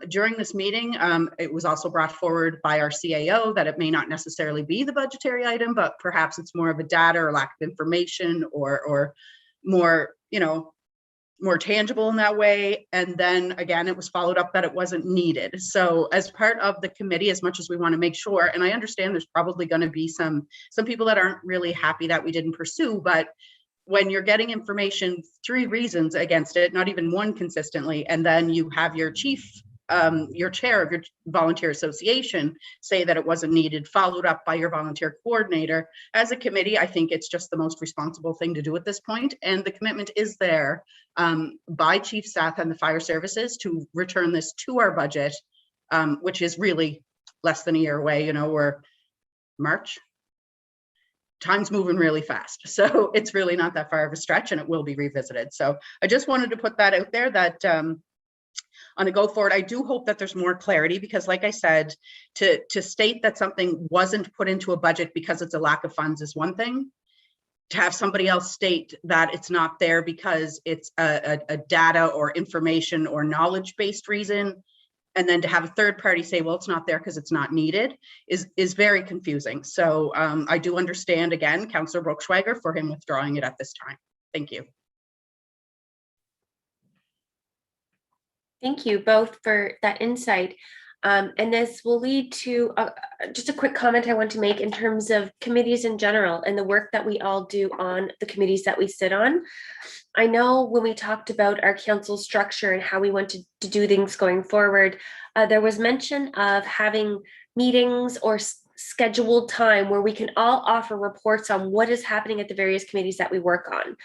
During this meeting, it was also brought forward by our CAO that it may not necessarily be the budgetary item, but perhaps it's more of a data or lack of information or more, more tangible in that way. And then again, it was followed up that it wasn't needed. So as part of the committee, as much as we want to make sure, and I understand there's probably going to be some people that aren't really happy that we didn't pursue, but when you're getting information, 3 reasons against it, not even one consistently, and then you have your chief, your chair of your volunteer association say that it wasn't needed, followed up by your volunteer coordinator. As a committee, I think it's just the most responsible thing to do at this point, and the commitment is there by Chief Seth and the fire services to return this to our budget, which is really less than a year away. We're March. Time's moving really fast. So it's really not that far of a stretch, and it will be revisited. So I just wanted to put that out there that on a go forward, I do hope that there's more clarity, because like I said, to state that something wasn't put into a budget because it's a lack of funds is one thing. To have somebody else state that it's not there because it's a data or information or knowledge-based reason, and then to have a third party say, well, it's not there because it's not needed, is very confusing. So I do understand, again, Councillor Brookschweiger for him withdrawing it at this time. Thank you. Thank you both for that insight. And this will lead to just a quick comment I want to make in terms of committees in general and the work that we all do on the committees that we sit on. I know when we talked about our council structure and how we want to do things going forward, there was mention of having meetings or scheduled time where we can all offer reports on what is happening at the various committees that we work on.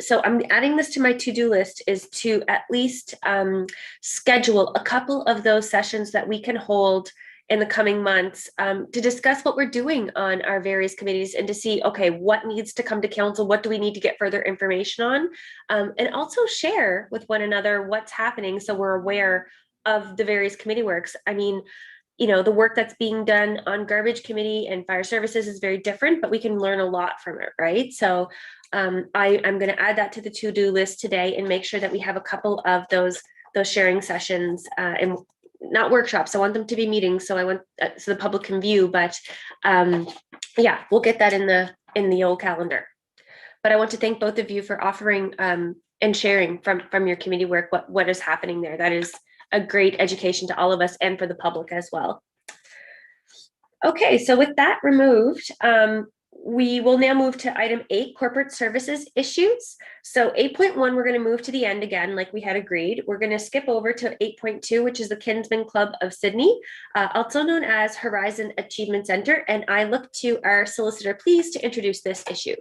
So I'm adding this to my to-do list, is to at least schedule a couple of those sessions that we can hold in the coming months to discuss what we're doing on our various committees and to see, okay, what needs to come to council, what do we need to get further information on, and also share with one another what's happening so we're aware of the various committee works. I mean, the work that's being done on garbage committee and fire services is very different, but we can learn a lot from it, right? So I'm going to add that to the to-do list today and make sure that we have a couple of those sharing sessions and not workshops. I want them to be meetings, so I want so the public can view. But yeah, we'll get that in the old calendar. But I want to thank both of you for offering and sharing from your committee work what is happening there. That is a great education to all of us and for the public as well. Okay, so with that removed, we will now move to item 8, corporate services issues. So 8.1, we're going to move to the end again, like we had agreed. We're going to skip over to 8.2, which is the Kinsman Club of Sydney, also known as Horizon Achievement Center. And I look to our solicitor, please, to introduce this issue.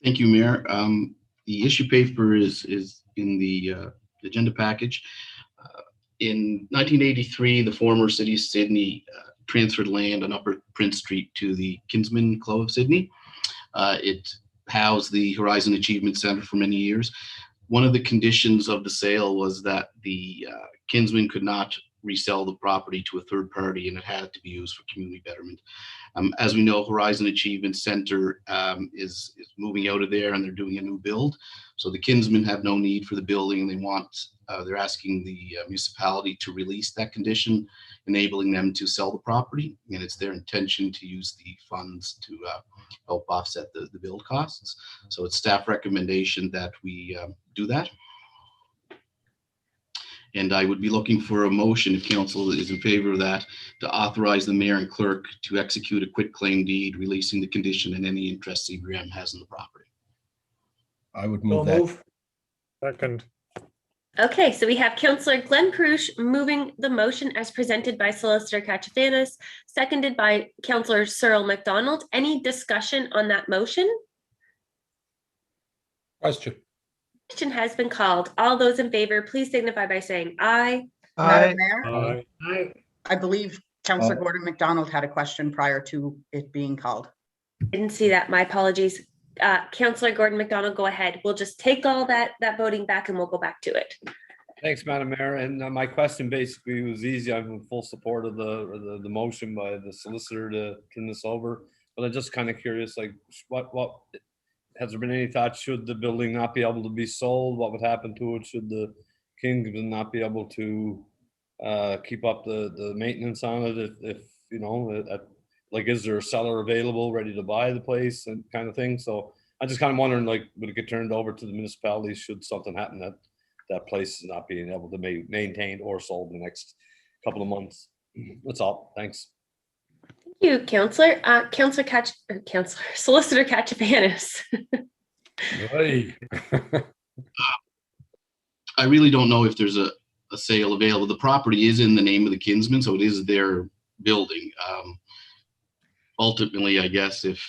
Thank you, Mayor. The issue paper is in the agenda package. In 1983, the former city of Sydney transferred land on Upper Prince Street to the Kinsman Club of Sydney. It housed the Horizon Achievement Center for many years. One of the conditions of the sale was that the Kinsman could not resell the property to a third party, and it had to be used for community betterment. As we know, Horizon Achievement Center is moving out of there, and they're doing a new build. So the kinsmen have no need for the building, and they're asking the municipality to release that condition, enabling them to sell the property. And it's their intention to use the funds to help offset the build costs. So it's staff recommendation that we do that. And I would be looking for a motion, if council is in favor of that, to authorize the mayor and clerk to execute a quitclaim deed releasing the condition and any interest CBRM has in the property. I would move that. Second. Okay, so we have Councillor Glenn Perush moving the motion as presented by Solicitor Kachafanis, seconded by Councillor Cyril McDonald. Any discussion on that motion? Question. Question has been called. All those in favor, please signify by saying aye. Madam Mayor, Aye. I believe Councillor Gordon McDonald had a question prior to it being called. Didn't see that. My apologies. Councillor Gordon McDonald, go ahead. We'll just take all that voting back and we'll go back to it. Thanks, Madam Mayor. And my question basically was easy. I'm in full support of the motion by the solicitor to turn this over. But I'm just kind of curious, like, what has there been any thought? Should the building not be able to be sold? What would happen to it? Should the kinsmen not be able to keep up the maintenance on it? If you know, like, is there a seller available ready to buy the place and kind of thing? So I'm just kind of wondering, like, would it get turned over to the municipalities should something happen that place is not being able to be maintained or sold in the next couple of months? That's all. Thanks. Thank you, Councillor. Solicitor Kachafanis. Hey. I really don't know if there's a sale available. The property is in the name of the kinsmen, so it is their building. Ultimately, I guess if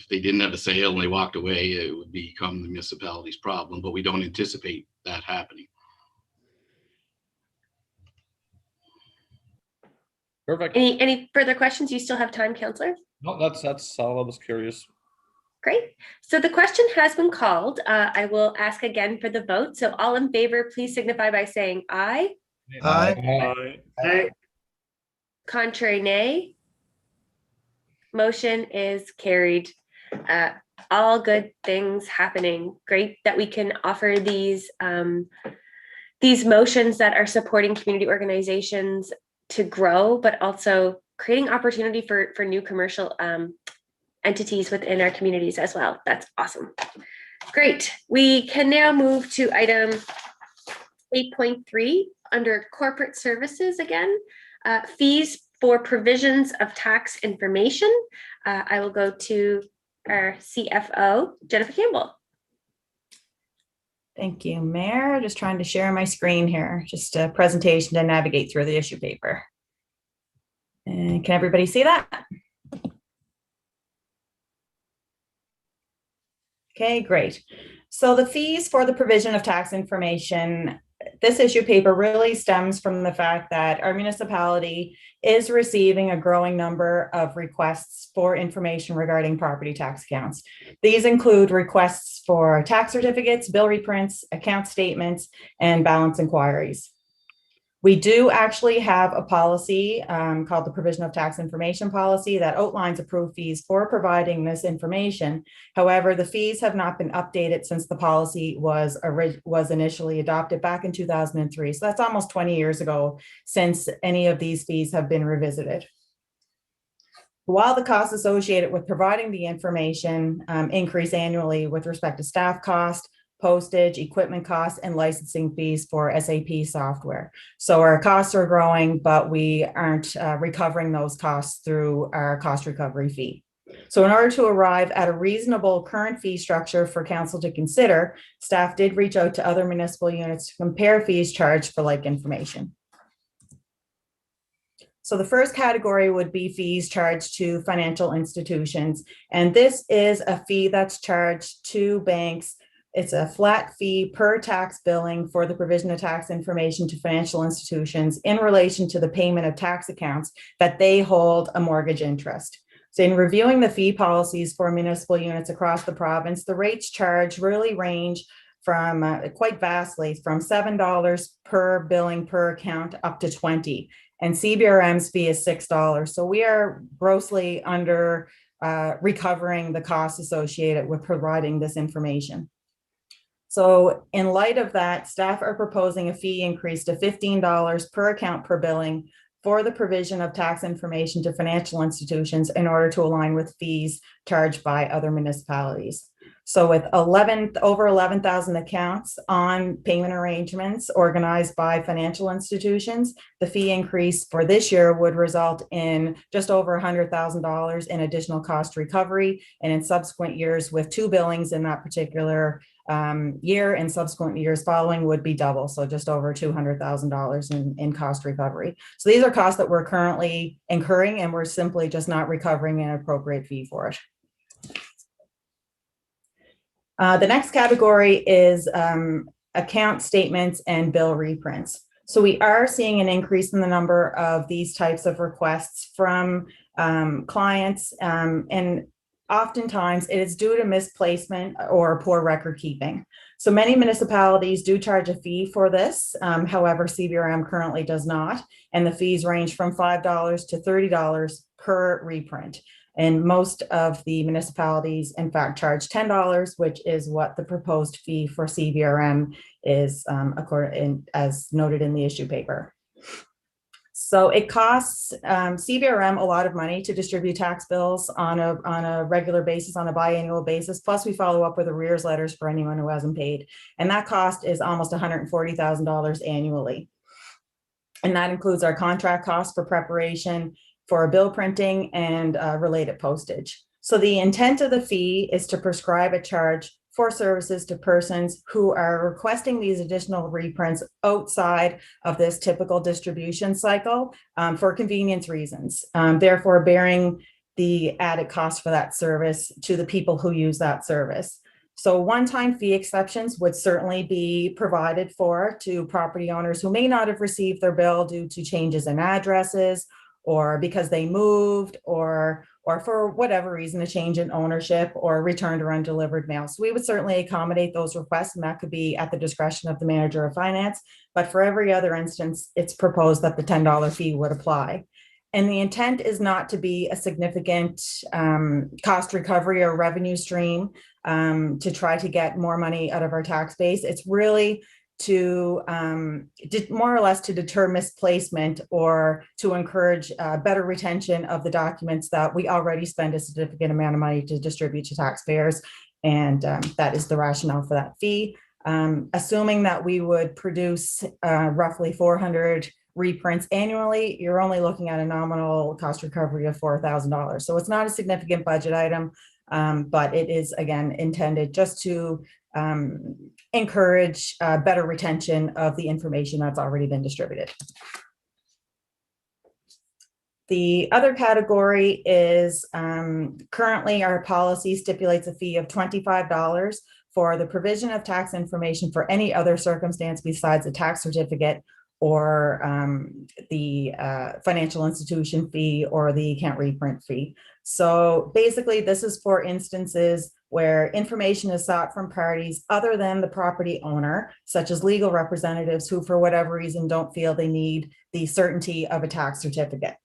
they didn't have a sale and they walked away, it would become the municipality's problem, but we don't anticipate that happening. Perfect. Any further questions? You still have time, Councillor? No, that's all. I was curious. Great. So the question has been called. I will ask again for the vote. So all in favor, please signify by saying aye. Aye. Aye. Contrary, nay. Motion is carried. All good things happening. Great that we can offer these motions that are supporting community organizations to grow, but also creating opportunity for new commercial entities within our communities as well. That's awesome. Great. We can now move to item 8.3 under corporate services again. Fees for provisions of tax information. I will go to our CFO, Jennifer Campbell. Thank you, Mayor. Just trying to share my screen here. Just a presentation to navigate through the issue paper. And can everybody see that? Okay, great. So the fees for the provision of tax information, this issue paper really stems from the fact that our municipality is receiving a growing number of requests for information regarding property tax accounts. These include requests for tax certificates, bill reprints, account statements, and balance inquiries. We do actually have a policy called the Provision of Tax Information Policy that outlines approved fees for providing this information. However, the fees have not been updated since the policy was initially adopted back in 2003. So that's almost 20 years ago since any of these fees have been revisited. While the costs associated with providing the information increase annually with respect to staff cost, postage, equipment costs, and licensing fees for SAP software. So our costs are growing, but we aren't recovering those costs through our cost recovery fee. So in order to arrive at a reasonable current fee structure for council to consider, staff did reach out to other municipal units to compare fees charged for like information. So the first category would be fees charged to financial institutions. And this is a fee that's charged to banks. It's a flat fee per tax billing for the provision of tax information to financial institutions in relation to the payment of tax accounts that they hold a mortgage interest. So in reviewing the fee policies for municipal units across the province, the rates charged really range from quite vastly, from $7 per billing per account up to 20. And CBRM's fee is $6. So we are grossly under recovering the costs associated with providing this information. So in light of that, staff are proposing a fee increase to $15 per account per billing for the provision of tax information to financial institutions in order to align with fees charged by other municipalities. So with over 11,000 accounts on payment arrangements organized by financial institutions, the fee increase for this year would result in just over $100,000 in additional cost recovery. And in subsequent years, with 2 billings in that particular year and subsequent years following, would be double. So just over $200,000 in cost recovery. So these are costs that we're currently incurring, and we're simply just not recovering an appropriate fee for it. The next category is account statements and bill reprints. So we are seeing an increase in the number of these types of requests from clients, and oftentimes it is due to misplacement or poor record keeping. So many municipalities do charge a fee for this. However, CBRM currently does not, and the fees range from $5 to $30 per reprint. And most of the municipalities, in fact, charge $10, which is what the proposed fee for CBRM is, as noted in the issue paper. So it costs CBRM a lot of money to distribute tax bills on a regular basis, on a biannual basis. Plus, we follow up with arrears letters for anyone who hasn't paid. And that cost is almost $140,000 annually. And that includes our contract costs for preparation, for bill printing, and related postage. So the intent of the fee is to prescribe a charge for services to persons who are requesting these additional reprints outside of this typical distribution cycle for convenience reasons, therefore bearing the added cost for that service to the people who use that service. So one-time fee exceptions would certainly be provided for to property owners who may not have received their bill due to changes in addresses, or because they moved, or for whatever reason, a change in ownership or returned or undelivered mail. So we would certainly accommodate those requests, and that could be at the discretion of the manager of finance. But for every other instance, it's proposed that the $10 fee would apply. And the intent is not to be a significant cost recovery or revenue stream to try to get more money out of our tax base. It's really to more or less to deter misplacement or to encourage better retention of the documents that we already spend a significant amount of money to distribute to taxpayers. And that is the rationale for that fee. Assuming that we would produce roughly 400 reprints annually, you're only looking at a nominal cost recovery of $4,000. So it's not a significant budget item, but it is, again, intended just to encourage better retention of the information that's already been distributed. The other category is currently our policy stipulates a fee of $25 for the provision of tax information for any other circumstance besides a tax certificate or the financial institution fee or the account reprint fee. So basically, this is for instances where information is sought from parties other than the property owner, such as legal representatives who, for whatever reason, don't feel they need the certainty of a tax certificate.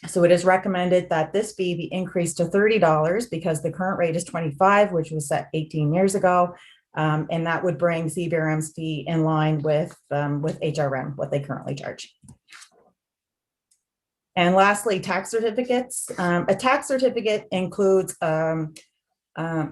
So it is recommended that this fee be increased to $30 because the current rate is $25, which was set 18 years ago. And that would bring CBRM's fee in line with HRM, what they currently charge. And lastly, tax certificates. A tax certificate includes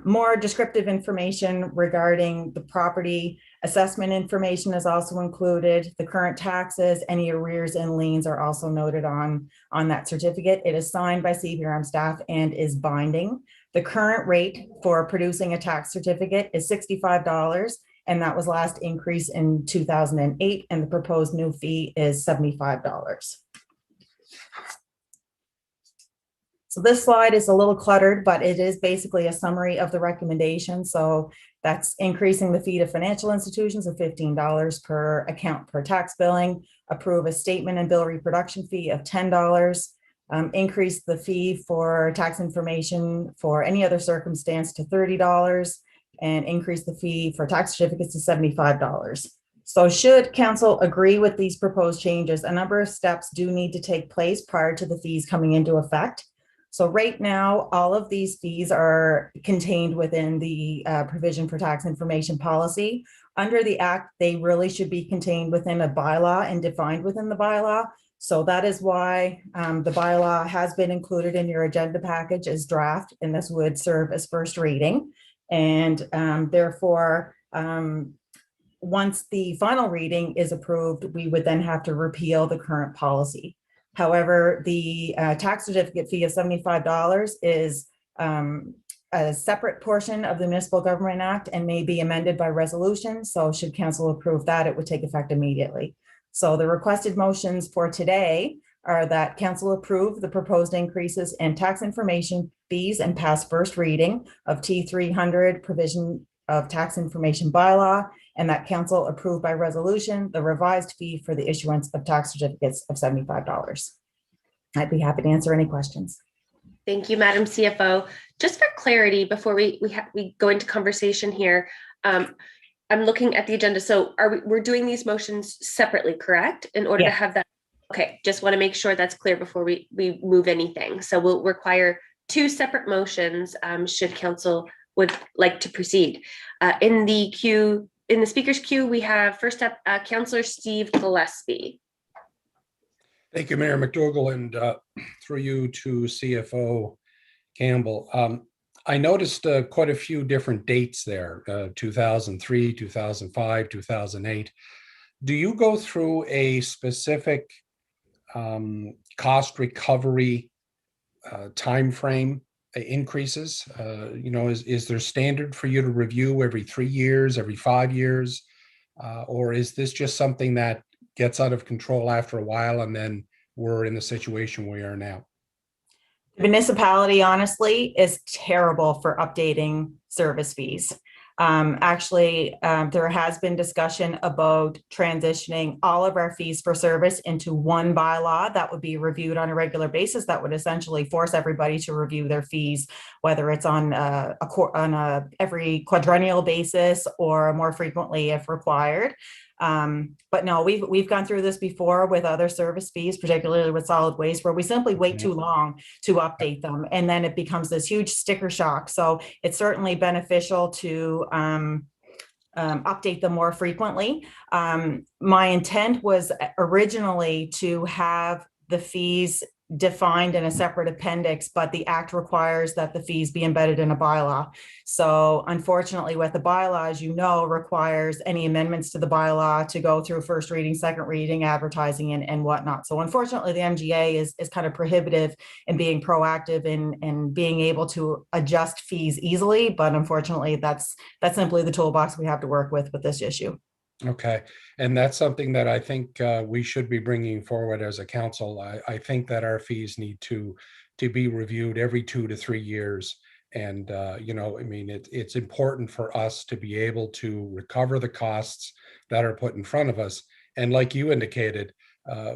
more descriptive information regarding the property. Assessment information is also included. The current taxes, any arrears and liens are also noted on that certificate. It is signed by CBRM staff and is binding. The current rate for producing a tax certificate is $65, and that was last increased in 2008, and the proposed new fee is $75. So this slide is a little cluttered, but it is basically a summary of the recommendation. So that's increasing the fee to financial institutions of $15 per account per tax billing, approve a statement and bill reproduction fee of $10, increase the fee for tax information for any other circumstance to $30, and increase the fee for tax certificates to $75. So should council agree with these proposed changes, a number of steps do need to take place prior to the fees coming into effect. So right now, all of these fees are contained within the provision for tax information policy. Under the act, they really should be contained within a bylaw and defined within the bylaw. So that is why the bylaw has been included in your agenda package as draft, and this would serve as first reading. And therefore, once the final reading is approved, we would then have to repeal the current policy. However, the tax certificate fee of $75 is a separate portion of the Municipal Government Act and may be amended by resolution. So should council approve that, it would take effect immediately. So the requested motions for today are that council approve the proposed increases in tax information fees and pass first reading of T300 provision of tax information bylaw, and that council approve by resolution the revised fee for the issuance of tax certificates of $75. I'd be happy to answer any questions. Thank you, Madam CFO. Just for clarity, before we go into conversation here, I'm looking at the agenda. So we're doing these motions separately, correct? In order to have that. Okay, just want to make sure that's clear before we move anything. So we'll require two separate motions should council would like to proceed. In the speaker's queue, we have first up Councillor Steve Gillespie. Thank you, Mayor McDougall, and through you to CFO Campbell. I noticed quite a few different dates there, 2003, 2005, 2008. Do you go through a specific cost recovery timeframe increases? Is there standard for you to review every 3 years, every 5 years? Or is this just something that gets out of control after a while and then we're in the situation we are now? The municipality, honestly, is terrible for updating service fees. There has been discussion about transitioning all of our fees for service into one bylaw that would be reviewed on a regular basis. That would essentially force everybody to review their fees, whether it's on every quadrennial basis or more frequently if required. But no, we've gone through this before with other service fees, particularly with solid waste, where we simply wait too long to update them, and then it becomes this huge sticker shock. So it's certainly beneficial to update them more frequently. My intent was originally to have the fees defined in a separate appendix, but the act requires that the fees be embedded in a bylaw. So unfortunately, with the bylaw, as you know, requires any amendments to the bylaw to go through first reading, second reading, advertising, and whatnot. So unfortunately, the MGA is kind of prohibitive in being proactive and being able to adjust fees easily. But unfortunately, that's simply the toolbox we have to work with this issue. Okay, and that's something that I think we should be bringing forward as a council. I think that our fees need to be reviewed every 2 to 3 years. And, it's important for us to be able to recover the costs that are put in front of us. And like you indicated,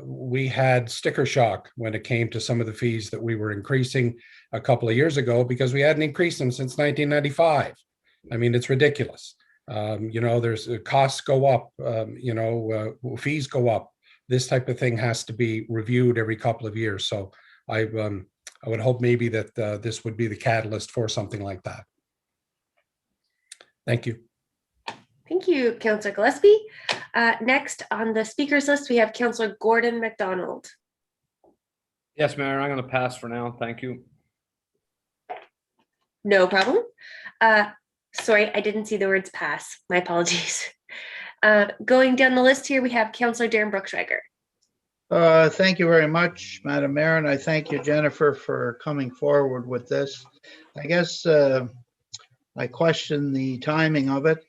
we had sticker shock when it came to some of the fees that we were increasing a couple of years ago because we hadn't increased them since 1995. I mean, it's ridiculous. There's costs go up, fees go up. This type of thing has to be reviewed every couple of years. So I would hope maybe that this would be the catalyst for something like that. Thank you. Thank you, Councillor Gillespie. Next on the speakers list, we have Councillor Gordon McDonald. Yes, Mayor, I'm going to pass for now. Thank you. No problem. Sorry, I didn't see the words pass. My apologies. Going down the list here, we have Councillor Darren Brookschreiger. Thank you very much, Madam Mayor, and I thank you, Jennifer, for coming forward with this. I guess I question the timing of it.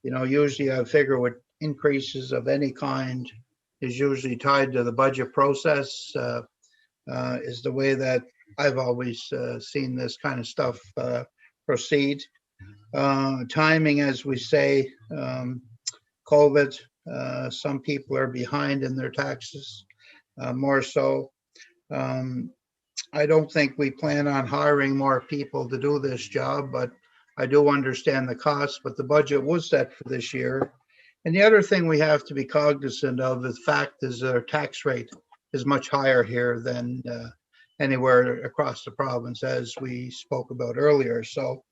Usually I figure with increases of any kind is usually tied to the budget process, is the way that I've always seen this kind of stuff proceed. Timing, as we say, COVID, some people are behind in their taxes, more so. I don't think we plan on hiring more people to do this job, but I do understand the cost, but the budget was set for this year. And the other thing we have to be cognizant of, the fact is our tax rate is much higher here than anywhere across the province, as we spoke about earlier. So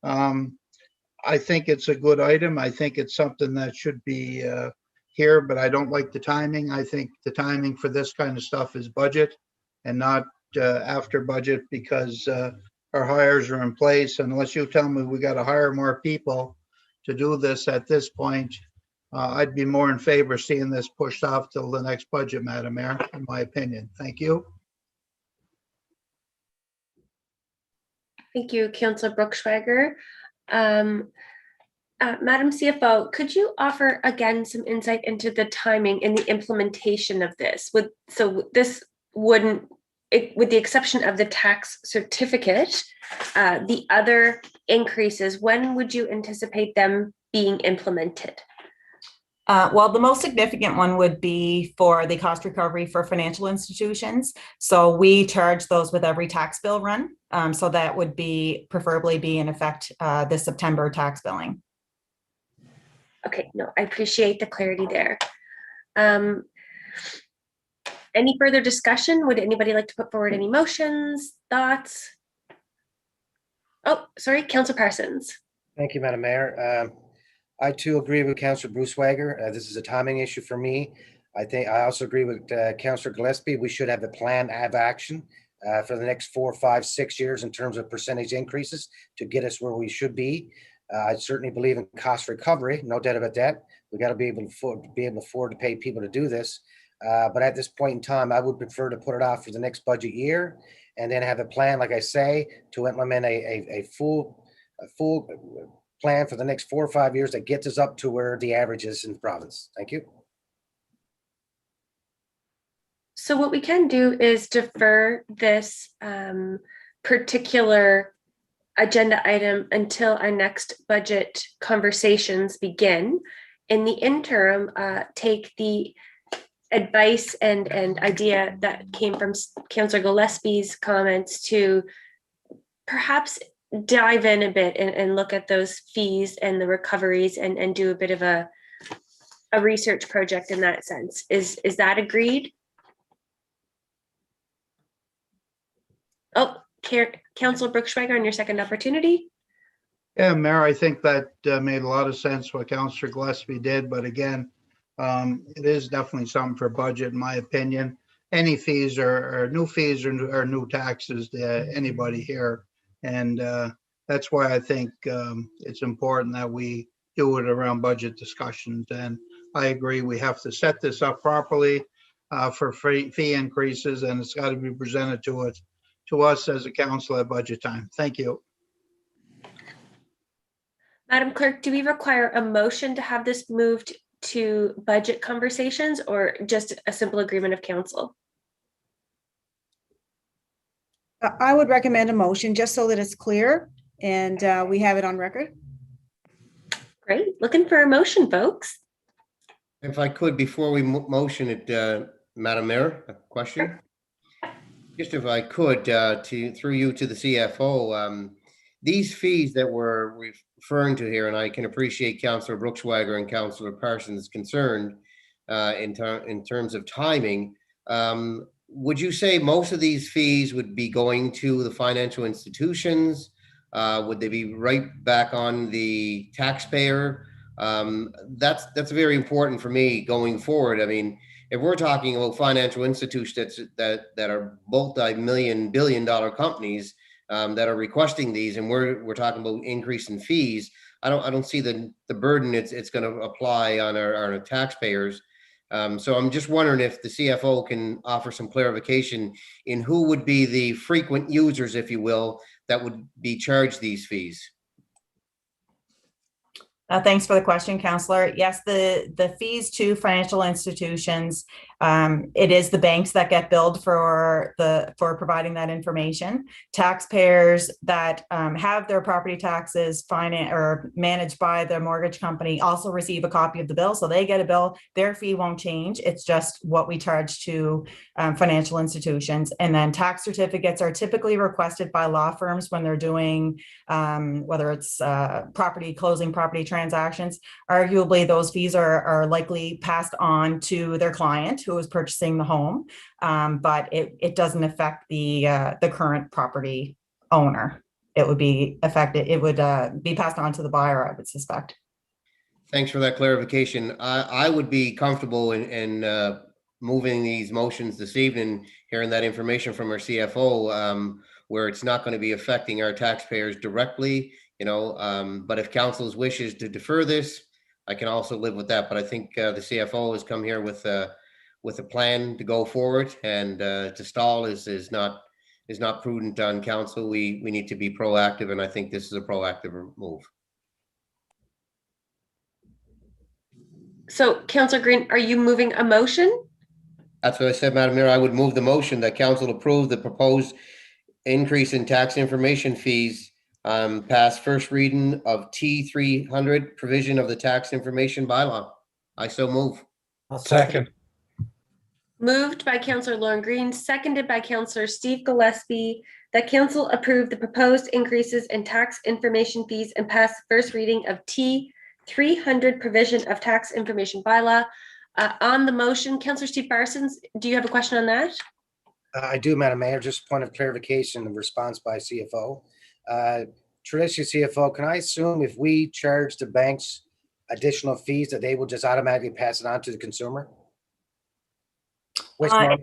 I think it's a good item. I think it's something that should be here, but I don't like the timing. I think the timing for this kind of stuff is budget and not after budget, because our hires are in place. Unless you tell me we got to hire more people to do this at this point, I'd be more in favor of seeing this pushed off till the next budget, Madam Mayor, in my opinion. Thank you. Thank you, Councillor Bruchschweiger. Madam CFO, could you offer again some insight into the timing and the implementation of this? With the exception of the tax certificate, the other increases, when would you anticipate them being implemented? Well, the most significant one would be for the cost recovery for financial institutions. So we charge those with every tax bill run. So that would preferably be in effect this September tax billing. Okay, no, I appreciate the clarity there. Any further discussion? Would anybody like to put forward any motions, thoughts? Oh, sorry, Councillor Parsons. Thank you, Madam Mayor. I too agree with Councillor Bruchschweiger. This is a timing issue for me. I also agree with Councillor Gillespie. We should have a plan of action for the next 4, 5, 6 years in terms of percentage increases to get us where we should be. I certainly believe in cost recovery, no doubt about that. We got to be able to afford to pay people to do this. But at this point in time, I would prefer to put it off for the next budget year and then have a plan, like I say, to implement a full plan for the next 4 or 5 years that gets us up to where the average is in the province. Thank you. So what we can do is defer this particular agenda item until our next budget conversations begin. In the interim, take the advice and idea that came from Councillor Gillespie's comments to perhaps dive in a bit and look at those fees and the recoveries and do a bit of a research project in that sense. Is that agreed? Oh, Councillor Bruchschweiger, on your second opportunity. Yeah, Mayor, I think that made a lot of sense what Councillor Gillespie did, but again, it is definitely something for budget, in my opinion. Any fees or new fees or new taxes to anybody here. And that's why I think it's important that we do it around budget discussions. And I agree, we have to set this up properly for fee increases, and it's got to be presented to us as a council at budget time. Thank you. Madam Clerk, do we require a motion to have this moved to budget conversations or just a simple agreement of council? I would recommend a motion just so that it's clear and we have it on record. Great. Looking for a motion, folks. If I could, before we motion it, Madam Mayor, a question. Just if I could, through you to the CFO, these fees that we're referring to here, and I can appreciate Councillor Bruchschweiger and Councillor Parsons' concern in terms of timing. Would you say most of these fees would be going to the financial institutions? Would they be right back on the taxpayer? That's very important for me going forward. I mean, if we're talking about financial institutions that are multi-million, billion-dollar companies that are requesting these, and we're talking about increase in fees, I don't see the burden it's going to apply on our taxpayers. So I'm just wondering if the CFO can offer some clarification in who would be the frequent users, if you will, that would be charged these fees. Thanks for the question, Councillor. Yes, the fees to financial institutions It is the banks that get billed for providing that information. Taxpayers that have their property taxes financed or managed by their mortgage company also receive a copy of the bill. So they get a bill. Their fee won't change. It's just what we charge to financial institutions. And then tax certificates are typically requested by law firms when they're doing whether it's closing property transactions. Arguably, those fees are likely passed on to their client who is purchasing the home, but it doesn't affect the current property owner. It would be affected. It would be passed on to the buyer, I would suspect. Thanks for that clarification. I would be comfortable in moving these motions this evening, hearing that information from our CFO, where it's not going to be affecting our taxpayers directly, but if council's wishes to defer this, I can also live with that. But I think the CFO has come here with a plan to go forward, and to stall is not prudent on council. We need to be proactive, and I think this is a proactive move. So Councillor Green, are you moving a motion? That's what I said, Madam Mayor. I would move the motion that council approve the proposed increase in tax information fees past first reading of T300 provision of the tax information bylaw. I so move. Second. Moved by Councillor Lauren Green, seconded by Councillor Steve Gillespie, that council approve the proposed increases in tax information fees and pass first reading of T300 provision of tax information bylaw. On the motion, Councillor Steve Parsons, do you have a question on that? I do, Madam Mayor. Just point of clarification in response by CFO. Tricia, CFO, can I assume if we charge the banks additional fees that they will just automatically pass it on to the consumer? Which normally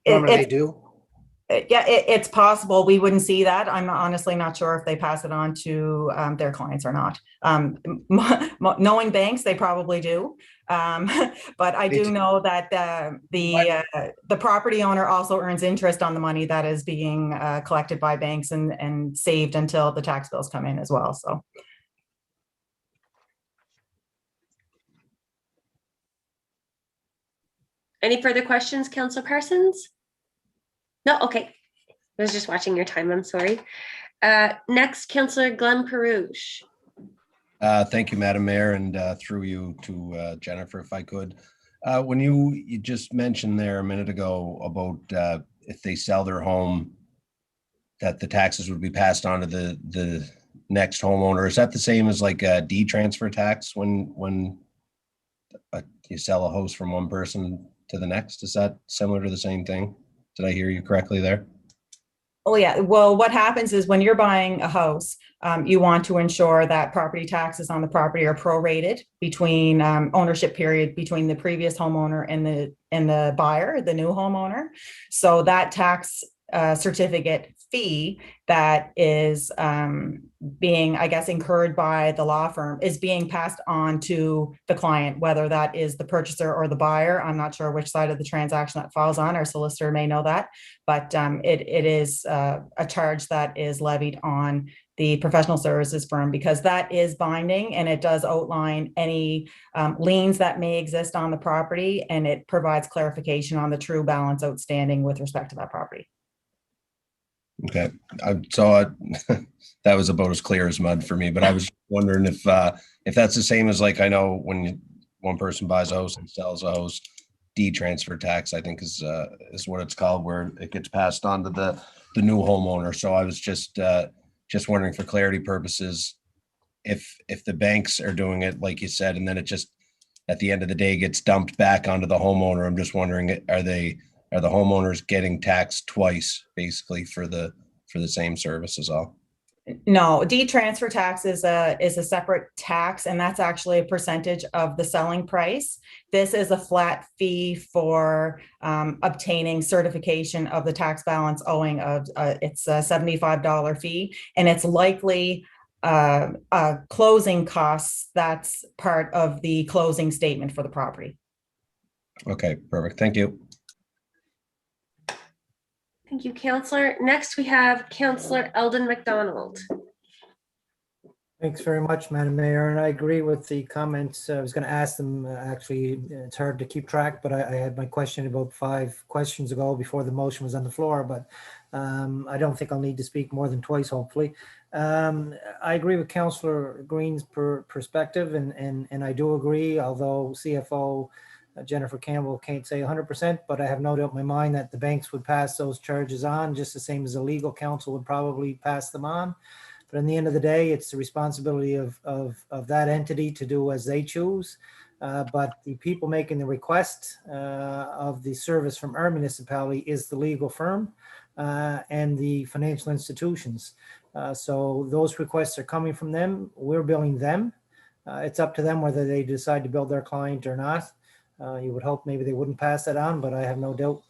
they do? Yeah, it's possible. We wouldn't see that. I'm honestly not sure if they pass it on to their clients or not. Knowing banks, they probably do. But I do know that the property owner also earns interest on the money that is being collected by banks and saved until the tax bills come in as well. So. Any further questions, Councillor Parsons? No, okay. I was just watching your time, I'm sorry. Next, Councillor Glenn Perouche. Thank you, Madam Mayor, and through you to Jennifer, if I could. When you just mentioned there a minute ago about if they sell their home, that the taxes would be passed on to the next homeowner. Is that the same as like a deed transfer tax when you sell a house from one person to the next? Is that similar to the same thing? Did I hear you correctly there? Oh yeah. Well, what happens is when you're buying a house, you want to ensure that property taxes on the property are prorated between ownership period between the previous homeowner and the buyer, the new homeowner. So that tax certificate fee that is being, I guess, incurred by the law firm is being passed on to the client, whether that is the purchaser or the buyer. I'm not sure which side of the transaction that falls on. Our solicitor may know that, but it is a charge that is levied on the professional services firm because that is binding and it does outline any liens that may exist on the property, and it provides clarification on the true balance outstanding with respect to that property. Okay, so that was about as clear as mud for me, but I was wondering if that's the same as, like, I know when one person buys a house and sells a house, deed transfer tax, I think is what it's called, where it gets passed on to the new homeowner. So I was just wondering, for clarity purposes, if the banks are doing it like you said, and then it just at the end of the day gets dumped back onto the homeowner. I'm just wondering, are the homeowners getting taxed twice, basically, for the same service as all? No, deed transfer tax is a separate tax, and that's actually a percentage of the selling price. This is a flat fee for obtaining certification of the tax balance owing of it's a $75 fee, and it's likely closing costs. That's part of the closing statement for the property. Okay, perfect. Thank you. Thank you, Councillor. Next, we have Councillor Eldon McDonald. Thanks very much, Madam Mayor, and I agree with the comments. I was going to ask them, actually, it's hard to keep track, but I had my question about 5 questions ago before the motion was on the floor, but I don't think I'll need to speak more than twice, hopefully. I agree with Councillor Green's perspective, and I do agree, although CFO Jennifer Campbell can't say 100%, but I have no doubt in my mind that the banks would pass those charges on, just the same as the legal counsel would probably pass them on. But in the end of the day, it's the responsibility of that entity to do as they choose. But the people making the request of the service from our municipality is the legal firm and the financial institutions. So those requests are coming from them. We're billing them. It's up to them whether they decide to bill their client or not. You would hope maybe they wouldn't pass that on, but I have no doubt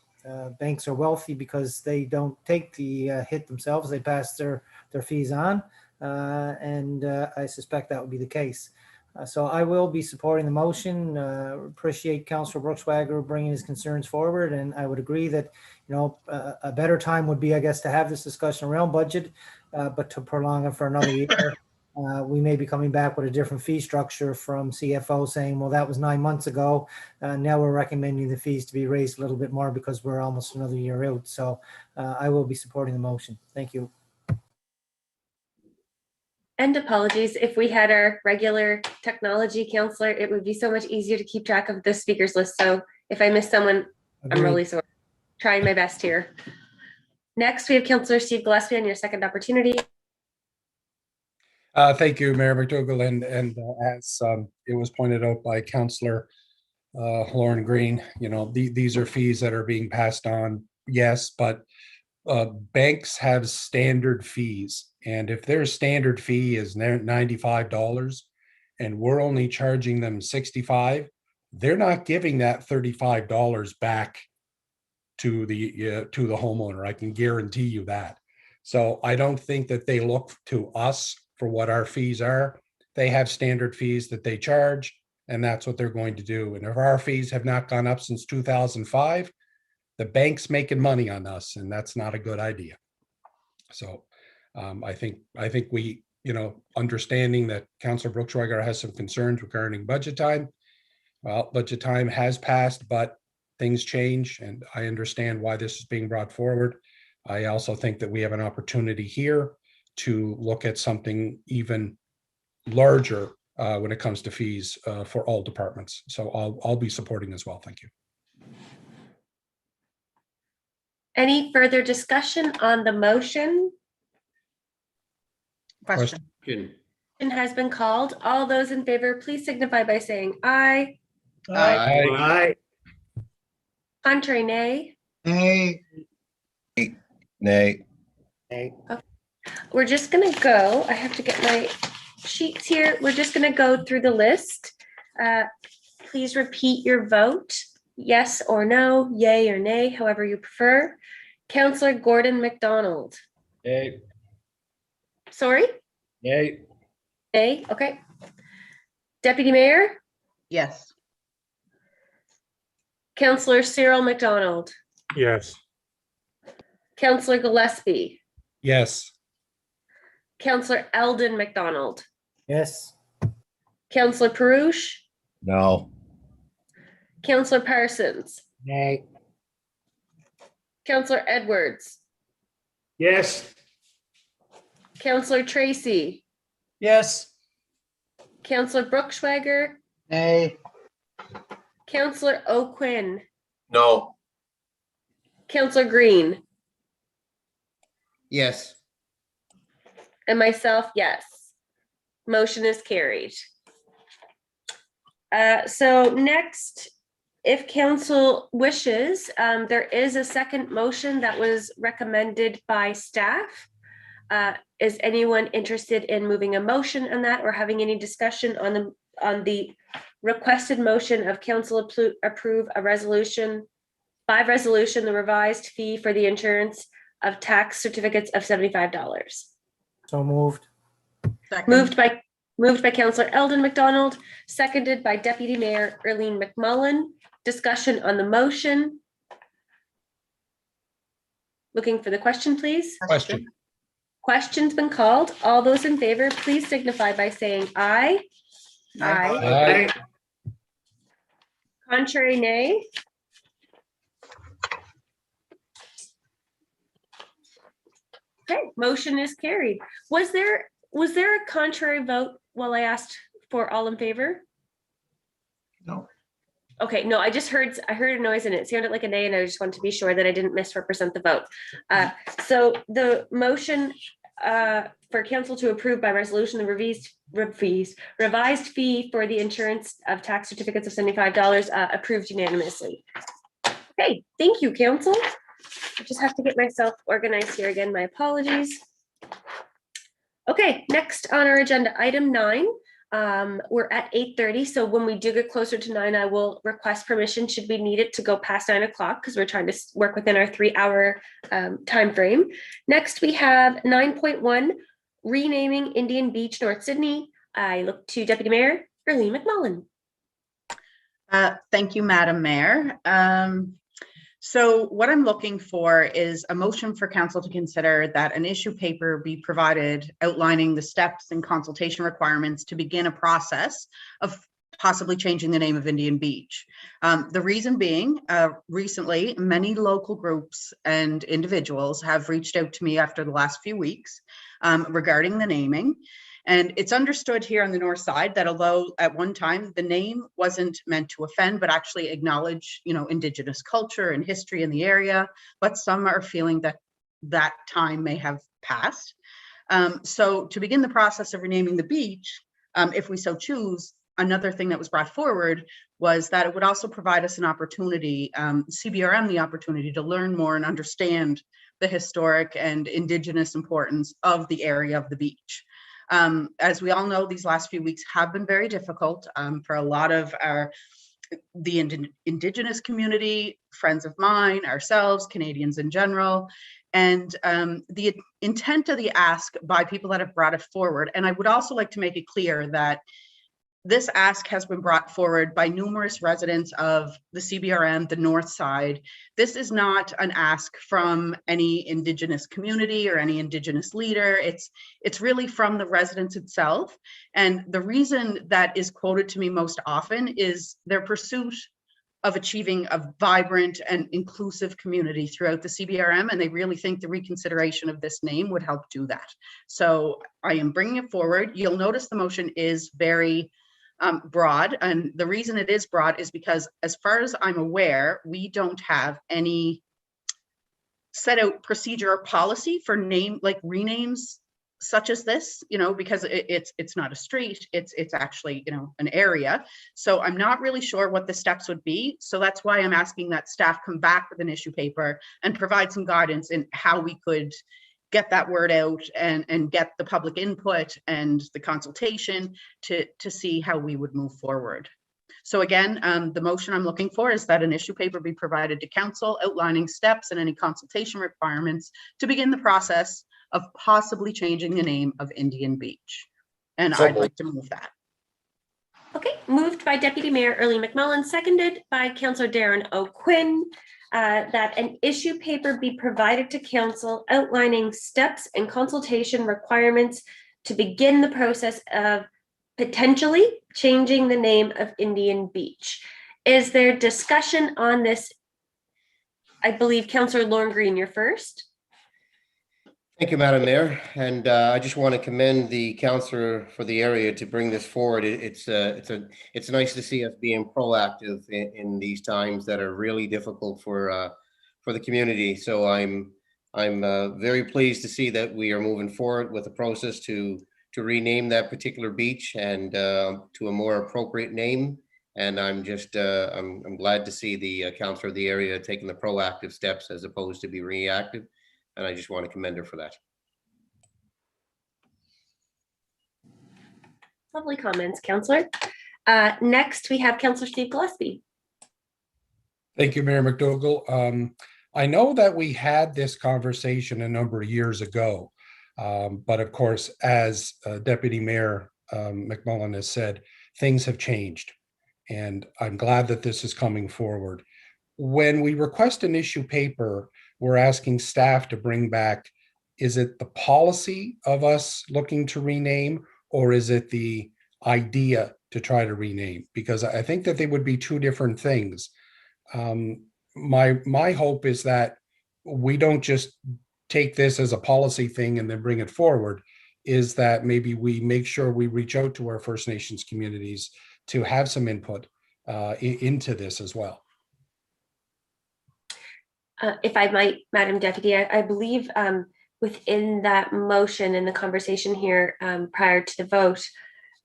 banks are wealthy because they don't take the hit themselves. They pass their fees on, and I suspect that would be the case. So I will be supporting the motion. Appreciate Councillor Bruchswager bringing his concerns forward, and I would agree that, you know, a better time would be, I guess, to have this discussion around budget, but to prolong it for another year. We may be coming back with a different fee structure from CFO saying, well, that was 9 months ago. Now we're recommending the fees to be raised a little bit more because we're almost another year out. So I will be supporting the motion. Thank you. And apologies, if we had our regular technology counselor, it would be so much easier to keep track of the speakers list. So if I miss someone, I'm really sorry. Trying my best here. Next, we have Councillor Steve Gillespie on your second opportunity. Thank you, Mayor McDougall, and as it was pointed out by Councillor Lauren Green, you know, these are fees that are being passed on, yes, but banks have standard fees, and if their standard fee is $95 and we're only charging them $65, they're not giving that $35 back to the homeowner. I can guarantee you that. So I don't think that they look to us for what our fees are. They have standard fees that they charge, and that's what they're going to do. And if our fees have not gone up since 2005, the bank's making money on us, and that's not a good idea. So I think we, you know, understanding that Councillor Bruchswager has some concerns regarding budget time. Well, budget time has passed, but things change, and I understand why this is being brought forward. I also think that we have an opportunity here to look at something even larger when it comes to fees for all departments. So I'll be supporting as well. Thank you. Any further discussion on the motion? Question. Has been called. All those in favor, please signify by saying aye. Aye. Aye. Contrary, nay. Nay. Nay. Okay. We're just going to go. I have to get my sheets here. We're just going to go through the list. Please repeat your vote. Yes or no, yay or nay, however you prefer. Councillor Gordon McDonald. Yay. Sorry? Yay. Nay, okay. Deputy Mayor? Yes. Councillor Cyril McDonald. Yes. Councillor Gillespie. Yes. Councillor Eldon McDonald. Yes. Councillor Perouche. No. Councillor Parsons. Nay. Councillor Edwards. Yes. Councillor Tracy. Yes. Councillor Bruchswager. Nay. Councillor O'Quinn. No. Councillor Green. Yes. And myself, yes. Motion is carried. So next, if council wishes, there is a second motion that was recommended by staff. Is anyone interested in moving a motion on that or having any discussion on the requested motion of council approve a resolution, by resolution, the revised fee for the insurance of tax certificates of $75? So moved. Moved by Councillor Eldon McDonald, seconded by Deputy Mayor Erlene McMullen. Discussion on the motion. Looking for the question, please. Question. Question's been called. All those in favor, please signify by saying aye. Aye. Aye. Contrary, nay. Okay, motion is carried. Was there a contrary vote while I asked for all in favor? No. Okay, no, I heard a noise and it sounded like a nay, and I just wanted to be sure that I didn't misrepresent the vote. So the motion for council to approve by resolution the revised fee for the insurance of tax certificates of $75 approved unanimously. Okay, thank you, council. I just have to get myself organized here again. My apologies. Okay, next on our agenda, item 9. We're at 8:30, so when we do get closer to 9, I will request permission should we need it to go past 9 o'clock, because we're trying to work within our 3-hour time frame. Next, we have 9.1, renaming Indian Beach, North Sydney. I look to Deputy Mayor Earlene McMullen. Thank you, Madam Mayor. So what I'm looking for is a motion for council to consider that an issue paper be provided outlining the steps and consultation requirements to begin a process of possibly changing the name of Indian Beach. The reason being, recently, many local groups and individuals have reached out to me after the last few weeks regarding the naming. And it's understood here on the north side that although at one time the name wasn't meant to offend, but actually acknowledge, Indigenous culture and history in the area, but some are feeling that that time may have passed. So to begin the process of renaming the beach, if we so choose, another thing that was brought forward was that it would also provide us an opportunity, CBRM, the opportunity to learn more and understand the historic and Indigenous importance of the area of the beach. As we all know, these last few weeks have been very difficult for a lot of the Indigenous community, friends of mine, ourselves, Canadians in general, and the intent of the ask by people that have brought it forward. And I would also like to make it clear that this ask has been brought forward by numerous residents of the CBRM, the north side. This is not an ask from any Indigenous community or any Indigenous leader. It's really from the residents itself. And the reason that is quoted to me most often is their pursuit of achieving a vibrant and inclusive community throughout the CBRM. And they really think the reconsideration of this name would help do that. So I am bringing it forward. You'll notice the motion is very broad, and the reason it is broad is because, as far as I'm aware, we don't have any set out procedure or policy for renames such as this, because it's not a street, it's actually, an area. So I'm not really sure what the steps would be. So that's why I'm asking that staff come back with an issue paper and provide some guidance in how we could get that word out and get the public input and the consultation to see how we would move forward. So again, the motion I'm looking for is that an issue paper be provided to council outlining steps and any consultation requirements to begin the process of possibly changing the name of Indian Beach. And I'd like to move that. Okay, moved by Deputy Mayor Earlene McMullen, seconded by Councillor Darren O'Quinn. That an issue paper be provided to council outlining steps and consultation requirements to begin the process of potentially changing the name of Indian Beach. Is there discussion on this? I believe Councillor Lorne Green, you're first. Thank you, Madam Mayor. And I just want to commend the councillor for the area to bring this forward. It's nice to see us being proactive in these times that are really difficult for the community. So I'm very pleased to see that we are moving forward with the process to rename that particular beach and to a more appropriate name. And I'm glad to see the councillor of the area taking the proactive steps as opposed to be reactive. And I just want to commend her for that. Lovely comments, Councillor. Next, we have Councillor Steve Gillespie. Thank you, Mayor McDougall. I know that we had this conversation a number of years ago, but of course, as Deputy Mayor McMullen has said, things have changed. And I'm glad that this is coming forward. When we request an issue paper, we're asking staff to bring back is it the policy of us looking to rename, or is it the idea to try to rename? Because I think that they would be two different things. My hope is that we don't just take this as a policy thing and then bring it forward, is that maybe we make sure we reach out to our First Nations communities to have some input into this as well. If I might, Madam Deputy, I believe within that motion and the conversation here prior to the vote,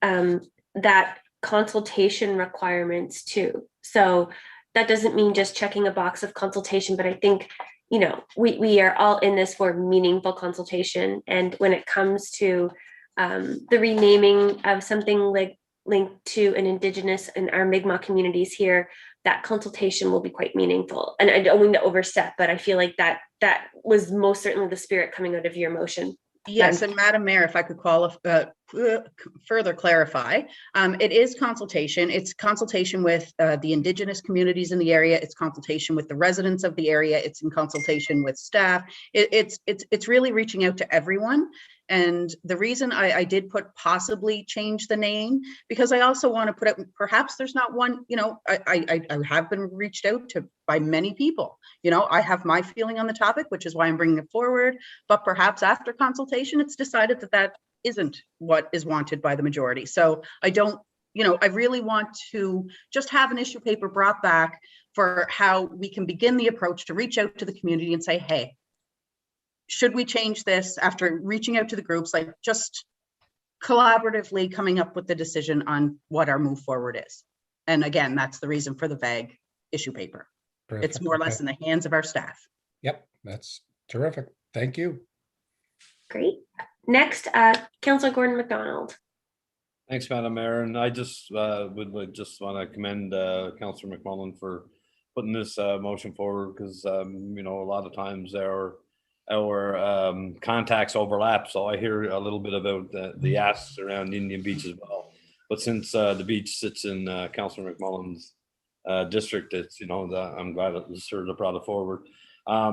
that consultation requirements too. So that doesn't mean just checking a box of consultation, but I think, you know, we are all in this for meaningful consultation. And when it comes to the renaming of something like linked to an Indigenous and our Mi'kmaq communities here, that consultation will be quite meaningful. And I don't mean to overstep, but I feel like that was most certainly the spirit coming out of your motion. Yes, and Madam Mayor, if I could further clarify, it is consultation. It's consultation with the Indigenous communities in the area. It's consultation with the residents of the area. It's in consultation with staff. It's really reaching out to everyone. And the reason I did put possibly change the name, because I also want to put it, perhaps there's not one, you know, I have been reached out to by many people. You know, I have my feeling on the topic, which is why I'm bringing it forward. But perhaps after consultation, it's decided that that isn't what is wanted by the majority. So I don't, you know, I really want to just have an issue paper brought back for how we can begin the approach to reach out to the community and say, hey, should we change this, after reaching out to the groups, like just collaboratively coming up with the decision on what our move forward is. And again, that's the reason for the vague issue paper. Perfect. It's more or less in the hands of our staff. Yep, that's terrific. Thank you. Great. Next, Councillor Gordon McDonald. Thanks, Madam Mayor. And I just would just want to commend Councillor McMullen for putting this motion forward, because you know, a lot of times our contacts overlap. So I hear a little bit about the asks around Indian Beach as well. But since the beach sits in Councillor McMullen's district, it's, you know, I'm glad that the sort of brought it forward.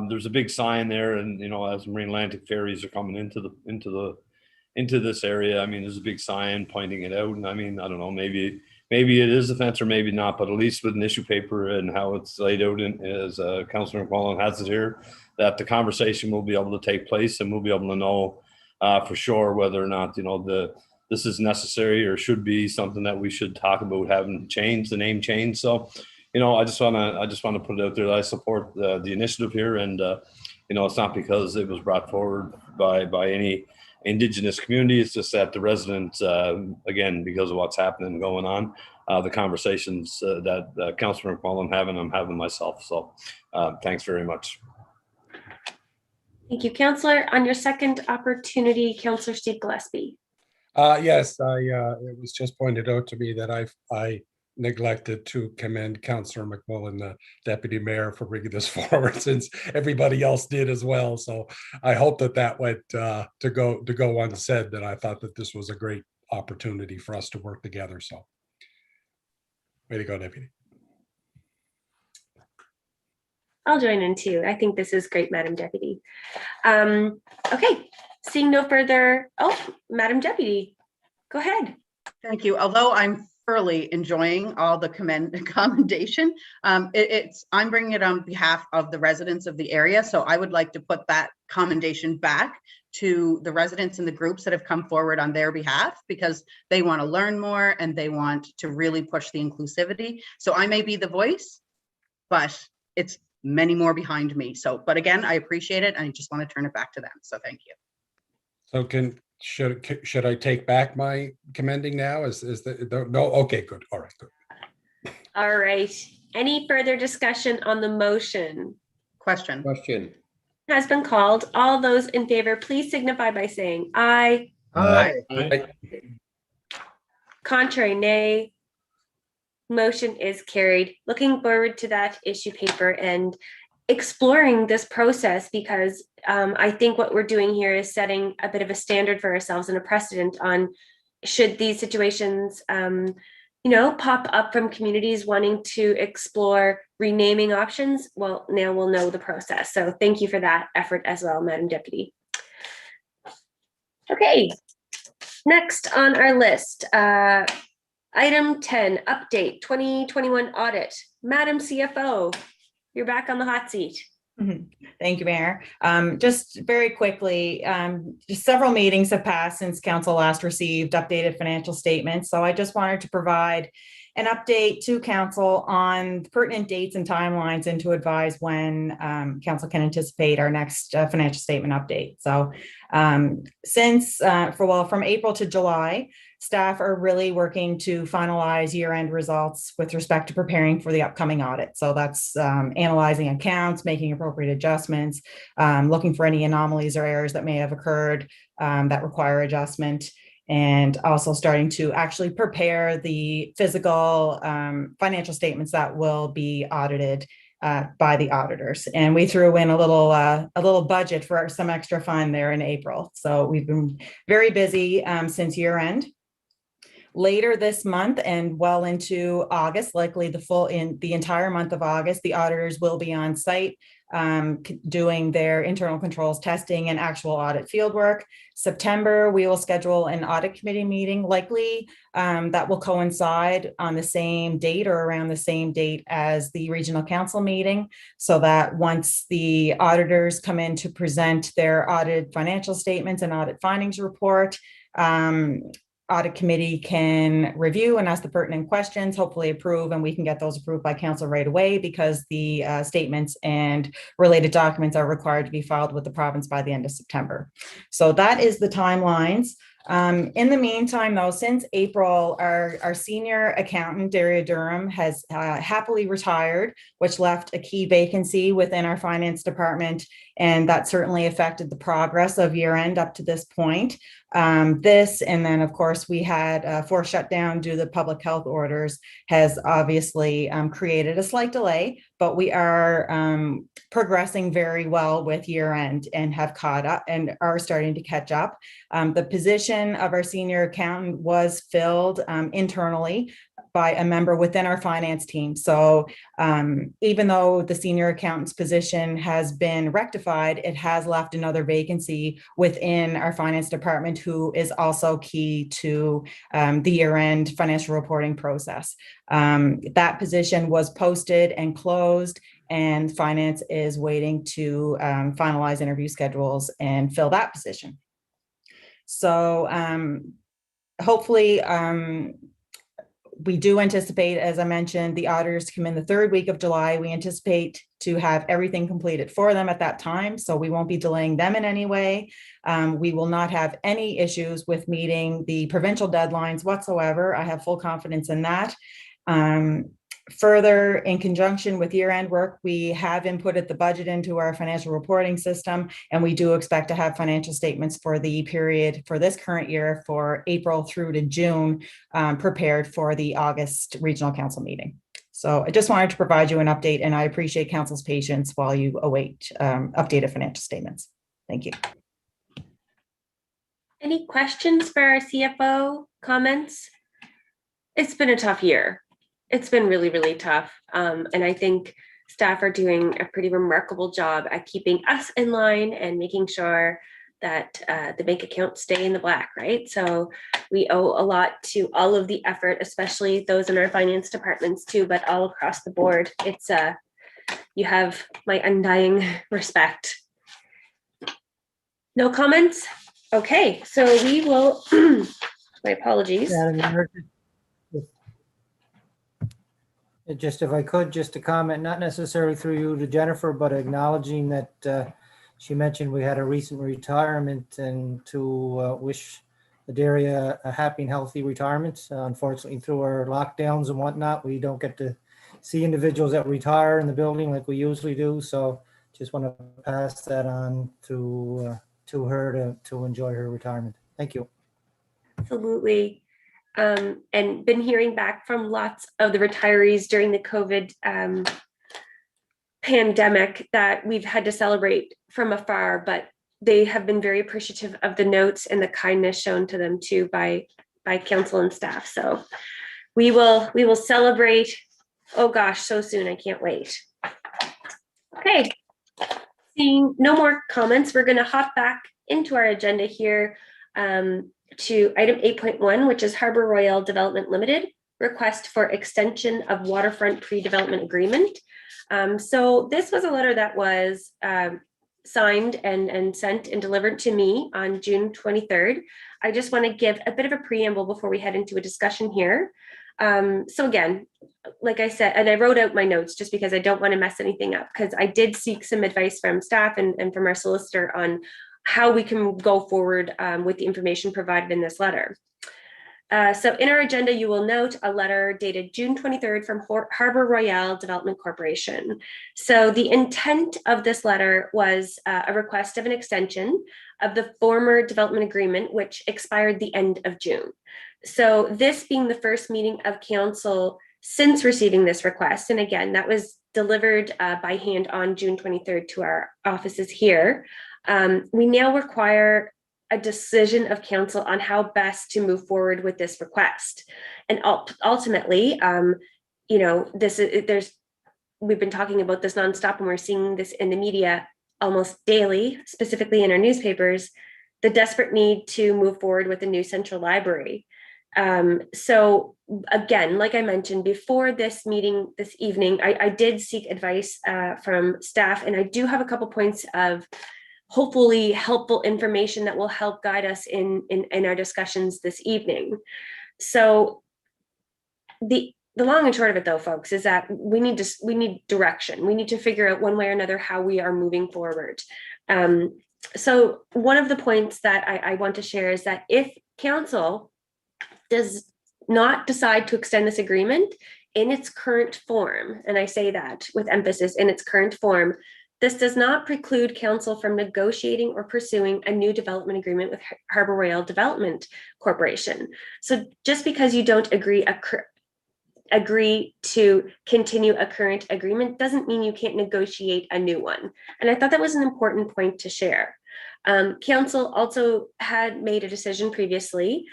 There's a big sign there, and you know, as Marine Atlantic ferries are coming into this area, I mean, there's a big sign pointing it out. And I mean, I don't know, maybe it is a fence or maybe not, but at least with an issue paper and how it's laid out as Councillor McMullen has it here, that the conversation will be able to take place, and we'll be able to know for sure whether or not, you know, this is necessary or should be something that we should talk about having changed, the name change. So, you know, I just want to put it out there that I support the initiative here, and you know, it's not because it was brought forward by any Indigenous community. It's just that the residents, again, because of what's happening and going on, the conversations that Councillor McMullen I'm having myself. So, thanks very much. Thank you, Councillor. On your second opportunity, Councillor Steve Gillespie. Yes, it was just pointed out to me that I neglected to commend Councillor McMullen, the Deputy Mayor, for bringing this forward, since everybody else did as well. So I hope that went to go unsaid, that I thought that this was a great opportunity for us to work together. So way to go, Deputy. I'll join in too. I think this is great, Madam Deputy. Okay, seeing no further, Madam Deputy, go ahead. Thank you. Although I'm thoroughly enjoying all the commendation, I'm bringing it on behalf of the residents of the area. So I would like to put that commendation back to the residents and the groups that have come forward on their behalf, because they want to learn more and they want to really push the inclusivity. So I may be the voice, but it's many more behind me. So, but again, I appreciate it, and I just want to turn it back to them. So thank you. So should I take back my commending now? No? Okay, good. All right, good. All right. Any further discussion on the motion? Question. Has been called. All those in favor, please signify by saying aye. Aye. Aye. Contrary, nay. Motion is carried. Looking forward to that issue paper and exploring this process, because I think what we're doing here is setting a bit of a standard for ourselves and a precedent on, should these situations you know, pop up from communities wanting to explore renaming options. Well, now we'll know the process. So thank you for that effort as well, Madam Deputy. Okay, next on our list, item 10, update 2021 audit. Madam CFO, you're back on the hot seat. Thank you, Mayor. Just very quickly, just several meetings have passed since council last received updated financial statements. So I just wanted to provide an update to council on pertinent dates and timelines and to advise when council can anticipate our next financial statement update. So from April to July, staff are really working to finalize year-end results with respect to preparing for the upcoming audit. So that's analyzing accounts, making appropriate adjustments, looking for any anomalies or errors that may have occurred that require adjustment, and also starting to actually prepare the physical financial statements that will be audited by the auditors. And we threw in a little budget for some extra fund there in April. So we've been very busy since year end. Later this month and well into August, likely the entire month of August, the auditors will be on site doing their internal controls testing and actual audit field work. September, we will schedule an audit committee meeting, likely that will coincide on the same date or around the same date as the regional council meeting, so that once the auditors come in to present their audited financial statements and audit findings report, audit committee can review and ask the pertinent questions, hopefully approve, and we can get those approved by council right away, because the statements and related documents are required to be filed with the province by the end of September. So that is the timelines. In the meantime, though, since April, our senior accountant, Daria Durham, has happily retired, which left a key vacancy within our finance department, and that certainly affected the progress of year end up to this point. And then, of course, we had forced shutdown due to the public health orders, has obviously created a slight delay, but we are progressing very well with year end and have caught up and are starting to catch up. The position of our senior accountant was filled internally by a member within our finance team. So even though the senior accountant's position has been rectified, it has left another vacancy within our finance department, who is also key to the year-end financial reporting process. That position was posted and closed, and finance is waiting to finalize interview schedules and fill that position. So hopefully, we do anticipate, as I mentioned, the auditors come in the third week of July. We anticipate to have everything completed for them at that time, so we won't be delaying them in any way. We will not have any issues with meeting the provincial deadlines whatsoever. I have full confidence in that. Further, in conjunction with year-end work, we have inputted the budget into our financial reporting system, and we do expect to have financial statements for the period for this current year, for April through to June, prepared for the August regional council meeting. So I just wanted to provide you an update, and I appreciate council's patience while you await updated financial statements. Thank you. Any questions for our CFO? Comments? It's been a tough year. It's been really, really tough. And I think staff are doing a pretty remarkable job at keeping us in line and making sure that the bank accounts stay in the black, right? So we owe a lot to all of the effort, especially those in our finance departments too, but all across the board. It's you have my undying respect. No comments? Okay, so we will, my apologies. Just if I could, just to comment, not necessarily through you to Jennifer, but acknowledging that she mentioned we had a recent retirement, and to wish Daria a happy and healthy retirement. Unfortunately, through our lockdowns and whatnot, we don't get to see individuals that retire in the building like we usually do. So just want to pass that on to her to enjoy her retirement. Thank you. Absolutely. And been hearing back from lots of the retirees during the COVID pandemic that we've had to celebrate from afar, but they have been very appreciative of the notes and the kindness shown to them too by council and staff. So we will celebrate. Oh gosh, so soon. I can't wait. Okay. Seeing no more comments, we're going to hop back into our agenda here. to item 8.1, which is Harbor Royale Development Limited, request for extension of waterfront pre-development agreement. So this was a letter that was signed and sent and delivered to me on June 23rd. I just want to give a bit of a preamble before we head into a discussion here. So again, like I said, and I wrote out my notes just because I don't want to mess anything up, because I did seek some advice from staff and from our solicitor on how we can go forward with the information provided in this letter. So in our agenda, you will note a letter dated June 23rd from Harbor Royale Development Corporation. So the intent of this letter was a request of an extension of the former development agreement, which expired the end of June. So this being the first meeting of council since receiving this request, and again, that was delivered by hand on June 23rd to our offices here, we now require a decision of council on how best to move forward with this request. And ultimately, you know, we've been talking about this nonstop, and we're seeing this in the media almost daily, specifically in our newspapers, the desperate need to move forward with a new central library. So again, like I mentioned before this meeting this evening, I did seek advice from staff, and I do have a couple points of hopefully helpful information that will help guide us in our discussions this evening. So the long and short of it, though, folks, is that we need direction. We need to figure out one way or another how we are moving forward. So one of the points that I want to share is that if council does not decide to extend this agreement in its current form, and I say that with emphasis, in its current form, this does not preclude council from negotiating or pursuing a new development agreement with Harbor Royale Development Corporation. So just because you don't agree to continue a current agreement doesn't mean you can't negotiate a new one. And I thought that was an important point to share. Council also had made a decision previously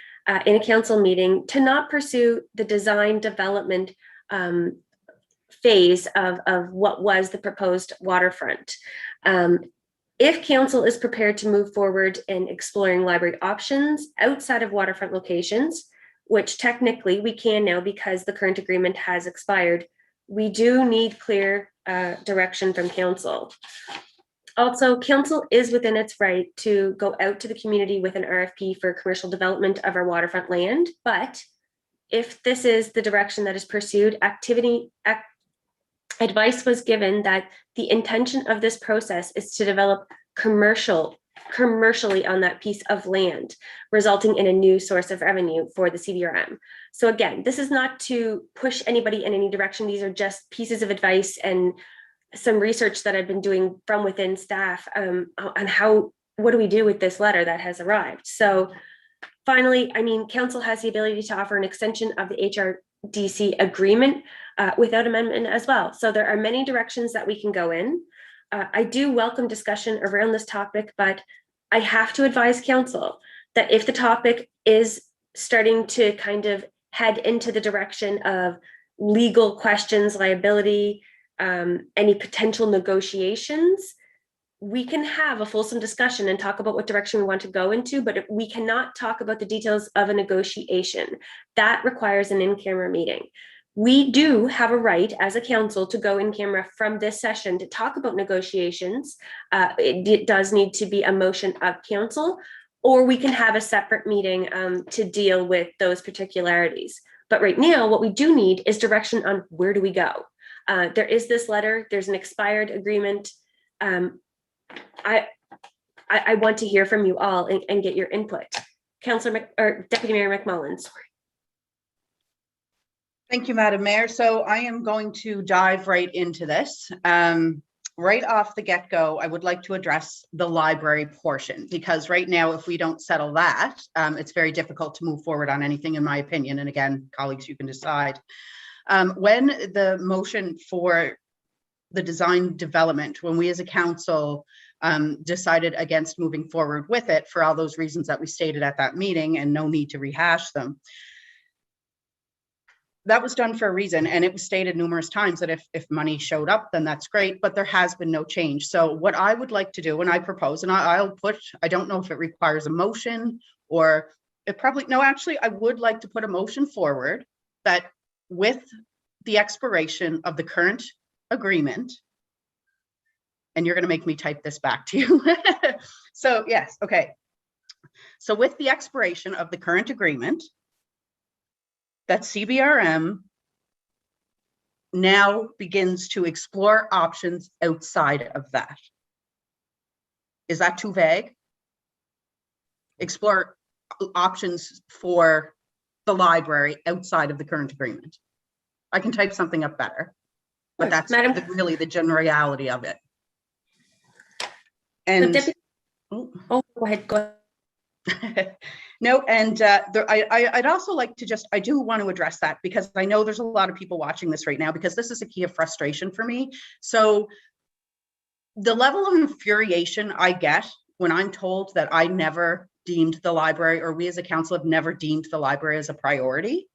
in a council meeting to not pursue the design development phase of what was the proposed waterfront. If council is prepared to move forward in exploring library options outside of waterfront locations, which technically we can now because the current agreement has expired, we do need clear direction from council. Also, council is within its right to go out to the community with an RFP for commercial development of our waterfront land, but if this is the direction that is pursued, advice was given that the intention of this process is to develop commercially on that piece of land, resulting in a new source of revenue for the CBRM. So again, this is not to push anybody in any direction. These are just pieces of advice and some research that I've been doing from within staff on what do we do with this letter that has arrived. So finally, I mean, council has the ability to offer an extension of the HRDC agreement without amendment as well. So there are many directions that we can go in. I do welcome discussion around this topic, but I have to advise council that if the topic is starting to kind of head into the direction of legal questions, liability, any potential negotiations, we can have a fulsome discussion and talk about what direction we want to go into, but we cannot talk about the details of a negotiation. That requires an in-camera meeting. We do have a right as a council to go in camera from this session to talk about negotiations. It does need to be a motion of council, or we can have a separate meeting to deal with those particularities. But right now, what we do need is direction on where do we go. There is this letter, there's an expired agreement. I want to hear from you all and get your input. Councillor or Deputy Mayor McMullen, sorry. Thank you, Madam Mayor. So I am going to dive right into this. Right off the get-go, I would like to address the library portion, because right now, if we don't settle that, it's very difficult to move forward on anything, in my opinion. And again, colleagues, you can decide. When the motion for the design development, when we as a council decided against moving forward with it for all those reasons that we stated at that meeting, and no need to rehash them, that was done for a reason, and it was stated numerous times that if money showed up, then that's great, but there has been no change. So what I would like to do, and I propose, and I don't know if it requires a motion or it probably, no, actually, I would like to put a motion forward that with the expiration of the current agreement, and you're going to make me type this back to you. So yes, okay. So with the expiration of the current agreement, that CBRM now begins to explore options outside of that. Is that too vague? Explore options for the library outside of the current agreement. I can type something up better, but that's really the generality of it. And go ahead. No, and I'd also like to I do want to address that, because I know there's a lot of people watching this right now, because this is a key of frustration for me. So the level of infuriation I get when I'm told that I never deemed the library, or we as a council have never deemed the library as a priority,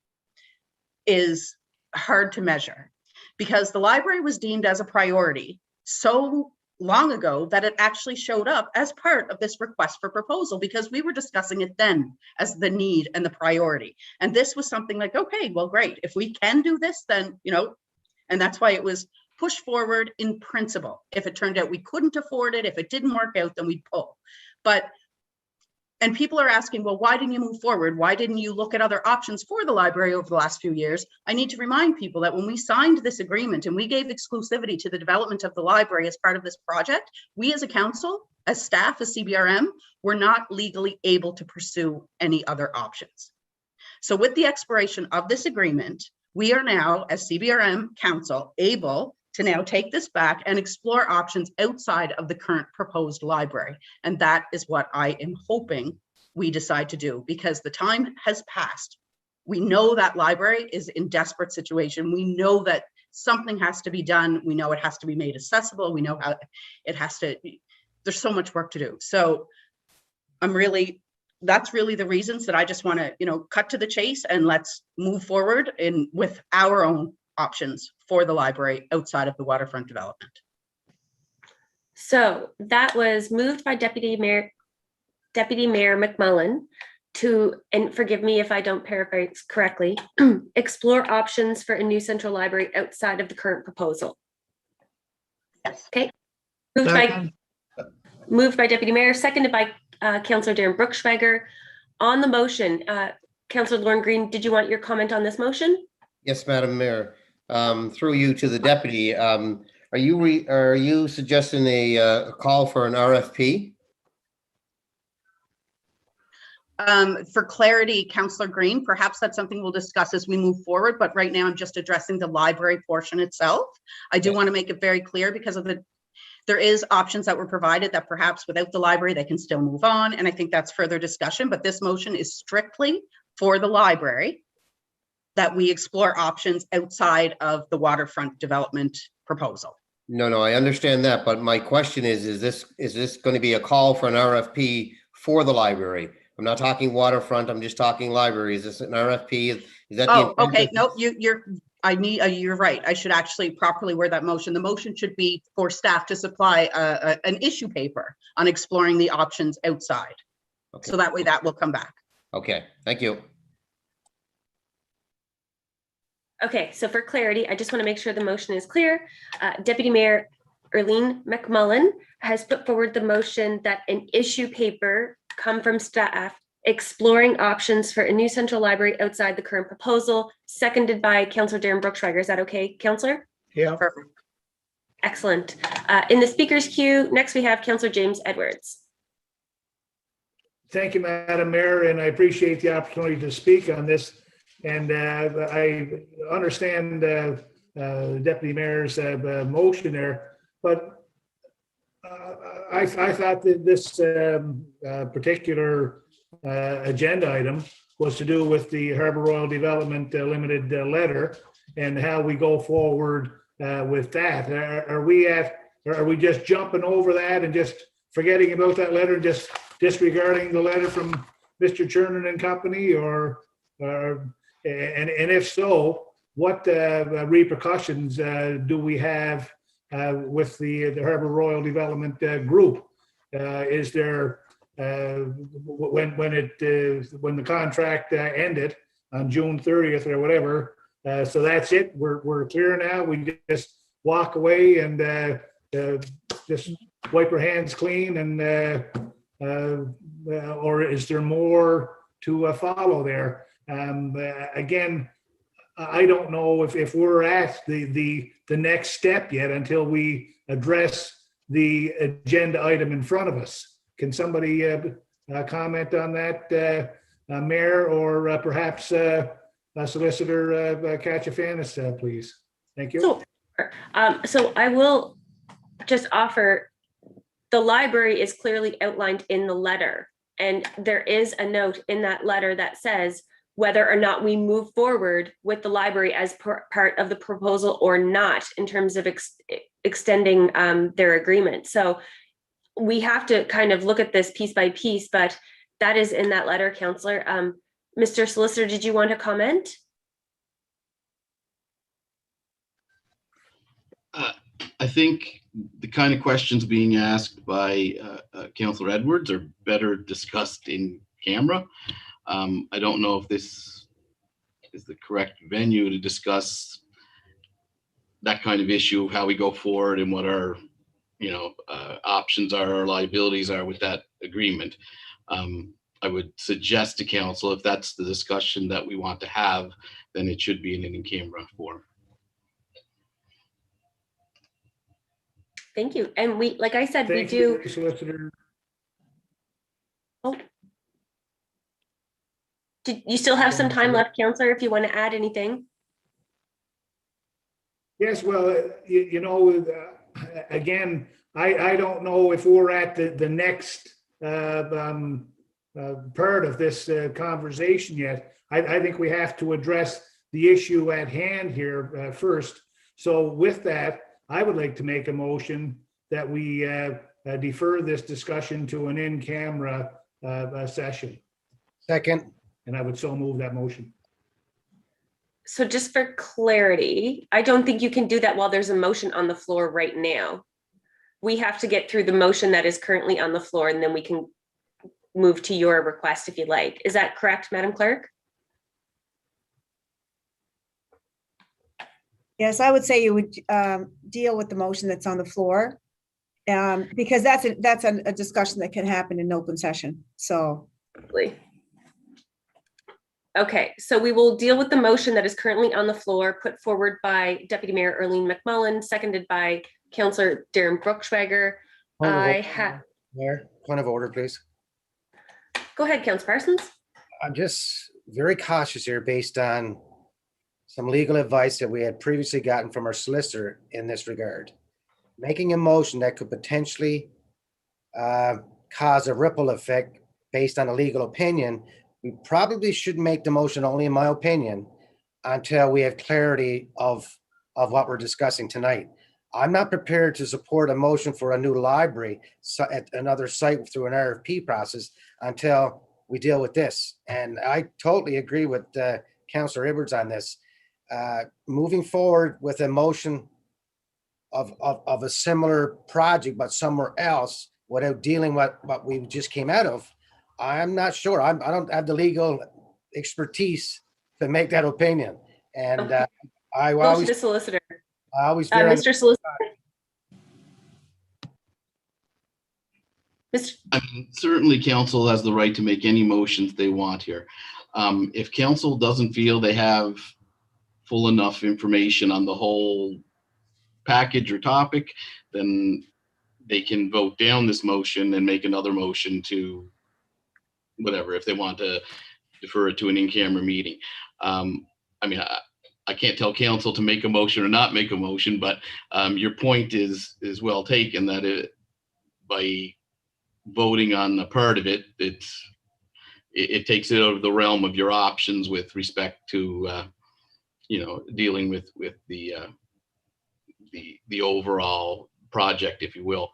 is hard to measure, because the library was deemed as a priority so long ago that it actually showed up as part of this request for proposal, because we were discussing it then as the need and the priority. And this was something like, okay, well, great. If we can do this, then, you know, and that's why it was pushed forward in principle. If it turned out we couldn't afford it, if it didn't work out, then we'd pull. But, and people are asking, well, why didn't you move forward? Why didn't you look at other options for the library over the last few years? I need to remind people that when we signed this agreement and we gave exclusivity to the development of the library as part of this project, we as a council, as staff, as CBRM, were not legally able to pursue any other options. So with the expiration of this agreement, we are now, as CBRM council, able to now take this back and explore options outside of the current proposed library. And that is what I am hoping we decide to do, because the time has passed. We know that library is in desperate situation. We know that something has to be done. We know it has to be made accessible. We know how it has to, there's so much work to do. So that's really the reasons that I just want to, you know, cut to the chase and let's move forward with our own options for the library outside of the waterfront development. So that was moved by Deputy Mayor McMullen to, and forgive me if I don't paraphrase correctly, explore options for a new central library outside of the current proposal. Yes. Okay. Moved by Deputy Mayor, seconded by Councillor Darren Brookschweiger. On the motion, Councillor Lauren Green, did you want your comment on this motion? Yes, Madam Mayor. Through you to the deputy, are you suggesting a call for an RFP? For clarity, Councillor Green, perhaps that's something we'll discuss as we move forward, but right now I'm just addressing the library portion itself. I do want to make it very clear, because of there is options that were provided that perhaps without the library, they can still move on. And I think that's further discussion, but this motion is strictly for the library, that we explore options outside of the waterfront development proposal. No, I understand that, but my question is this going to be a call for an RFP for the library? I'm not talking waterfront, I'm just talking library. Is this an RFP? Is that okay, no, you're right. I should actually properly word that motion. The motion should be for staff to supply an issue paper on exploring the options outside. Okay. So that way that will come back. Okay, thank you. Okay, so for clarity, I just want to make sure the motion is clear. Deputy Mayor Erlene McMullen has put forward the motion that an issue paper come from staff exploring options for a new central library outside the current proposal, seconded by Councillor Darren Brookschweiger. Is that okay, Councillor? Yeah. Perfect. Excellent. In the speakers queue, next we have Councillor James Edwards. Thank you, Madam Mayor, and I appreciate the opportunity to speak on this. And I understand Deputy Mayor's motion there, but I thought that this particular agenda item was to do with the Harbor Royal Development Limited letter and how we go forward with that. Are we just jumping over that and just forgetting about that letter and just disregarding the letter from Mr. Chernin and company, or and if so, what repercussions do we have with the Harbor Royal Development Group? Is there when the contract ended on June 30th or whatever. So that's it. We're clear now. We just walk away and just wipe our hands clean, and or is there more to follow there? Again, I don't know if we're at the next step yet until we address the agenda item in front of us. Can somebody comment on that, Mayor, or perhaps Solicitor Kachafanis, please? Thank you. So I will just offer, the library is clearly outlined in the letter, and there is a note in that letter that says whether or not we move forward with the library as part of the proposal or not in terms of extending their agreement. So we have to kind of look at this piece by piece, but that is in that letter, Councillor. Mr. Solicitor, did you want to comment? I think the kind of questions being asked by Councillor Edwards are better discussed in camera. I don't know if this is the correct venue to discuss that kind of issue, how we go forward and what our options are, our liabilities are with that agreement. I would suggest to council, if that's the discussion that we want to have, then it should be in an in-camera form. Thank you. And we, like I said, Thank we do. You, Solicitor. Oh. You still have some time left, Councillor, if you want to add anything. Yes, well, again, I don't know if we're at the next part of this conversation yet. I think we have to address the issue at hand here first. So with that, I would like to make a motion that we defer this discussion to an in-camera session. Second. And I would so move that motion. So just for clarity, I don't think you can do that while there's a motion on the floor right now. We have to get through the motion that is currently on the floor, and then we can move to your request if you like. Is that correct, Madam Clerk? Yes, I would say you would deal with the motion that's on the floor, because that's a discussion that can happen in open session. So. Okay, so we will deal with the motion that is currently on the floor, put forward by Deputy Mayor Erlene McMullen, seconded by Councillor Darren Bruckschweiger. Mayor, point of order, please. Go ahead, Councillor Parsons. I'm just very cautious here based on some legal advice that we had previously gotten from our solicitor in this regard. Making a motion that could potentially cause a ripple effect based on a legal opinion, we probably should make the motion, only in my opinion, until we have clarity of what we're discussing tonight. I'm not prepared to support a motion for a new library at another site through an RFP process until we deal with this. And I totally agree with Councillor Edwards on this. Moving forward with a motion of a similar project, but somewhere else, without dealing with what we just came out of, I'm not sure. I don't have the legal expertise to make that opinion. And I always, the solicitor. I always, Mr. Solicitor. I mean, certainly council has the right to make any motions they want here. If council doesn't feel they have full enough information on the whole package or topic, then they can vote down this motion and make another motion to whatever, if they want to defer it to an in-camera meeting. I mean, I can't tell council to make a motion or not make a motion, but your point is well taken, that by voting on a part of it, it takes it out of the realm of your options with respect to dealing with the overall project, if you will.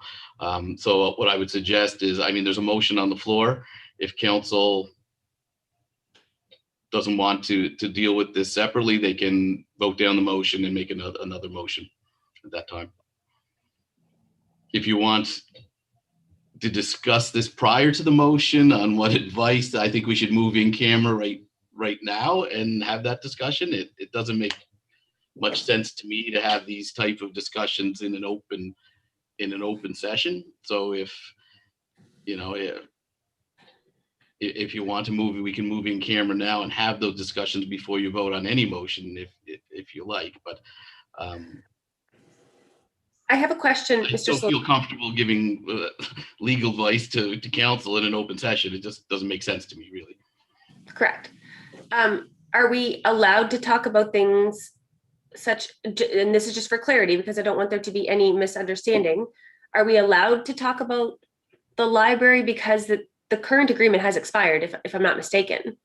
So what I would suggest is, I mean, there's a motion on the floor. If council doesn't want to deal with this separately, they can vote down the motion and make another motion at that time. If you want to discuss this prior to the motion on what advice I think we should move in camera right now and have that discussion. It doesn't make much sense to me to have these type of discussions in an open session. So if you want to move it, we can move in camera now and have those discussions before you vote on any motion, if you like. But I have a question, I Mr. still Slow. feel comfortable giving legal advice to council in an open session. It just doesn't make sense to me, really. Correct. Are we allowed to talk about things such, and this is just for clarity because I don't want there to be any misunderstanding. Are we allowed to talk about the library because the current agreement has expired, if I'm not mistaken?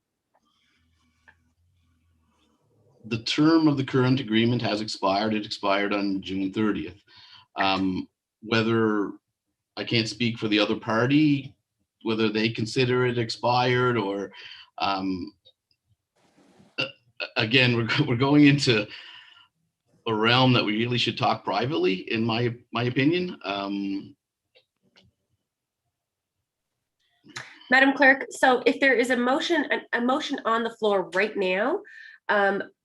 The term of the current agreement has expired. It expired on June 30th. Whether, I can't speak for the other party, whether they consider it expired or, again, we're going into a realm that we really should talk privately, in my opinion. Madam Clerk, so if there is a motion on the floor right now,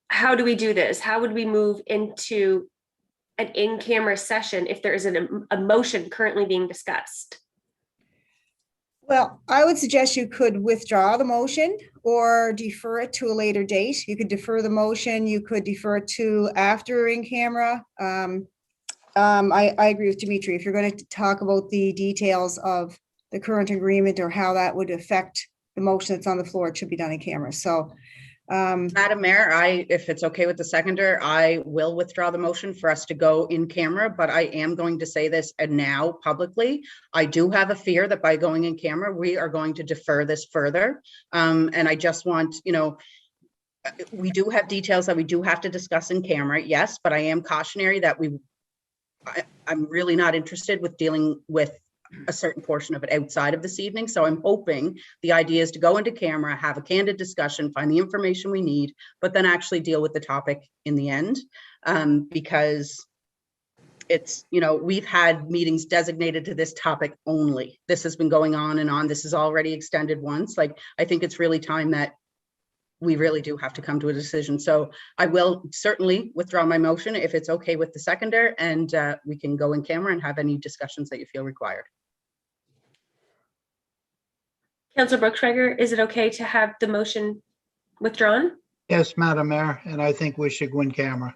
how do we do this? How would we move into an in-camera session if there is a motion currently being discussed? Well, I would suggest you could withdraw the motion or defer it to a later date. You could defer the motion, you could defer it to after in camera. I agree with Dimitri. If you're going to talk about the details of the current agreement or how that would affect the motion that's on the floor, it should be done in camera. So, Madam Mayor, if it's okay with the seconder, I will withdraw the motion for us to go in camera, but I am going to say this and now publicly. I do have a fear that by going in camera, we are going to defer this further. And I just want, we do have details that we do have to discuss in camera, yes, but I am cautionary that I'm really not interested with dealing with a certain portion of it outside of this evening. So I'm hoping the idea is to go into camera, have a candid discussion, find the information we need, but then actually deal with the topic in the end. Because it's, we've had meetings designated to this topic only. This has been going on and on. This is already extended once. I think it's really time that we really do have to come to a decision. So I will certainly withdraw my motion if it's okay with the seconder, and we can go in camera and have any discussions that you feel required. Councilor Brookschweiger, is it okay to have the motion withdrawn? Yes, Madam Mayor, and I think we should go in camera.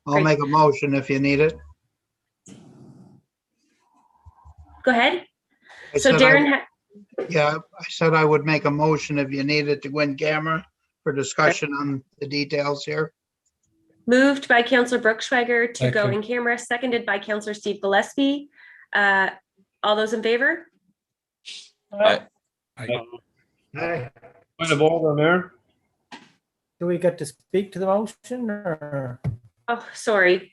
I'll Great. make a motion if you need it. Go ahead. I So said Darren, I said I would make a motion if you needed to go in camera for discussion on the details here. moved by Councilor Brookschweiger to go Second. in camera, seconded by Councilor Steve Gillespie. All those in favor? Aye. Aye. Point of order, Mayor. Do we get to speak to the motion or? Oh, sorry.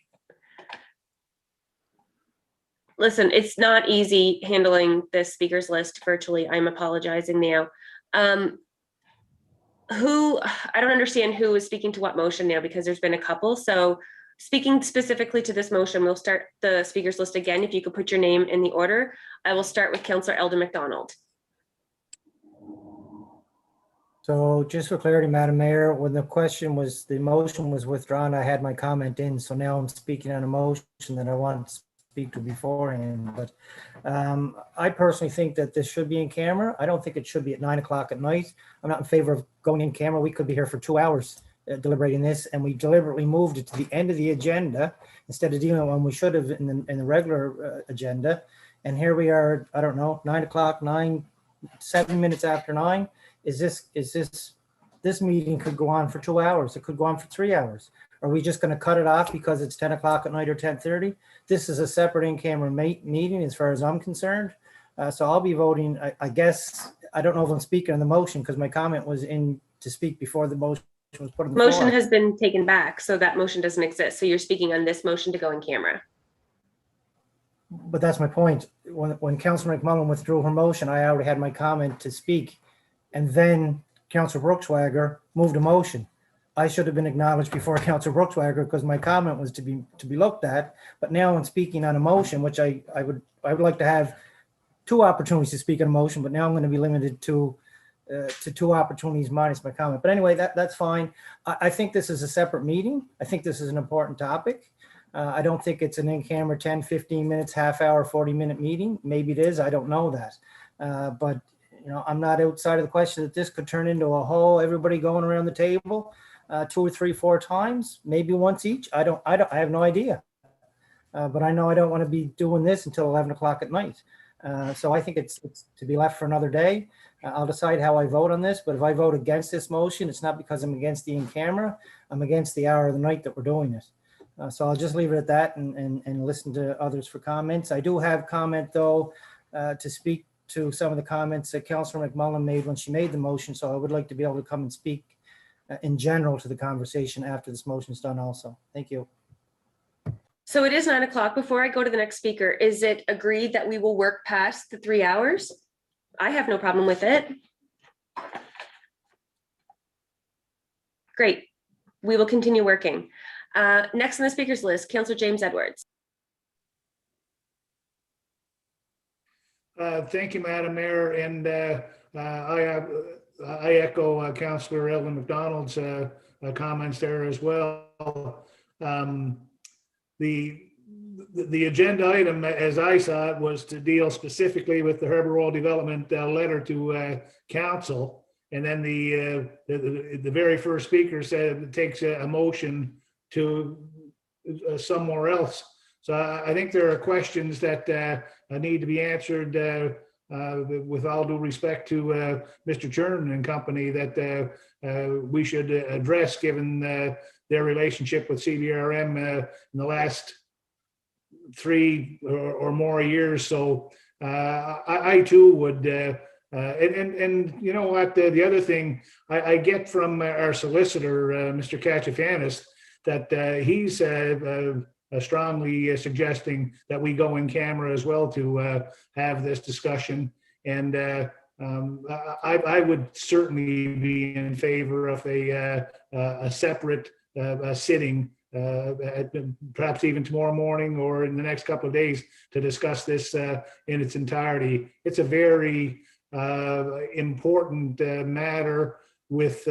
Listen, it's not easy handling this speakers list virtually. I'm apologizing now. I don't understand who is speaking to what motion now because there's been a couple. So speaking specifically to this motion, we'll start the speakers list again. If you could put your name in the order. I will start with Councillor Elder McDonald. So just for clarity, Madam Mayor, when the motion was withdrawn, I had my comment in. So now I'm speaking on a motion that I wanted to speak to beforehand. But I personally think that this should be in camera. I don't think it should be at 9 o'clock at night. I'm not in favor of going in camera. We could be here for 2 hours deliberating this, and we deliberately moved it to the end of the agenda instead of dealing with when we should have in the regular agenda. And here we are, I don't know, 9 o'clock, 7 minutes after 9. This meeting could go on for 2 hours. It could go on for 3 hours. Are we just going to cut it off because it's 10 o'clock at night or 10:30? This is a separate in-camera meeting as far as I'm concerned. So I'll be voting, I guess, I don't know if I'm speaking on the motion because my comment was in to speak before the motion was put on the Motion floor. has been taken back, so that motion doesn't exist. So you're speaking on this motion to go in camera. But that's my point. When Councilor McMullen withdrew her motion, I already had my comment to speak. And then Councilor Brookschweiger moved a motion. I should have been acknowledged before Councilor Brookschweiger because my comment was to be looked at. But now I'm speaking on a motion, which I would like to have two opportunities to speak on a motion, but now I'm going to be limited to two opportunities minus my comment. But anyway, that's fine. I think this is a separate meeting. I think this is an important topic. I don't think it's an in-camera 10, 15 minutes, half hour, 40-minute meeting. Maybe it is. I don't know that. But I'm not outside of the question that this could turn into a whole everybody going around the table 2 or 3, 4 times, maybe once each. I have no idea. But I know I don't want to be doing this until 11 o'clock at night. So I think it's to be left for another day. I'll decide how I vote on this, but if I vote against this motion, it's not because I'm against the in-camera. I'm against the hour of the night that we're doing it. So I'll just leave it at that and listen to others for comments. I do have comment, though, to speak to some of the comments that Councillor McMullen made when she made the motion. So I would like to be able to come and speak in general to the conversation after this motion is done also. Thank you. So it is 9 o'clock. Before I go to the next speaker, is it agreed that we will work past the 3 hours? I have no problem with it. Great. We will continue working. Next on the speakers list, Councillor James Edwards. Thank you, Madam Mayor, and I echo Councillor Ellen McDonald's comments there as well. The agenda item, as I saw it, was to deal specifically with the Harbour Road Development letter to council, and then the very first speaker said it takes a motion to somewhere else. So I think there are questions that need to be answered with all due respect to Mr. Chernin and company that we should address, given their relationship with CBRM in the last 3 or more years. So I too would, and you know what, the other thing I get from our solicitor, Mr. Kachafanis, that he's strongly suggesting that we go in camera as well to have this discussion. And I would certainly be in favor of a separate sitting, perhaps even tomorrow morning or in the next couple of days, to discuss this in its entirety. It's a very important matter with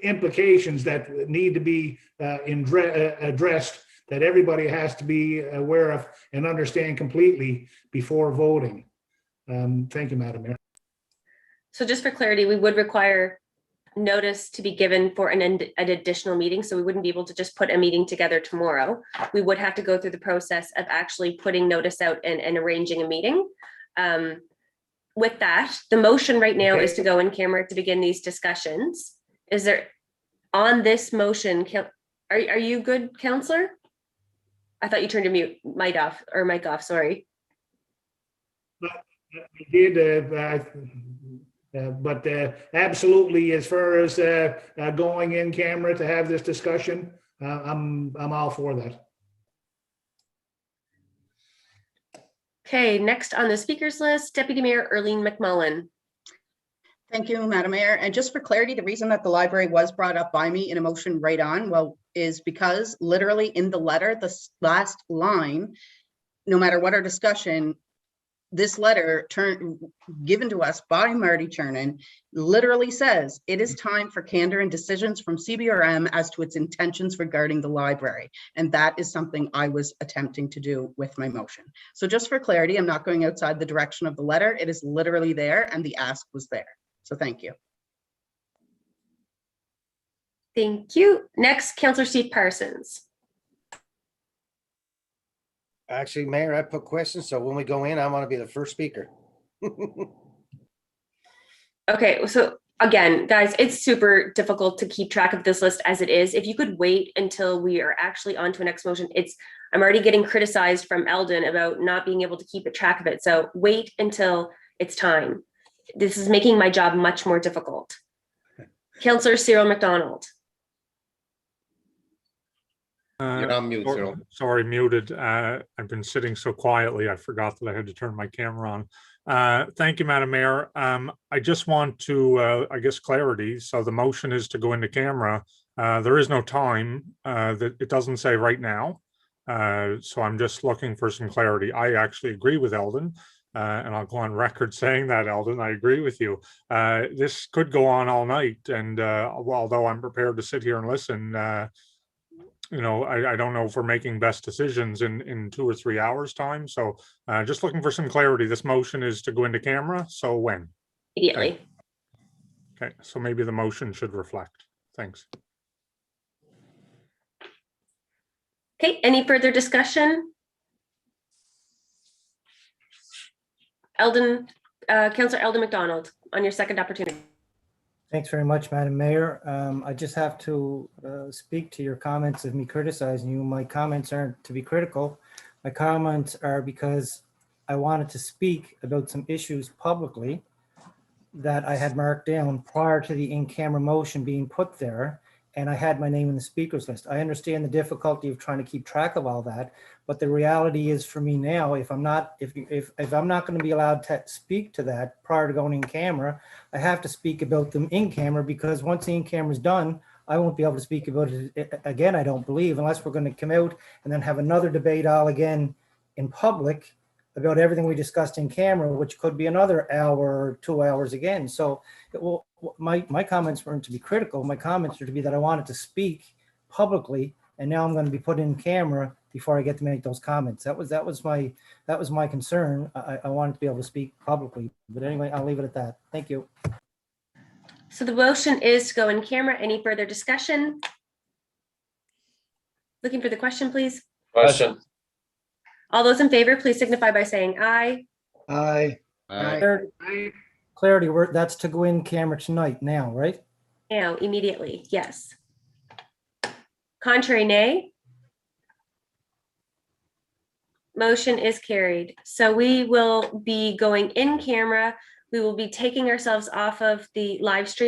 implications that need to be addressed, that everybody has to be aware of and understand completely before voting. Thank you, Madam Mayor. So just for clarity, we would require notice to be given for an additional meeting. So we wouldn't be able to just put a meeting together tomorrow. We would have to go through the process of actually putting notice out and arranging a meeting. With that, the motion right now is to go in camera to begin these discussions. Is there, on this motion, are you good, Councillor? I thought you turned your mic off, sorry. I did, but absolutely, as far as going in camera to have this discussion, I'm all for that. Okay, next on the speakers list, Deputy Mayor Arlene McMullen. Thank you, Madam Mayor. And just for clarity, the reason that the library was brought up by me in a motion right on, well, is because literally in the letter, the last line, no matter what our discussion, this letter given to us by Marty Chernin literally says it is time for candor and decisions from CBRM as to its intentions regarding the library. And that is something I was attempting to do with my motion. So just for clarity, I'm not going outside the direction of the letter. It is literally there and the ask was there. So thank you. Thank you. Next, Councillor Steve Parsons. Actually, Mayor, I put questions, so when we go in, I want to be the first speaker. Okay, so again, guys, it's super difficult to keep track of this list as it is. If you could wait until we are actually on to a next motion, I'm already getting criticized from Eldon about not being able to keep a track of it. So wait until it's time. This is making my job much more difficult. Councillor Cyril McDonald. You're on mute, Cyril. Sorry, muted. I've been sitting so quietly, I forgot that I had to turn my camera on. Thank you, Madam Mayor. I just want to, I guess, clarity. So the motion is to go into camera. There is no time. That it doesn't say right now. So I'm just looking for some clarity. I actually agree with Eldon. And I'll go on record saying that, Eldon, I agree with you. This could go on all night. And although I'm prepared to sit here and listen, you know, I don't know if we're making best decisions in 2 or 3 hours time. So just looking for some clarity. This motion is to go into camera. So when? Immediately. Okay, so maybe the motion should reflect. Thanks. Okay, any further discussion? Eldon, Councillor Eldon McDonald, on your second opportunity. Thanks very much, Madam Mayor. I just have to speak to your comments of me criticizing you. My comments aren't to be critical. My comments are because I wanted to speak about some issues publicly that I had marked down prior to the in-camera motion being put there, and I had my name in the speakers list. I understand the difficulty of trying to keep track of all that, but the reality is for me now, if I'm not going to be allowed to speak to that prior to going in camera, I have to speak about them in camera, because once the in camera is done, I won't be able to speak about it again, I don't believe, unless we're going to come out and then have another debate all again in public about everything we discussed in camera, which could be another hour or 2 hours again. So my comments weren't to be critical. My comments are to be that I wanted to speak publicly, and now I'm going to be put in camera before I get to make those comments. That was my concern. I wanted to be able to speak publicly. But anyway, I'll leave it at that. Thank you. So the motion is to go in camera. Any further discussion? Looking for the question, please. Question. All those in favor, please signify by saying aye. Aye. Clarity, that's to go in camera tonight now, right? Now, immediately, yes. Contrary, nay. Motion is carried. So we will be going in camera. We will be taking ourselves off of the live stream.